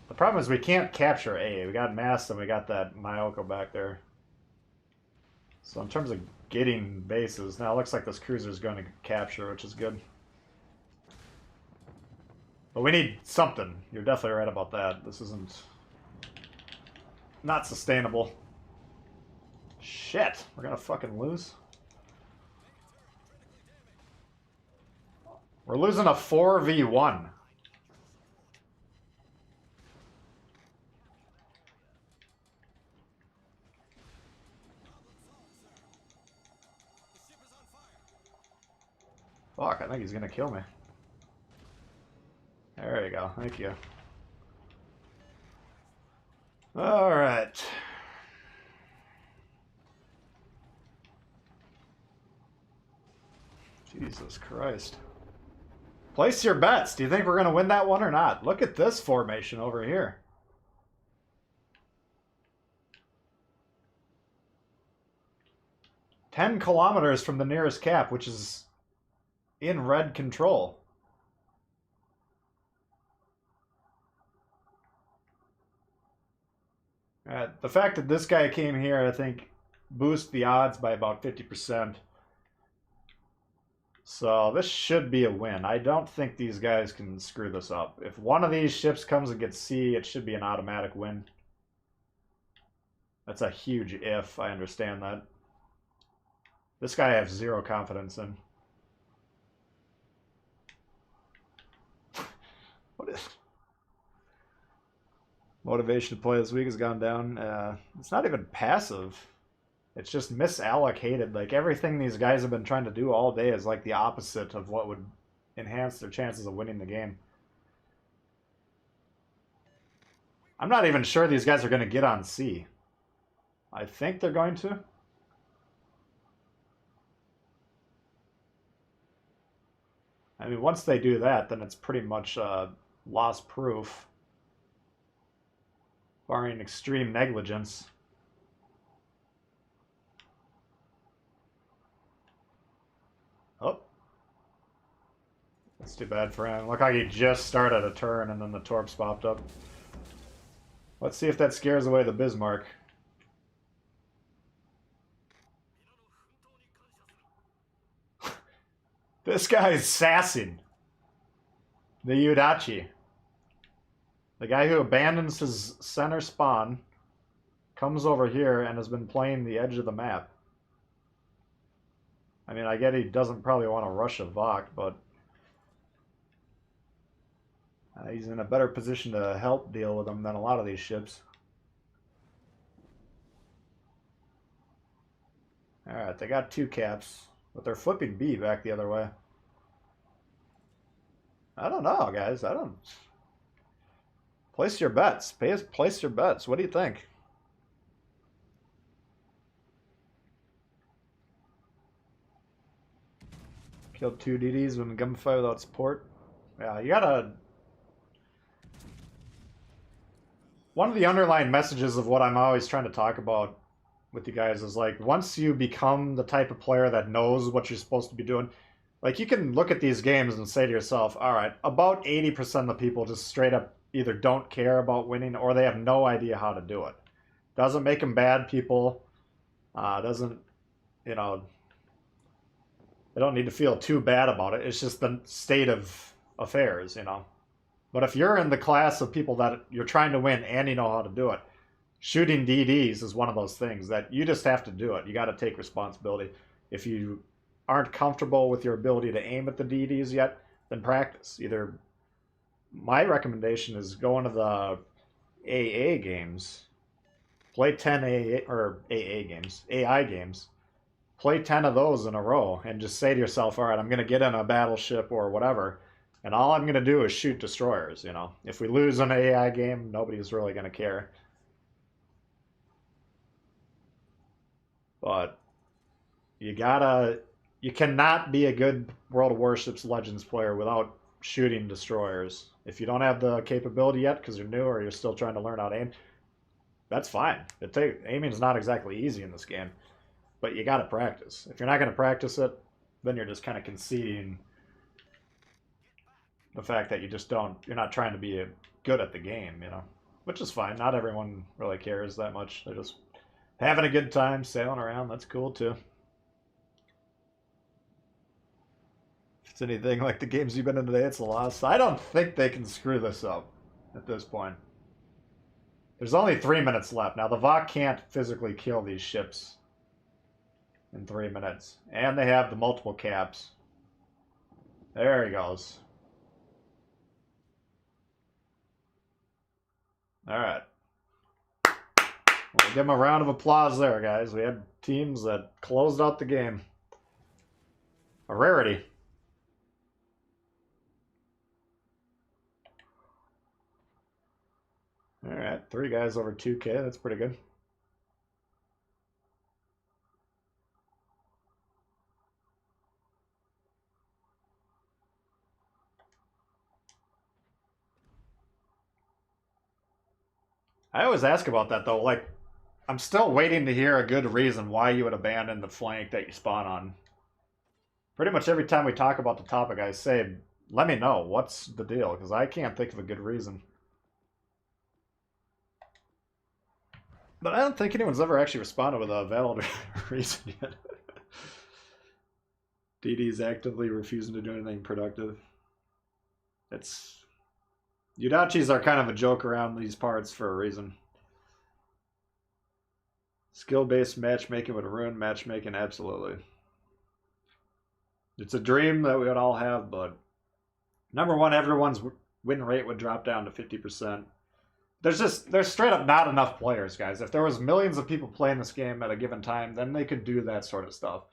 The problem is we can't capture A. We got Mast and we got that Myoko back there. So in terms of getting bases, now it looks like this cruiser is going to capture, which is good. But we need something. You're definitely right about that. This isn't... not sustainable. Shit, we're gonna fucking lose. We're losing a 4v1. Fuck, I think he's gonna kill me. There you go, thank you. Alright. Jesus Christ. Place your bets. Do you think we're going to win that one or not? Look at this formation over here. "10 kilometers from the nearest cap," which is in red control. The fact that this guy came here, I think, boosts the odds by about 50%. So this should be a win. I don't think these guys can screw this up. If one of these ships comes and gets C, it should be an automatic win. That's a huge if, I understand that. This guy I have 0 confidence in. What is... Motivation to play this week has gone down. It's not even passive. It's just misallocated. Like, everything these guys have been trying to do all day is like the opposite of what would enhance their chances of winning the game. I'm not even sure these guys are going to get on C. I think they're going to. I mean, once they do that, then it's pretty much loss proof. barring extreme negligence. Oh. That's too bad for him. Look like he just started a turn and then the torps popped up. Let's see if that scares away the Bismarck. This guy is sassing. The Yudachi. The guy who abandons his center spawn, comes over here and has been playing the edge of the map. I mean, I get he doesn't probably want to rush a Vok, but he's in a better position to help deal with them than a lot of these ships. Alright, they got 2 caps, but they're flipping B back the other way. I don't know, guys. I don't... Place your bets. Place your bets. What do you think? Killed 2 DDs when gunfire without support. Yeah, you gotta... One of the underlying messages of what I'm always trying to talk about with you guys is like, once you become the type of player that knows what you're supposed to be doing, like you can look at these games and say to yourself, all right, about 80% of the people just straight up either don't care about winning or they have no idea how to do it. Doesn't make them bad people. Doesn't, you know, they don't need to feel too bad about it. It's just the state of affairs, you know. But if you're in the class of people that you're trying to win and you know how to do it, shooting DDs is one of those things that you just have to do it. You got to take responsibility. If you aren't comfortable with your ability to aim at the DDs yet, then practice. Either my recommendation is go into the AA games, play 10 AA or AA games, AI games, play 10 of those in a row, and just say to yourself, all right, I'm going to get in a battleship or whatever, and all I'm going to do is shoot destroyers. You know, if we lose an AI game, nobody's really going to care. But you cannot be a good World of Warships Legends player without shooting destroyers. If you don't have the capability yet because you're new or you're still trying to learn how to aim, that's fine. Aiming is not exactly easy in this game, but you got to practice. If you're not going to practice it, then you're just kind of conceding the fact that you're not trying to be good at the game, you know, which is fine. Not everyone really cares that much. They're just having a good time, sailing around. That's cool too. If it's anything like the games you've been in today, it's a loss. I don't think they can screw this up at this point. There's only 3 minutes left. Now, the Vok can't physically kill these ships in 3 minutes. And they have the multiple caps. There he goes. All right. We'll give him a round of applause there, guys. We had teams that closed out the game. A rarity. All right, 3 guys over 2K. That's pretty good. I always ask about that, though. Like, I'm still waiting to hear a good reason why you would abandon the flank that you spawn on. Pretty much every time we talk about the topic, I say, let me know. What's the deal? Because I can't think of a good reason. But I don't think anyone's ever actually responded with a valid reason yet. DD's actively refusing to do anything productive. Yudachis are kind of a joke around these parts for a reason. Skill-based matchmaking would ruin matchmaking, absolutely. It's a dream that we would all have, but number one, everyone's win rate would drop down to 50%. There's straight up not enough players, guys. If there was millions of people playing this game at a given time, then they could do that sort of stuff.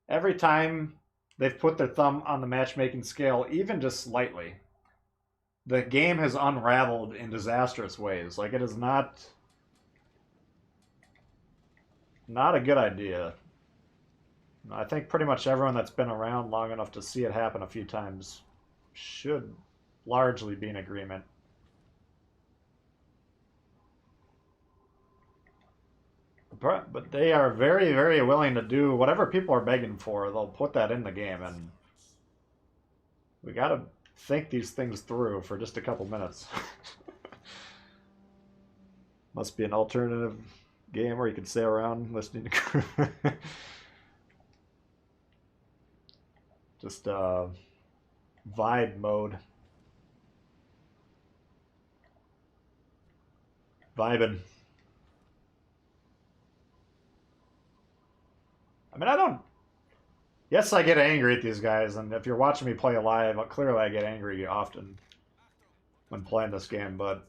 Every time they've put their thumb on the matchmaking scale, even just slightly, the game has unraveled in disastrous ways. Like, it is not a good idea. I think pretty much everyone that's been around long enough to see it happen a few times should largely be in agreement. But they are very, very willing to do whatever people are begging for. They'll put that in the game, and we gotta think these things through for just a couple minutes. Must be an alternative game where you can stay around listening to crew. Just vibe mode. Vibing. I mean, I don't. Yes, I get angry at these guys, and if you're watching me play live, clearly I get angry often when playing this game, but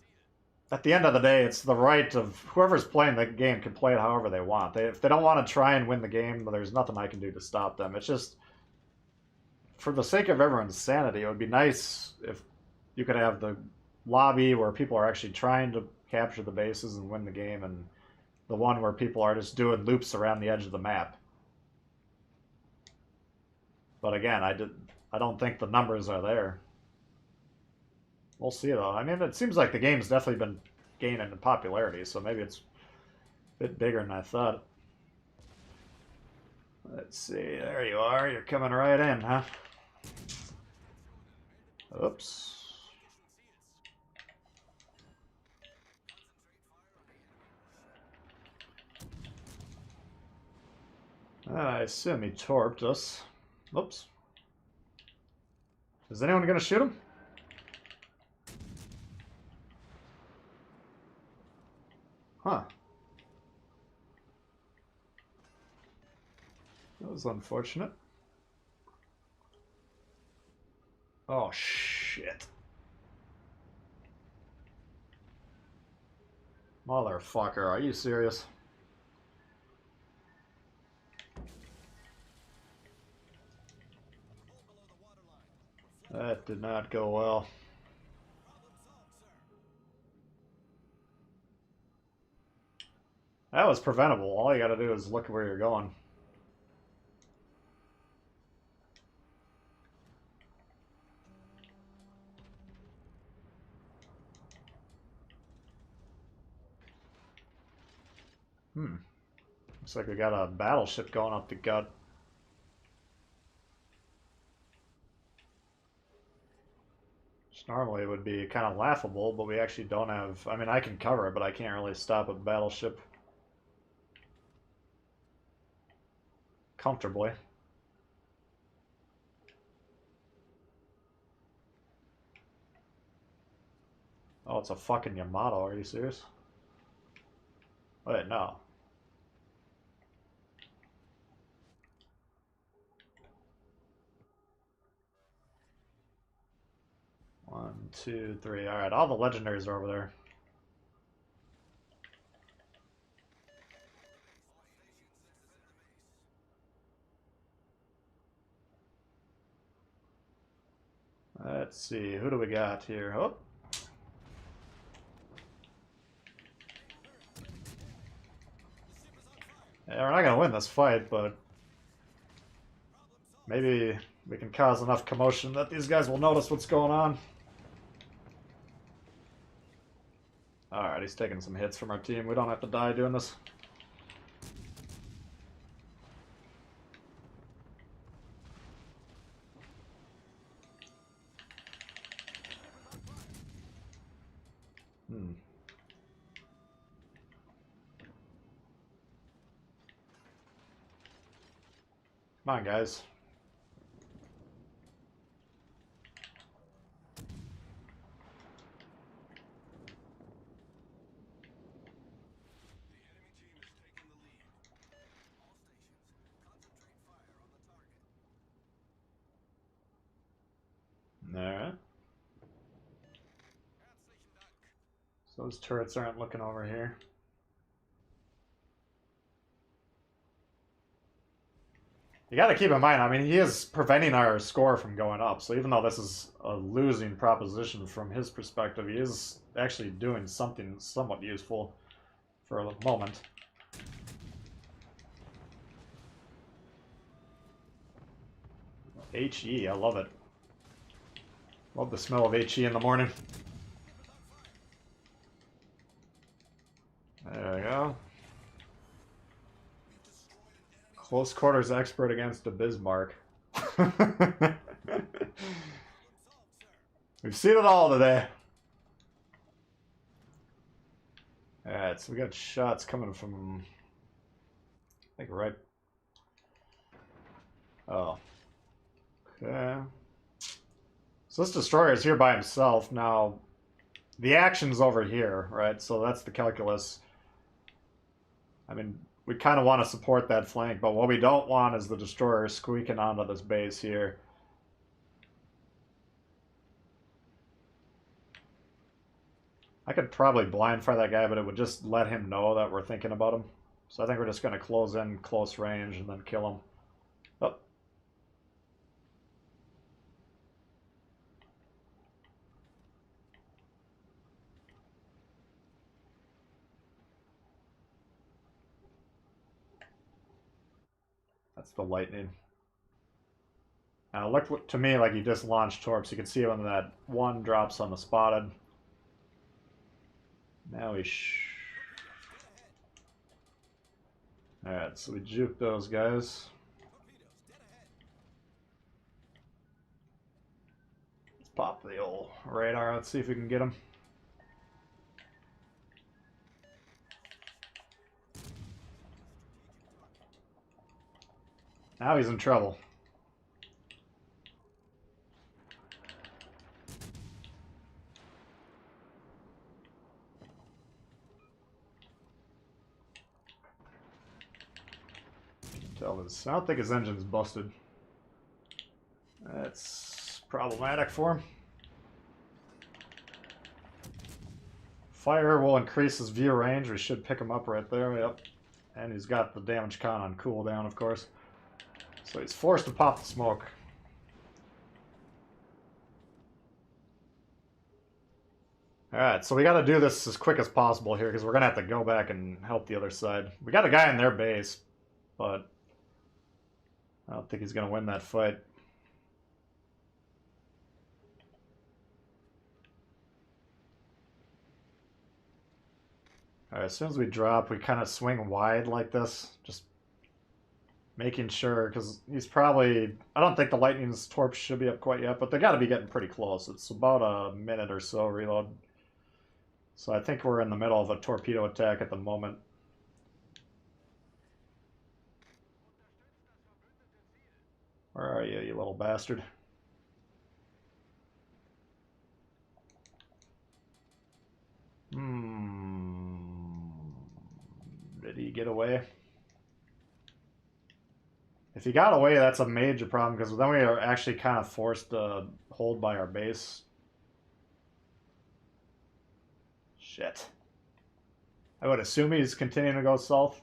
at the end of the day, it's the right of whoever's playing the game can play it however they want. If they don't want to try and win the game, there's nothing I can do to stop them. It's just, for the sake of everyone's sanity, it would be nice if you could have the lobby where people are actually trying to capture the bases and win the game, and the one where people are just doing loops around the edge of the map. But again, I don't think the numbers are there. We'll see, though. I mean, it seems like the game's definitely been gaining in popularity, so maybe it's a bit bigger than I thought. Let's see. There you are. You're coming right in, huh? Oops. I assume he torped us. Oops. Is anyone going to shoot him? Huh. That was unfortunate. Oh, shit. Motherfucker, are you serious? That did not go well. That was preventable. All you gotta do is look where you're going. Looks like we got a battleship going up the gut. Which normally would be kind of laughable, but we actually don't have... I mean, I can cover it, but I can't really stop a battleship comfortably. Oh, it's a fucking Yamato. Are you serious? Wait, no. One, two, three. Alright, all the legendaries are over there. Let's see, who do we got here? Oh. Yeah, we're not gonna win this fight, but maybe we can cause enough commotion that these guys will notice what's going on. Alright, he's taking some hits from our team. We don't have to die doing this. Come on, guys. Alright. So those turrets aren't looking over here. You gotta keep in mind, I mean, he is preventing our score from going up, so even though this is a losing proposition from his perspective, he is actually doing something somewhat useful for a moment. HE, I love it. Love the smell of HE in the morning. There we go. Close quarters expert against a Bismarck. We've seen it all today. Alright, so we got shots coming from, I think, right. Oh. Okay. So this destroyer is here by himself. Now, the action's over here, right? So that's the calculus. I mean, we kind of want to support that flank, but what we don't want is the destroyer squeaking onto this base here. I could probably blind fire that guy, but it would just let him know that we're thinking about him. So I think we're just going to close in close range and then kill him. Oh. That's the lightning. Now, it looked to me like he just launched torps. You can see when that one drops on the spotted. Now we Alright, so we juke those guys. Let's pop the old radar. Let's see if we can get him. Now he's in trouble. Tell this. I don't think his engine's busted. That's problematic for him. Fire will increase his view range. We should pick him up right there. Yep. And he's got the damage con on cooldown, of course. So he's forced to pop the smoke. Alright, so we got to do this as quick as possible here because we're going to have to go back and help the other side. We got a guy in their base, but I don't think he's going to win that fight. Alright, as soon as we drop, we kind of swing wide like this. Just making sure, because he's probably... I don't think the Lightning's torps should be up quite yet, but they got to be getting pretty close. It's about a minute or so reload. So I think we're in the middle of a torpedo attack at the moment. Where are you, you little bastard? Did he get away? If he got away, that's a major problem, because then we are actually kind of forced to hold by our base. Shit. I would assume he's continuing to go south.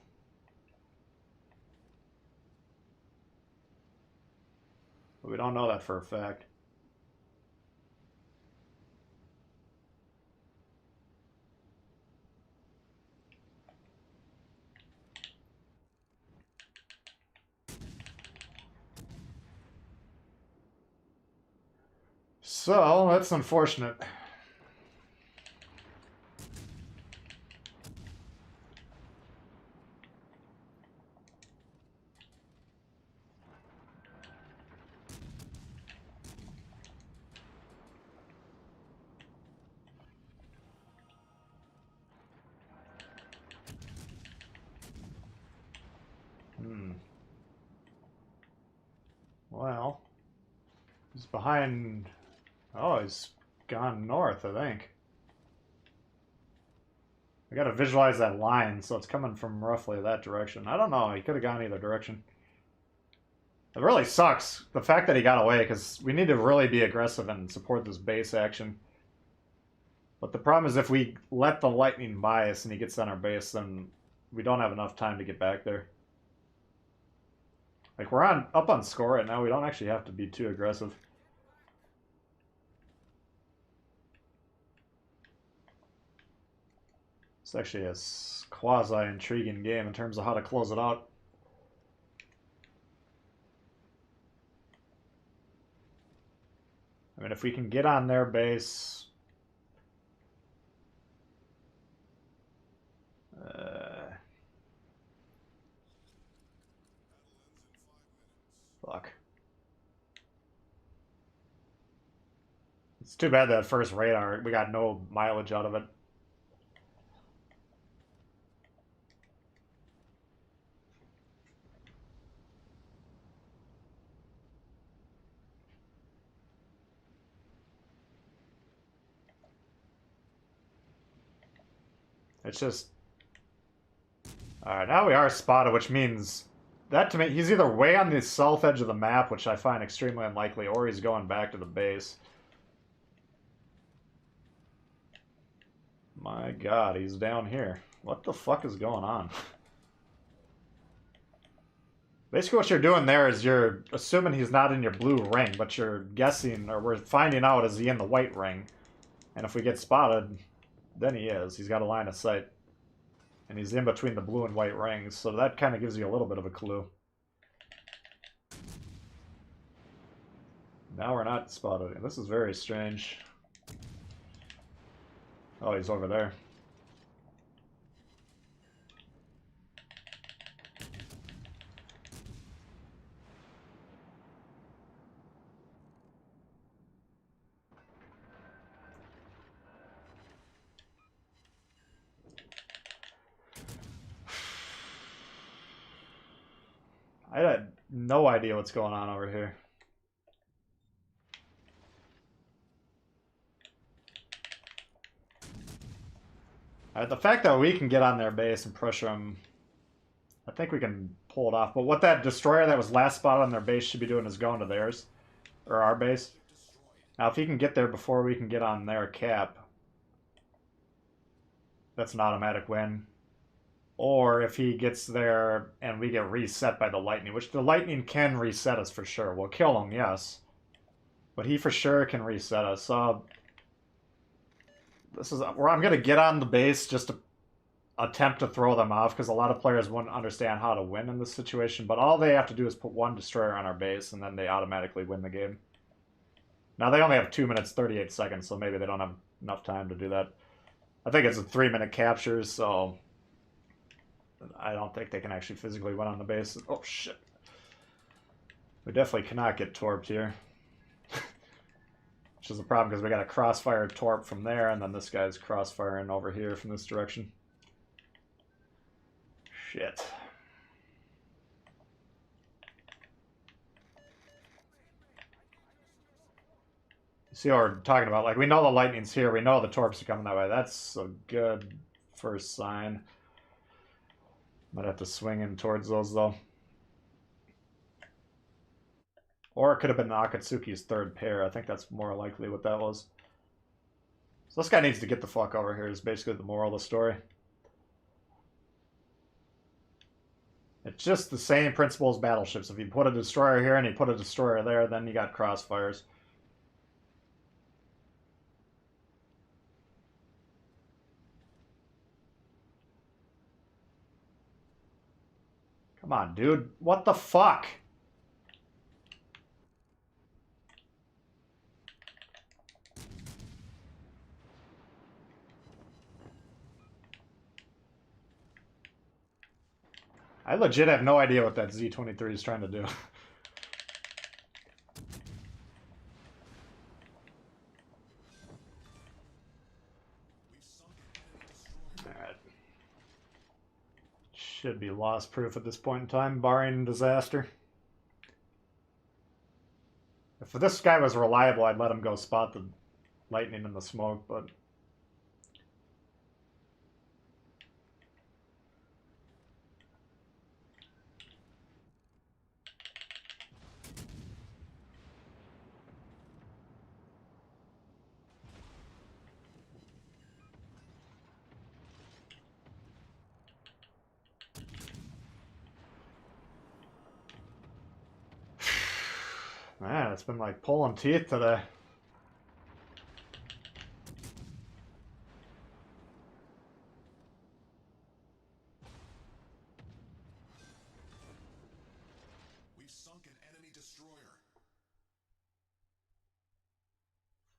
But we don't know that for a fact. So, that's unfortunate. Well, he's behind... Oh, he's gone north, I think. I gotta visualize that line, so it's coming from roughly that direction. I don't know, he could have gone either direction. It really sucks, the fact that he got away, because we need to really be aggressive and support this base action. But the problem is if we let the lightning by us and he gets on our base, then we don't have enough time to get back there. Like, we're up on score right now, we don't actually have to be too aggressive. It's actually a quasi-intriguing game in terms of how to close it out. I mean, if we can get on their base... It's too bad that first radar, we got no mileage out of it. It's just... Alright, now we are spotted, which means... That to me, he's either way on the south edge of the map, which I find extremely unlikely, or he's going back to the base. My god, he's down here. What the fuck is going on? Basically what you're doing there is you're assuming he's not in your blue ring, but you're guessing, or we're finding out, is he in the white ring? And if we get spotted, then he is. He's got a line of sight. And he's in between the blue and white rings, so that kind of gives you a little bit of a clue. Now we're not spotted. This is very strange. Oh, he's over there. I had no idea what's going on over here. The fact that we can get on their base and pressure them, I think we can pull it off. But what that destroyer that was last spotted on their base should be doing is going to theirs, or our base. Now, if he can get there before we can get on their cap, that's an automatic win. Or if he gets there and we get reset by the lightning, which the lightning can reset us for sure. We'll kill him, yes. But he for sure can reset us. So this is where I'm going to get on the base just to attempt to throw them off, because a lot of players wouldn't understand how to win in this situation. But all they have to do is put one destroyer on our base, and then they automatically win the game. Now, they only have 2 minutes, 38 seconds, so maybe they don't have enough time to do that. I think it's a 3-minute capture, so I don't think they can actually physically win on the base. Oh, shit. We definitely cannot get torped here. Which is a problem, because we got a crossfire torp from there, and then this guy's crossfiring over here from this direction. Shit. You see what we're talking about? Like, we know the lightning's here. We know the torps are coming that way. That's a good first sign. Might have to swing in towards those, though. Or it could have been Akatsuki's third pair. I think that's more likely what that was. So this guy needs to get the fuck over here is basically the moral of the story. It's just the same principle as battleships. If you put a destroyer here and you put a destroyer there, then you got crossfires. Come on, dude. What the fuck? I legit have no idea what that Z-23 is trying to do. Alright. Should be loss proof at this point in time, barring disaster. If this guy was reliable, I'd let him go spot the lightning in the smoke, but... Man, it's been like pulling teeth today. We've sunk an enemy destroyer.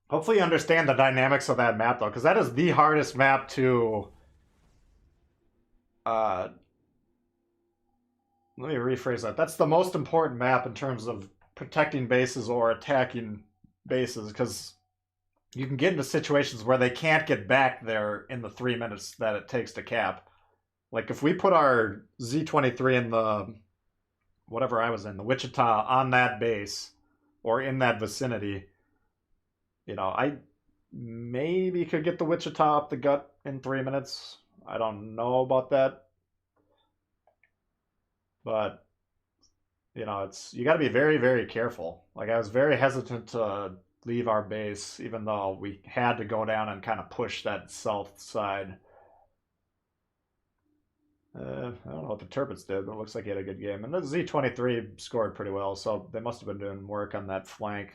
Hopefully you understand the dynamics of that map, though, because that is the hardest map to... let me rephrase that. That's the most important map in terms of protecting bases or attacking bases, because you can get into situations where they can't get back there in the 3 minutes that it takes to cap. Like if we put our Z-23 in the whatever I was in, the Wichita on that base or in that vicinity, I maybe could get the Wichita up the gut in 3 minutes. I don't know about that, but it's you got to be very, very careful. Like I was very hesitant to leave our base, even though we had to go down and kind of push that south side. I don't know what the Turpits did, but it looks like he had a good game. And the Z-23 scored pretty well, so they must have been doing work on that flank.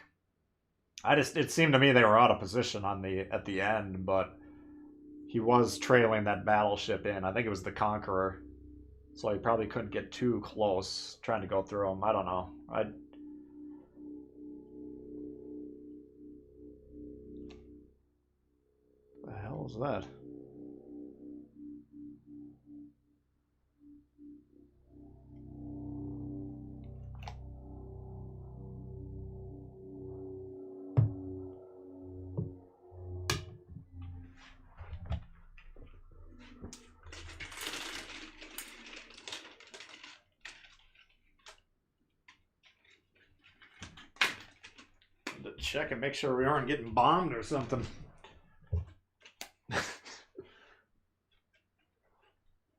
It seemed to me they were out of position at the end, but he was trailing that battleship in. I think it was the Conqueror, so he probably couldn't get too close trying to go through him. I don't know. The hell was that? To check and make sure we aren't getting bombed or something.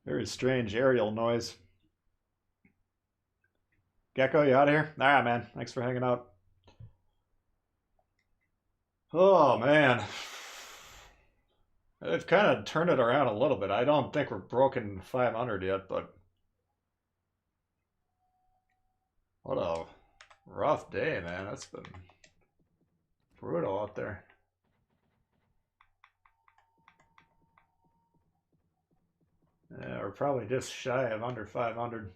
Very strange aerial noise. Gecko, you out of here? Alright, man. Thanks for hanging out. Oh, man. They've kind of turned it around a little bit. I don't think we're broken 500 yet, but what a rough day, man. That's been brutal out there. Yeah, we're probably just shy of under 500.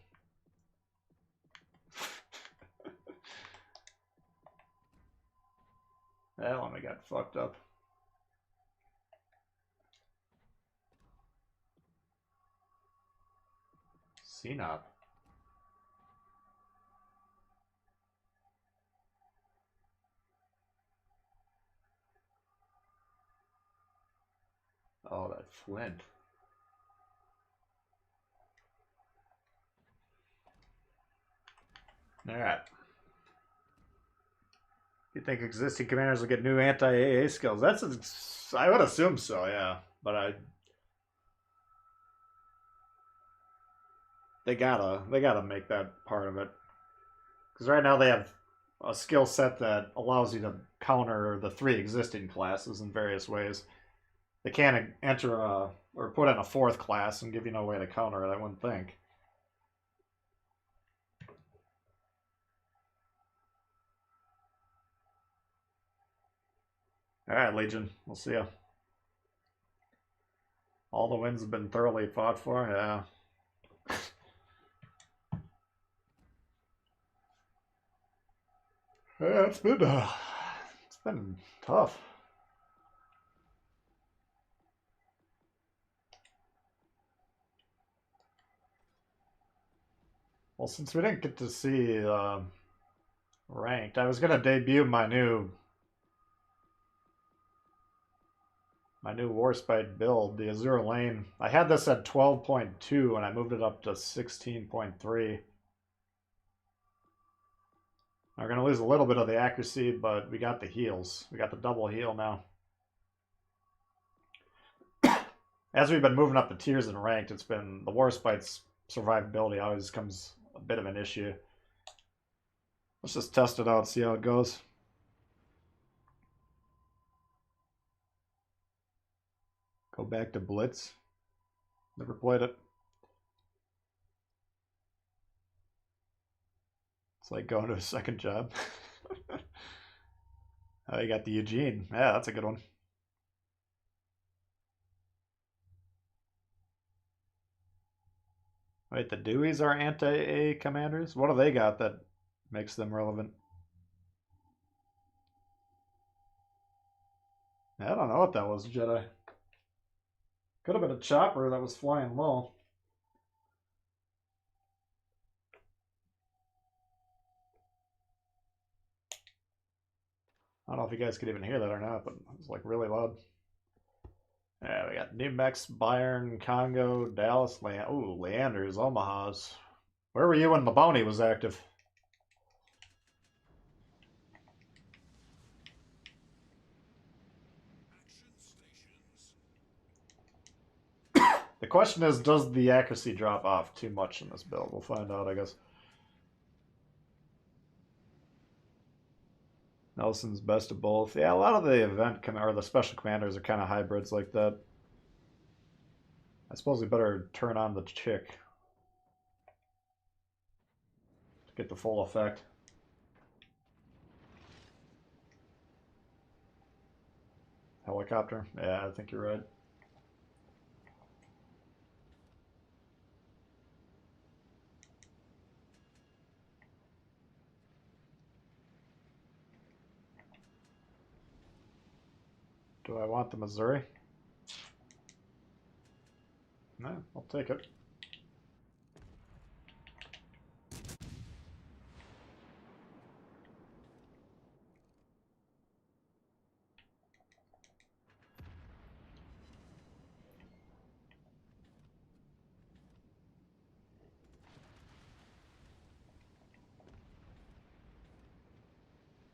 That one we got fucked up. CNOP. Oh, that flint. Alright. You think existing commanders will get new anti-AA skills? I would assume so, yeah. But they gotta make that part of it. Because right now they have a skill set that allows you to counter the 3 existing classes in various ways. They can't enter or put in a 4th class and give you no way to counter it, I wouldn't think. Alright, Legion. We'll see ya. All the wins have been thoroughly fought for, yeah. Yeah, it's been tough. Well, since we didn't get to see ranked, I was gonna debut my new Warspite build, the Azure Lane. I had this at 12.2 and I moved it up to 16.3. We're going to lose a little bit of the accuracy, but we got the heals. We got the double heal now. As we've been moving up the tiers in ranked, it's been the Warspite's survivability always becomes a bit of an issue. Let's just test it out, see how it goes. Go back to Blitz. Never played it. It's like going to a second job. Oh, you got the Eugene. Yeah, that's a good one. Wait, the Deweys are anti-A commanders? What do they got that makes them relevant? I don't know what that was, Jedi. Could have been a chopper that was flying low. I don't know if you guys could even hear that or not, but it's like really loud. Yeah, we got New Mex, Bayern, Congo, Dallas, Leanders, Omahas. Where were you when the bounty was active? Action stations. The question is, does the accuracy drop off too much in this build? We'll find out, I guess. Nelson's best of both. Yeah, a lot of the or the special commanders are kind of hybrids like that. I suppose we better turn on the chick to get the full effect. Helicopter? Yeah, I think you're right. Do I want the Missouri? No, I'll take it.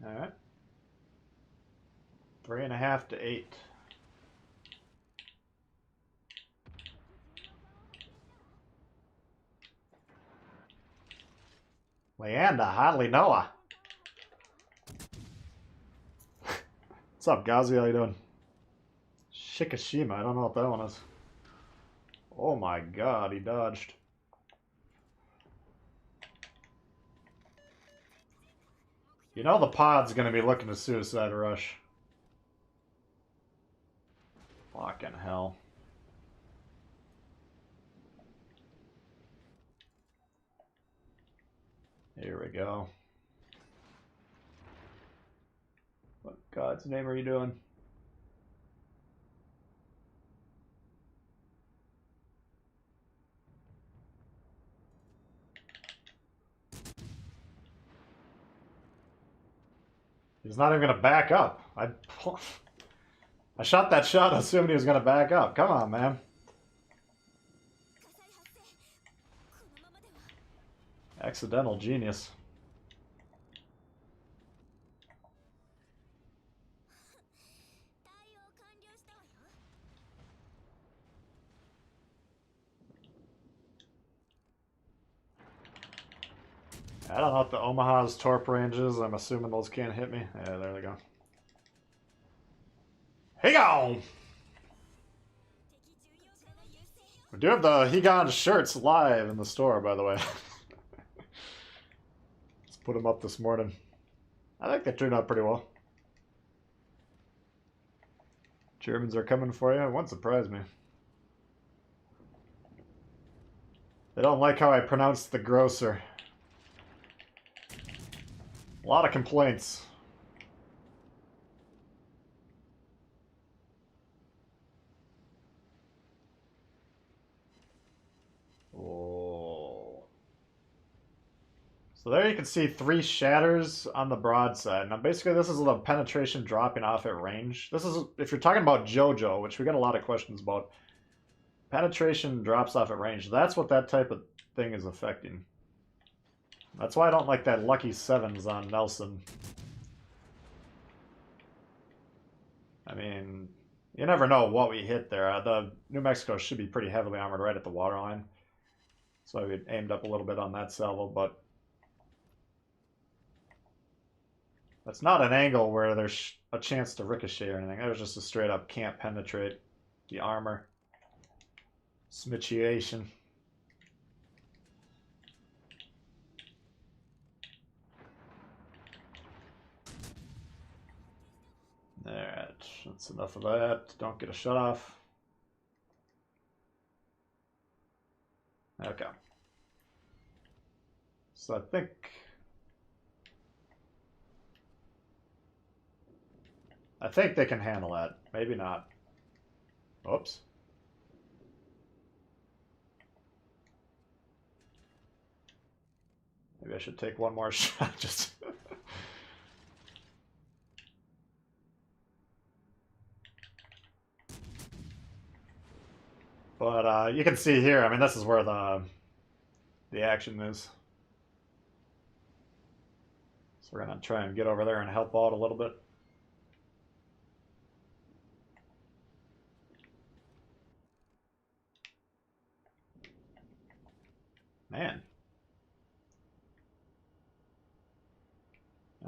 Alright. 3.5 to 8. Leanda, hardly know her. What's up, Gazi? How you doing? Shikishima, I don't know what that one is. Oh my god, he dodged. You know the pod's gonna be looking to suicide rush. Fucking hell. Here we go. What God's name are you doing? He's not even gonna back up. I shot that shot assuming he was gonna back up. Come on, man. Accidental genius. I don't know what the Omaha's torp range is. I'm assuming those can't hit me. Yeah, there they go. Hey go! We do have the Higan shirts live in the store, by the way. Let's put them up this morning. I think they turned out pretty well. Germans are coming for you. It won't surprise me. They don't like how I pronounce the grocer. A lot of complaints. Oh. So there you can see 3 shatters on the broadside. Now basically this is the penetration dropping off at range. This is, if you're talking about JoJo, which we got a lot of questions about, penetration drops off at range. That's what that type of thing is affecting. That's why I don't like that lucky 7s on Nelson. I mean, you never know what we hit there. The New Mexico should be pretty heavily armored right at the waterline. So we aimed up a little bit on that salvo, but that's not an angle where there's a chance to ricochet or anything. That was just a straight up can't penetrate the armor. Smitchiation. Alright, that's enough of that. Don't get a shut off. Okay. So I think they can handle that. Maybe not. Oops. Maybe I should take one more shot. Just But you can see here, I mean, this is where the action is. So we're going to try and get over there and help out a little bit. Man.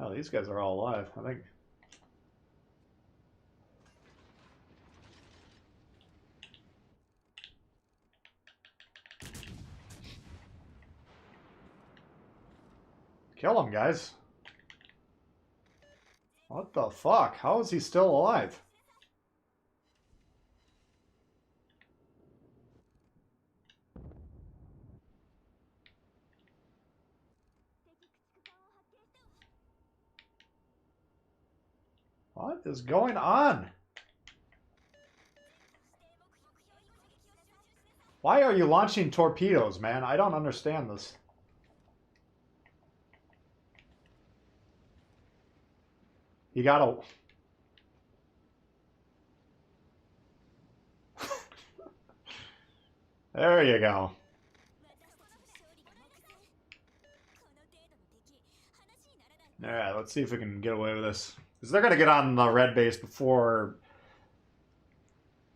Oh, these guys are all alive, I think. Kill him, guys. What the fuck? How is he still alive? What is going on? Why are you launching torpedoes, man? I don't understand this. You gotta... There you go. Alright, let's see if we can get away with this. Because they're going to get on the red base before...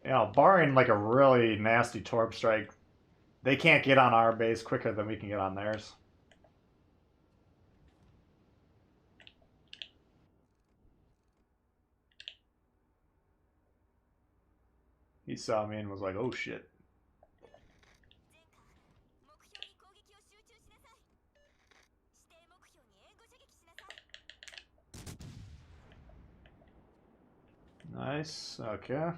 You know, barring like a really nasty torp strike, they can't get on our base quicker than we can get on theirs. He saw me and was like, oh shit. Nice, okay.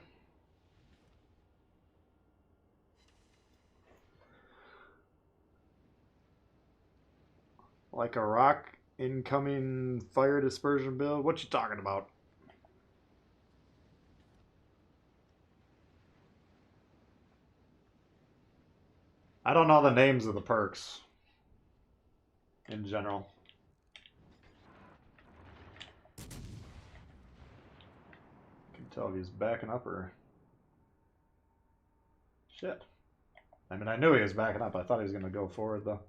Like a rock incoming fire dispersion build? What you talking about? I don't know the names of the perks in general. Can tell if he's backing up or... Shit. I mean, I knew he was backing up. I thought he was going to go forward, though.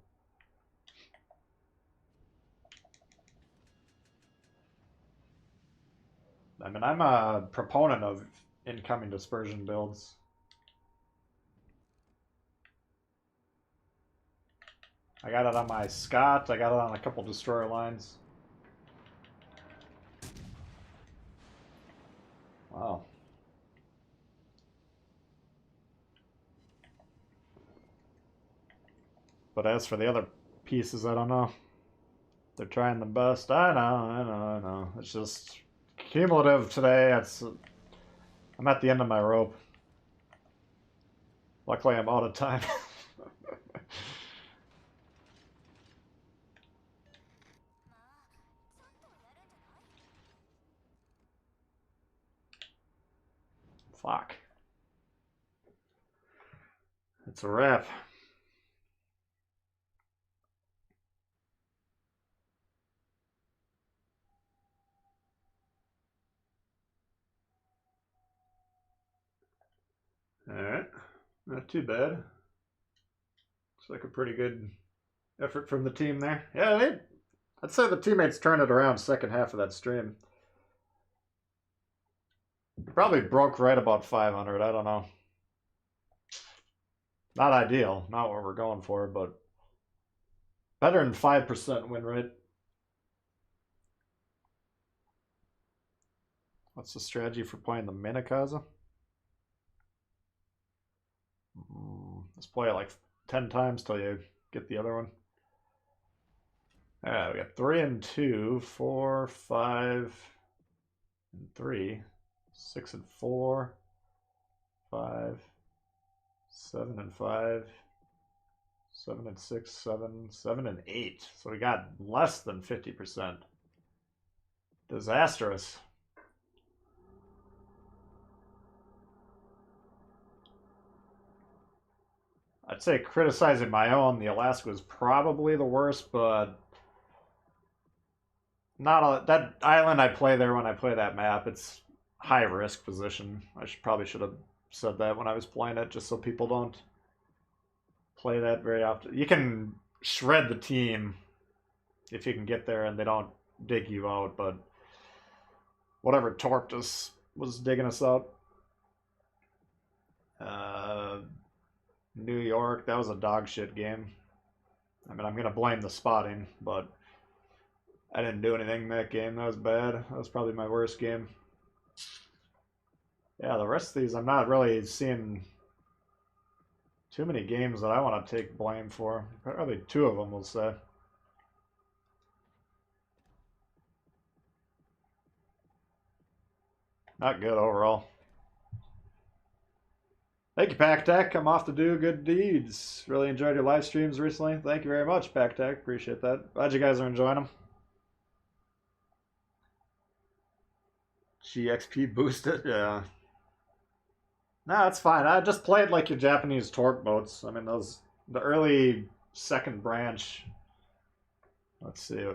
I mean, I'm a proponent of incoming dispersion builds. I got it on my Scott. I got it on a couple destroyer lines. Wow. But as for the other pieces, I don't know. They're trying the best. I know. It's just cumulative today. I'm at the end of my rope. Luckily, I'm out of time. Fuck. It's a wrap. Alright. Not too bad. Looks like a pretty good effort from the team there. Yeah, I'd say the teammates turned it around second half of that stream. Probably broke right about 500. I don't know. Not ideal. Not what we're going for, but better than 5% win rate. What's the strategy for playing the Minakaza? Let's play it like 10 times till you get the other one. Alright, we got 3 and 2, 4, 5, and 3, 6 and 4, 5, 7 and 5, 7 and 6, 7 and 8. So we got less than 50%. Disastrous. I'd say criticizing my own, the Alaska was probably the worst, but that island I play there when I play that map, it's high risk position. Probably should have said that when I was playing it, just so people don't play that very often. You can shred the team if you can get there and they don't dig you out, but whatever Torp just was digging us out. New York, that was a dog shit game. I mean, I'm gonna blame the spotting, but I didn't do anything in that game. That was bad. That was probably my worst game. Yeah, the rest of these, I'm not really seeing too many games that I want to take blame for. Probably two of them, we'll say. Not good overall. Thank you, PackTech. I'm off to do good deeds. Really enjoyed your live streams recently. Thank you very much, PackTech. Appreciate that. Glad you guys are enjoying them. GXP boosted? Yeah. No, it's fine. I just played like your Japanese torque boats. I mean, the early second branch. Let's see.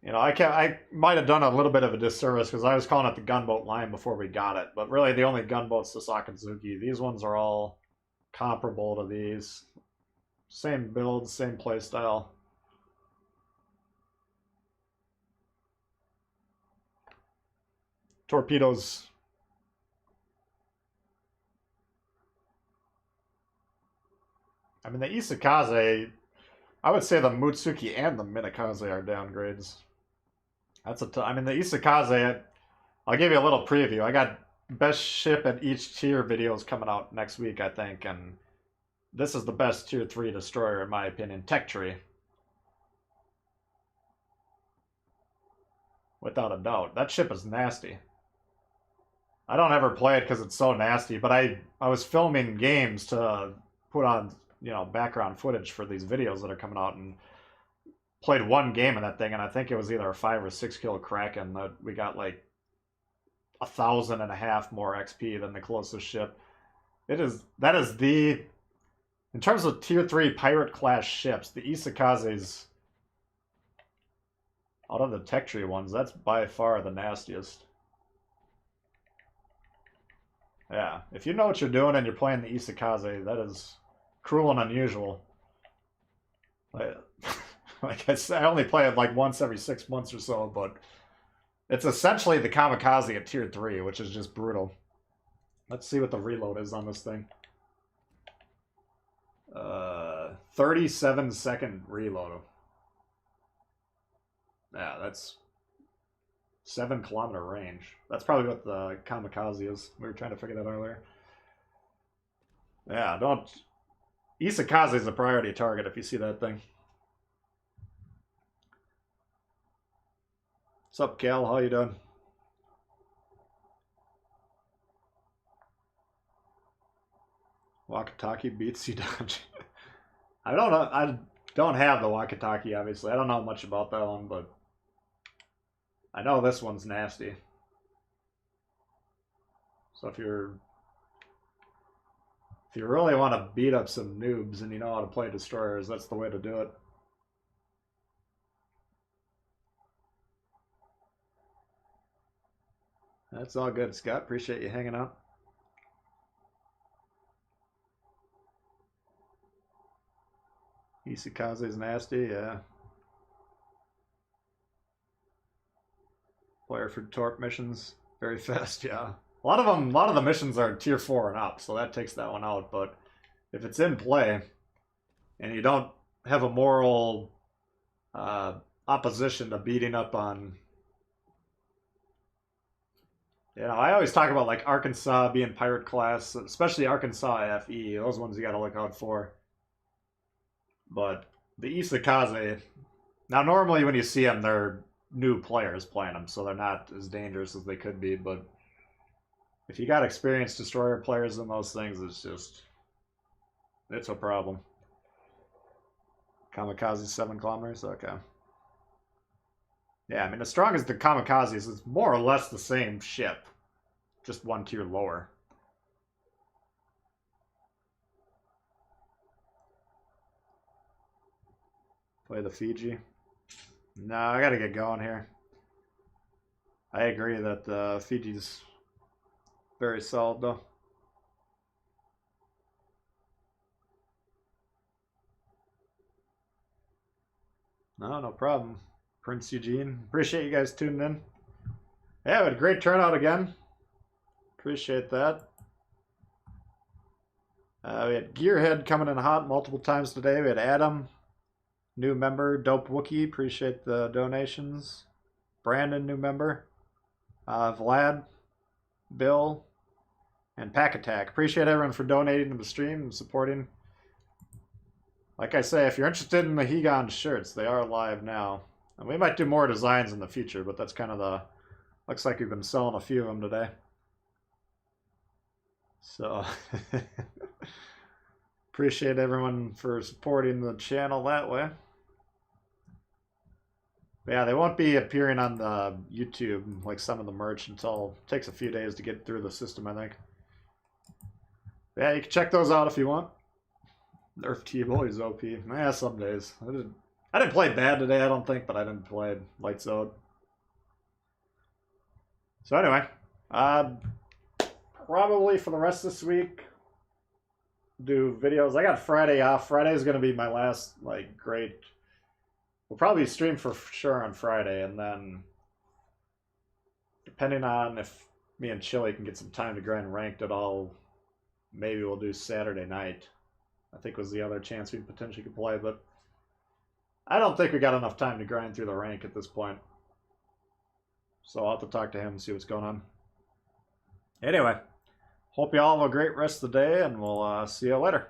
You know, I might have done a little bit of a disservice because I was calling it the gunboat line before we got it. But really, the only gunboat's the Sakazuki. These ones are all comparable to these. Same build, same playstyle. Torpedoes. I mean, the Isakaze, I would say the Mutsuki and the Minakaze are downgrades. I mean, the Isakaze, I'll give you a little preview. I got best ship at each tier videos coming out next week, I think, and this is the best tier 3 destroyer, in my opinion. Tech Tree. Without a doubt. That ship is nasty. I don't ever play it because it's so nasty, but I was filming games to put on, you know, background footage for these videos that are coming out, and played one game in that thing, and I think it was either a 5 or 6 kill Kraken that we got like 1,500 more XP than the closest ship. That is the, in terms of tier 3 pirate class ships, the Isakaze's, out of the Tech Tree ones, that's by far the nastiest. Yeah, if you know what you're doing and you're playing the Isakaze, that is cruel and unusual. Like I said, I only play it like once every 6 months or so, but it's essentially the Kamikaze at tier 3, which is just brutal. Let's see what the reload is on this thing. 37-second reload. Yeah, that's 7-kilometer range. That's probably what the Kamikaze is. We were trying to figure that out earlier. Yeah, don't... Isakaze is a priority target if you see that thing. What's up, Cal? How you doing? Wakataki beats you down. I don't know. I don't have the Wakataki, obviously. I don't know much about that one, but I know this one's nasty. So if you really want to beat up some noobs and you know how to play destroyers, that's the way to do it. That's all good, Scott. Appreciate you hanging out. Isakaze's nasty, yeah. Player for torp missions, very fast, yeah. A lot of the missions are tier 4 and up, so that takes that one out. But if it's in play and you don't have a moral opposition to beating up on, you know, I always talk about like Arkansas being pirate class, especially Arkansas FE. Those ones you got to look out for. But the Isakaze, now normally when you see them, they're new players playing them, so they're not as dangerous as they could be. But if you got experienced destroyer players in those things, it's a problem. Kamikaze 7 kilometers, okay. Yeah, I mean, as strong as the Kamikazes, it's more or less the same ship, just one tier lower. Play the Fiji. No, I gotta get going here. I agree that Fiji's Very solid though. No problem. Prince Eugene. Appreciate you guys tuning in. Yeah, we had a great turnout again. Appreciate that. We had Gearhead coming in hot multiple times today. We had Adam, new member, Dope Wookie. Appreciate the donations. Brandon, new member. Vlad, Bill, and Pack Attack. Appreciate everyone for donating to the stream and supporting. Like I say, if you're interested in the Hegon shirts, they are live now. And we might do more designs in the future, but that's kind of the... Looks like we've been selling a few of them today. So... Appreciate everyone for supporting the channel that way. But yeah, they won't be appearing on the YouTube, like some of the merch, until... It takes a few days to get through the system, I think. But yeah, you can check those out if you want. Nerf T-Boy is OP. Yeah, some days. I didn't play bad today, I don't think, but I didn't play lights out. So anyway, probably for the rest of this week, do videos. I got Friday off. Friday is going to be my last, like, great... We'll probably stream for sure on Friday, and then depending on if me and Chili can get some time to grind ranked at all, maybe we'll do Saturday night. I think was the other chance we potentially could play, but I don't think we got enough time to grind through the rank at this point. So I'll have to talk to him and see what's going on. Anyway, hope you all have a great rest of the day, and we'll see you later.